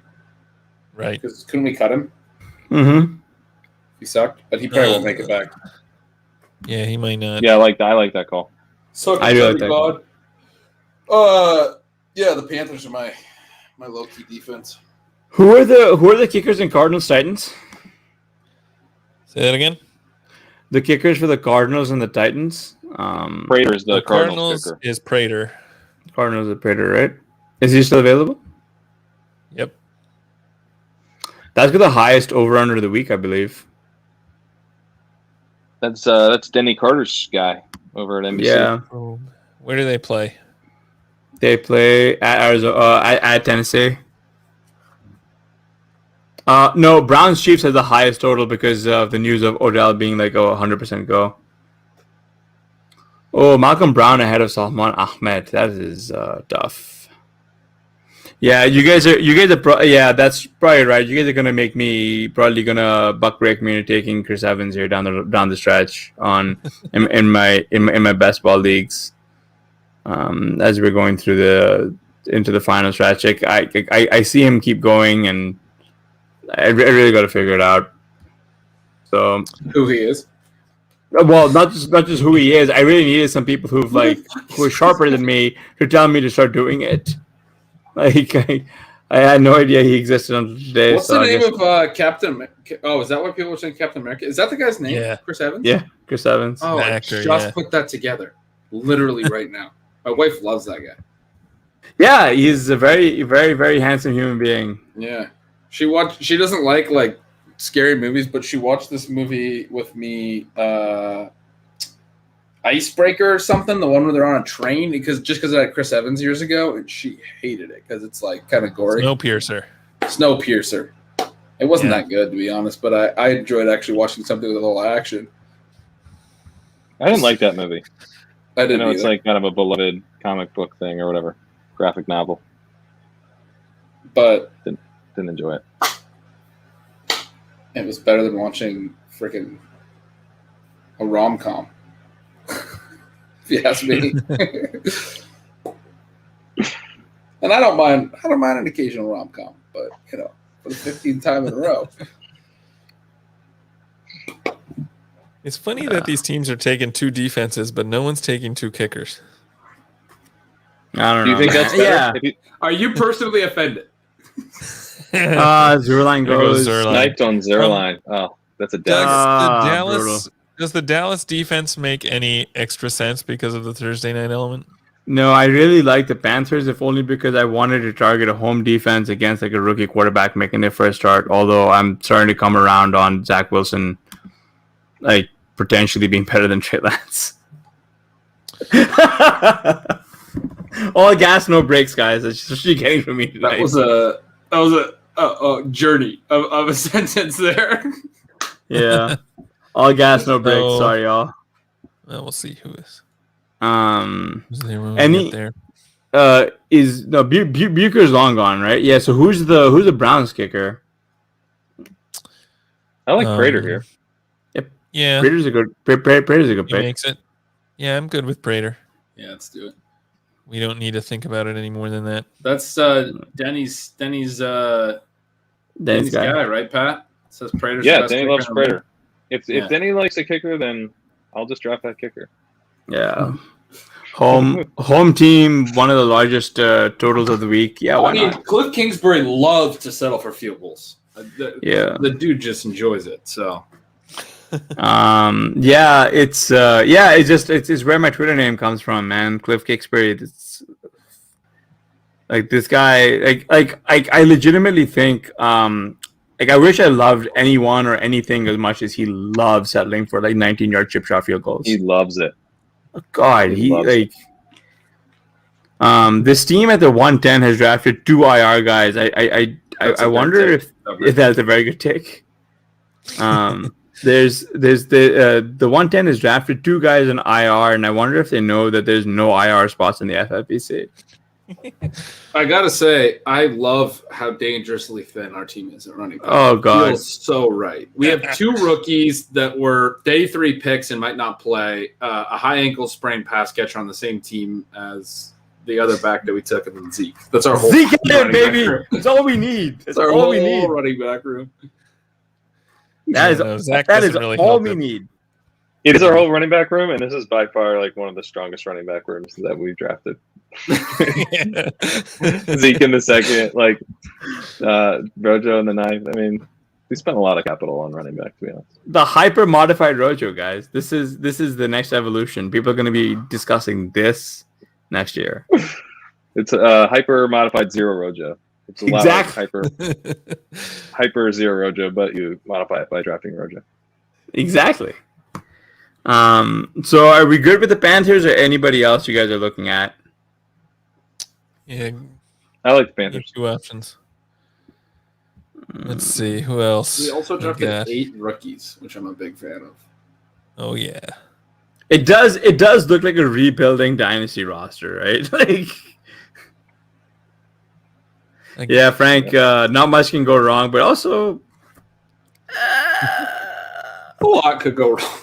Right.
Because couldn't we cut him?
Mm-hmm.
He sucked, but he probably won't make it back.
Yeah, he might not.
Yeah, I like that call.
Suck
I do like that.
God. Yeah, the Panthers are my low key defense.
Who are the kickers in Cardinals Titans?
Say that again.
The kickers for the Cardinals and the Titans.
Prater is the
The
Cardinals
Cardinals
kicker.
is Prater.
Cardinals are Prater, right? Is he still available?
Yep.
That's got the highest over under of the week, I believe.
That's Denny Carter's guy over at NBC.
Yeah,
Where do they play?
they play at Arizona, at Tennessee. No, Browns Chiefs has the highest total because of the news of Odell being like 100% go. Oh, Malcolm Brown ahead of Salman Ahmed. That is tough. Yeah, you guys are yeah, that's probably right. You guys are gonna make me buck break me into taking Chris Evans here down the stretch on in my best ball leagues. As we're going through into the final stretch, like, I see him keep going, and I really got to figure it out. So
Who he is?
well, not just who he is. I really needed some people who are sharper than me to tell me to start doing it. Like I had no idea he existed until today.
What's the name of Captain? Oh, is that what people were saying? Captain America? Is that the guy's name?
Yeah.
Chris Evans.
Yeah, Chris Evans.
Oh,
The
I
actor,
just
yeah.
put that together, literally right now. My wife loves that guy.
Yeah, he's a very, very, very handsome human being.
Yeah, she doesn't like scary movies, but she watched this movie with me, Icebreaker or something, the one where they're on a train, because I had Chris Evans years ago, and she hated it because it's like kind of gory. Snowpiercer. It wasn't that good, to be honest, but I enjoyed actually watching something with a little action.
I didn't like that movie.
I
I
didn't
know it's
either,
like kind of a beloved comic book thing or whatever, graphic novel.
but
Didn't enjoy it.
it was better than watching freaking a rom-com. If you ask me. And I don't mind an occasional rom-com, but for the 15th time in a row.
It's funny that these teams are taking two defenses, but no one's taking two kickers.
I don't
Do you
know.
think
man.
that's better?
Yeah.
If you
Are you personally offended?
Zerline
There goes
goes.
Zerline.
sniped on Zerline. Oh, that's a dagger.
Does the Dallas defense make any extra sense because of the Thursday night element?
No, I really like the Panthers, if only because I wanted to target a home defense against like a rookie quarterback making their first start. Although I'm starting to come around on Zach Wilson, like potentially being better than Trey Lance. All gas, no brakes, guys. That's just what you're getting from me tonight.
That was a journey of a sentence there.
Yeah. All gas, no brakes.
So-
Sorry, y'all.
Well, we'll see who is.
Any-
There.
Bucher's long gone, right? Yeah. So who's the Browns kicker?
I like Prater here.
Yeah,
Prater's a good
he
pick.
makes it. Yeah, I'm good with Prater.
Yeah, let's do it.
We don't need to think about it any more than that.
That's Denny's
Denny's
guy, right, Pat? Says Prater's
Yeah,
the best
Denny
kicker
loves
in the league.
Prater. If Denny likes a kicker, then I'll just draft that kicker.
Yeah. Home team, one of the largest totals of the week. Yeah, why
I mean,
not?
Cliff Kingsbury loves to settle for field goals.
Yeah.
The dude just enjoys it. So
Yeah, it's where my Twitter name comes from, man. Cliff Kingsbury. It's like this guy. I legitimately think I wish I loved anyone or anything as much as he loves settling for like 19-yard chip shot field goals.
He loves it.
God,
He loves it.
This team at the 110 has drafted two IR guys. I wonder if that's a very good take. There's the 110 has drafted two guys in IR, and I wonder if they know that there's no IR spots in the FFPC.
I gotta say, I love how dangerously thin our team is at running back.
Oh, God.
Feels so right. We have two rookies that were day 3 picks and might not play. A high ankle sprain pass catcher on the same team as the other back that we took, and then Zeke. That's our whole
Zeke in there,
running back
baby.
room.
That's all we need. That's
That's our
all
whole
we need.
running back room.
That is,
Zach
that is
doesn't really
all
help
we
it.
need.
It is our whole running back room, and this is by far like one of the strongest running back rooms that we've drafted. Zeke in the second, like Rojo in the ninth. I mean, we spent a lot of capital on running back, to be honest.
The hyper modified Rojo, guys. This is the next evolution. People are going to be discussing this next year.
It's a hyper modified zero Rojo. It's a lot like hyper zero Rojo, but you modify it by drafting Rojo.
Exactly. So are we good with the Panthers or anybody else you guys are looking at?
Yeah,
I like the Panthers.
2 options. Let's see who else.
We also
we
drafted
got.
8 rookies, which I'm a big fan of.
Oh yeah.
It does look like a rebuilding dynasty roster, right? Yeah, Frank. Not much can go wrong, but also
A lot could go wrong.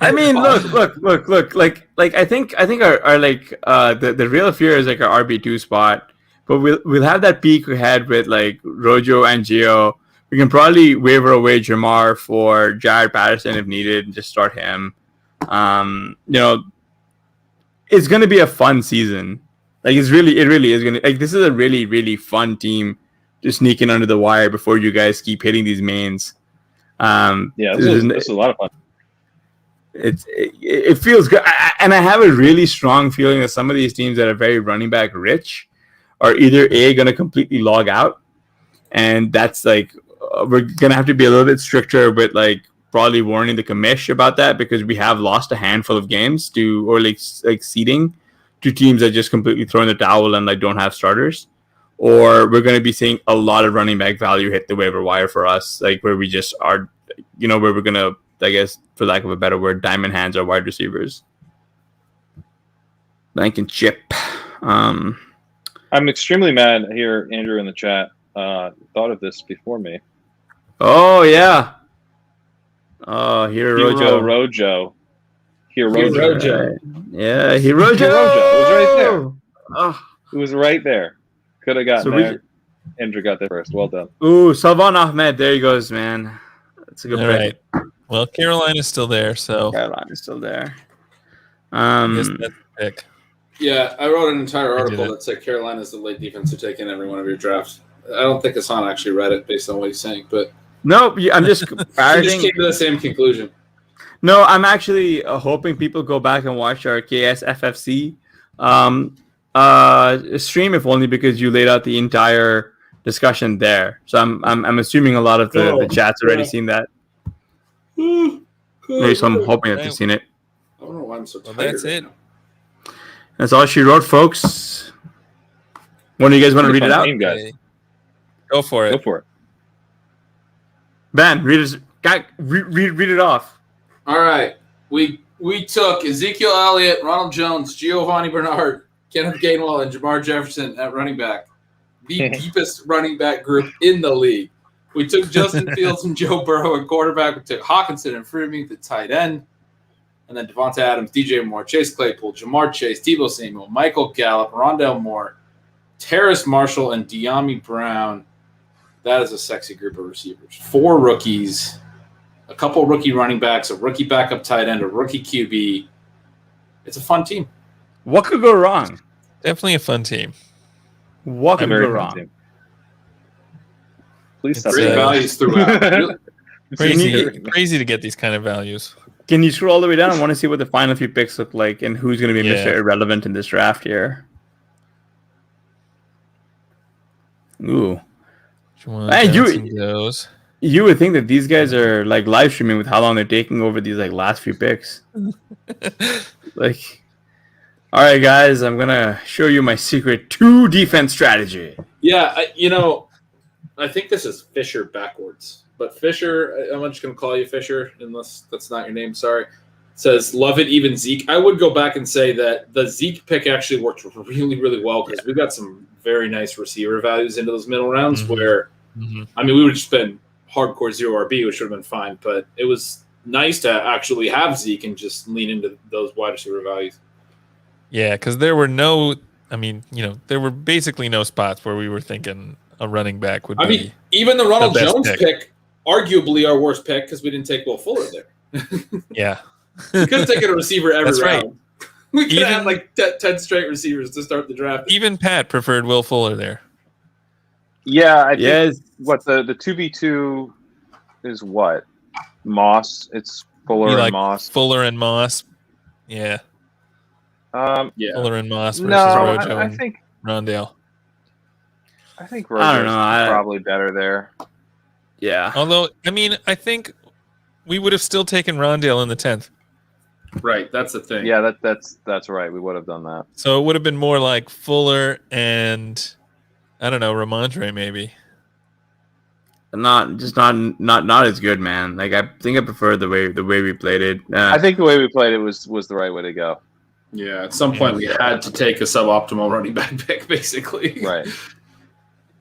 I mean, look. Like I think our like the real fear is like our RB2 spot, but we'll have that peak we had with like Rojo and Gio. We can probably waiver away Jamar for Jared Patterson if needed and just start him. It's gonna be a fun season. Like it really is gonna like this is a really, really fun team to sneak in under the wire before you guys keep hitting these mains.
This is a lot of fun.
It feels good, and I have a really strong feeling that some of these teams that are very running back rich are either going to completely log out, and that's like we're gonna have to be a little bit stricter with like probably warning the commish about that because we have lost a handful of games to seeding to teams that just completely throw in the towel and like don't have starters, or we're going to be seeing a lot of running back value hit the waiver wire for us, like where we just are, where we're going to, I guess, for lack of a better word, diamond hands our wide receivers. Blankenship.
I'm extremely mad here, Andrew, in the chat. Thought of this before me.
Oh, yeah. Oh, Hero
Rojo.
Rojo.
Yeah, Hero
Hero Rojo. It was right there.
Oh.
It was right there. Could have gotten there. Andrew got there first. Well done.
Ooh, Salvan Ahmed. There he goes, man. That's a good pick.
Right. Well, Carolina's still there, so
Carolina's still there.
I guess that's the pick.
Yeah, I wrote an entire article that said Carolina's the late defense to take in every one of your drafts. I don't think Hassan actually read it based on what he's saying, but
no, I'm just
I just came to the same conclusion.
No, I'm actually hoping people go back and watch our KSFFC stream, if only because you laid out the entire discussion there. So I'm assuming a lot of the chat's already seen that. Maybe so I'm hoping that they've seen it.
I don't know why I'm so tired.
Well, that's it.
That's all she wrote, folks. One of you guys want to read it out?
Name, guys.
Go for it.
Go for it.
Ben, read it off.
All right. We took Ezekiel Elliott, Ronald Jones, Giovanni Bernard, Kenneth Gainwell, and Jamar Jefferson at running back. The deepest running back group in the league. We took Justin Fields and Joe Burrow at quarterback. We took Hawkinson and Freeman at tight end. And then Devonta Adams, DJ Moore, Chase Claypool, Jamar Chase, Tebow Samuel, Michael Gallup, Rondell Moore, Terrace Marshall, and De'Ami Brown. That is a sexy group of receivers. 4 rookies, a couple rookie running backs, a rookie backup tight end, a rookie QB. It's a fun team.
What could go wrong?
Definitely a fun team.
What could go wrong?
Team. Please stop.
Great values throughout. Really.
Crazy to get these kind of values.
Can you scroll all the way down? I want to see what the final few picks look like and who's going to be Mr. Irrelevant in this draft here. Ooh.
Hey,
you would think that these guys are like live streaming with how long they're taking over these like last few picks. Like, all right, guys, I'm going to show you my secret 2 defense strategy.
Yeah, I think this is Fisher backwards. But Fisher, I'm just going to call you Fisher, unless that's not your name. Sorry. Says, love it, even Zeke. I would go back and say that the Zeke pick actually worked really, really well because we got some very nice receiver values into those middle rounds where, I mean, we would have just been hardcore 0 RB, which would have been fine. But it was nice to actually have Zeke and just lean into those wide receiver values.
Yeah, because there were no I mean, there were basically no spots where we were thinking a running back would be.
I mean, even the Ronald
best
Jones
pick.
pick, arguably our worst pick because we didn't take Will Fuller there.
Yeah.
We could have taken a receiver every
That's right.
round. We could have
Even-
had like 10 straight receivers to start the draft.
Even Pat preferred Will Fuller there.
Yeah, I think
Yes.
what the 2v2 is what? Moss. It's Fuller
You
and
like
Moss.
Fuller and Moss. Yeah.
Yeah.
Fuller and Moss versus
No,
Rojo
I
and
think
Rondale.
I don't know.
Rojo's probably better there.
Yeah.
Although, I mean, I think we would have still taken Rondale in the 10th.
Right. That's the thing.
Yeah, that's right. We would have done that.
So it would have been more like Fuller and, I don't know, Ramondre maybe.
Not as good, man. Like I think I prefer the way we played it.
I think the way we played it was the right way to go.
Yeah. At some point, we had to take a suboptimal running back pick, basically.
Right.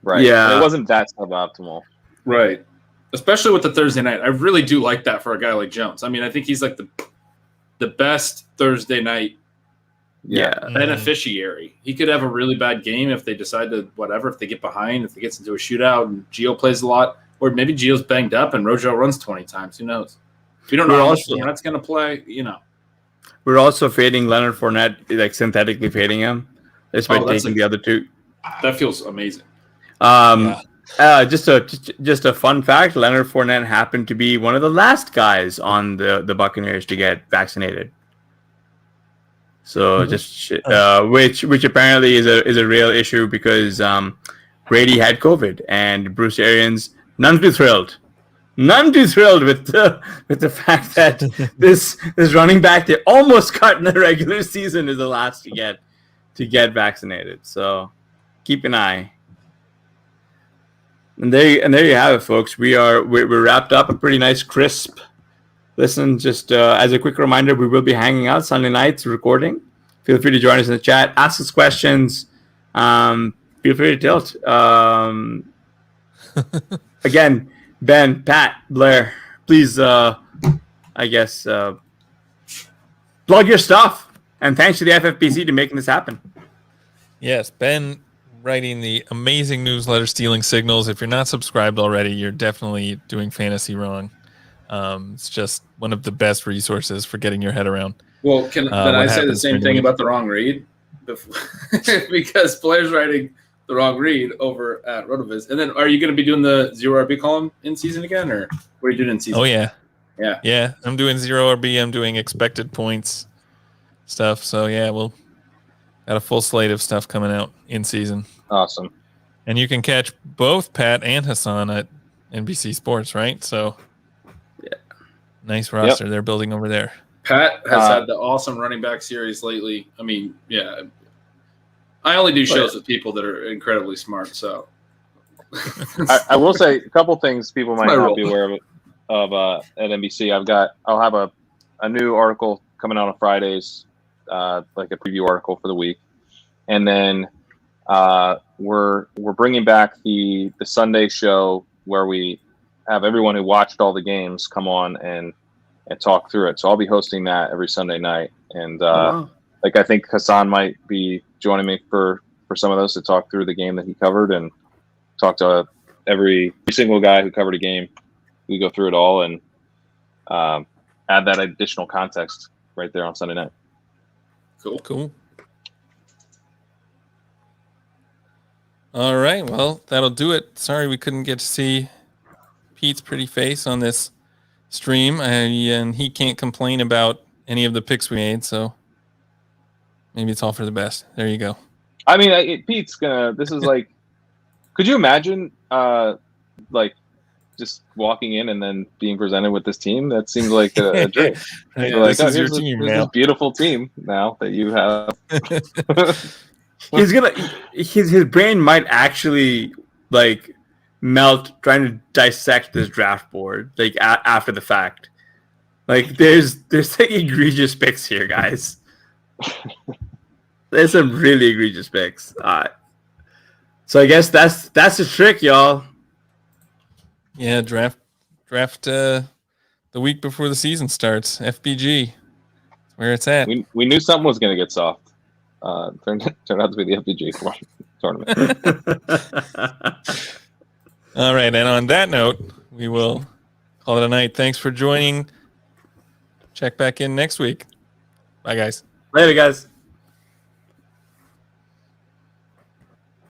Right.
Yeah.
It wasn't that suboptimal.
Right. Especially with the Thursday night. I really do like that for a guy like Jones. I mean, I think he's like the best Thursday night
yeah.
beneficiary. He could have a really bad game if they decide to whatever, if they get behind, if it gets into a shootout and Gio plays a lot, or maybe Gio's banged up and Rojo runs 20 times. Who knows? We don't know how much Fournette's going to play,
We're also fading Leonard Fournette, like synthetically fading him. That's by taking the other two.
That feels amazing.
Just a fun fact: Leonard Fournette happened to be one of the last guys on the Buccaneers to get vaccinated. So which apparently is a real issue because Brady had COVID and Bruce Arians none too thrilled with the fact that this running back they almost cut in the regular season is the last to get vaccinated. So keep an eye. And there you have it, folks. We're wrapped up. A pretty nice, crisp. Listen, just as a quick reminder, we will be hanging out Sunday nights recording. Feel free to join us in the chat. Ask us questions. Feel free to tilt. Again, Ben, Pat, Blair, please, plug your stuff. And thanks to the FFPC to making this happen.
Yes, Ben writing the amazing newsletter Stealing Signals. If you're not subscribed already, you're definitely doing fantasy wrong. It's just one of the best resources for getting your head around.
Well, can I say the same thing about the wrong read? Because Blair's writing the wrong read over at Rotoviz. And then are you going to be doing the 0 RB column in season again, or what are you doing in season?
Oh, yeah.
Yeah.
Yeah, I'm doing 0 RB. I'm doing expected points stuff. So, yeah, we'll got a full slate of stuff coming out in season.
Awesome.
And you can catch both Pat and Hassan at NBC Sports, right? So, nice roster they're building over there.
Pat has had the awesome running back series lately. I mean, yeah. I only do shows with people that are incredibly smart, so.
I will say a couple things people might
my
not
role.
be aware of at NBC. I'll have a new article coming out on Fridays, like a preview article for the week. And then we're bringing back the Sunday show where we have everyone who watched all the games come on and talk through it. So I'll be hosting that every Sunday night. And I think Hassan might be joining me for some of those to talk through the game that he covered and talk to every single guy who covered a game. We go through it all and add that additional context right there on Sunday night.
Cool. All right. Well, that'll do it. Sorry we couldn't get to see Pete's pretty face on this stream, and he can't complain about any of the picks we made, so maybe it's all for the best. There you go.
I mean, Pete's gonna. This is like, could you imagine, just walking in and then being presented with this team? That seems like a dream.
Right,
Like,
this is your
here's
team
here's
now.
this beautiful team now that you have.
He's gonna his brain might actually melt trying to dissect this draft board after the fact. There's egregious picks here, guys. There's some really egregious picks. So I guess that's the trick, y'all.
Yeah, draft the week before the season starts. FBG, where it's at.
We knew something was gonna get soft. turned out to be the FPG tournament.
All right, and on that note, we will call it a night. Thanks for joining. Check back in next week. Bye, guys.
Later, guys.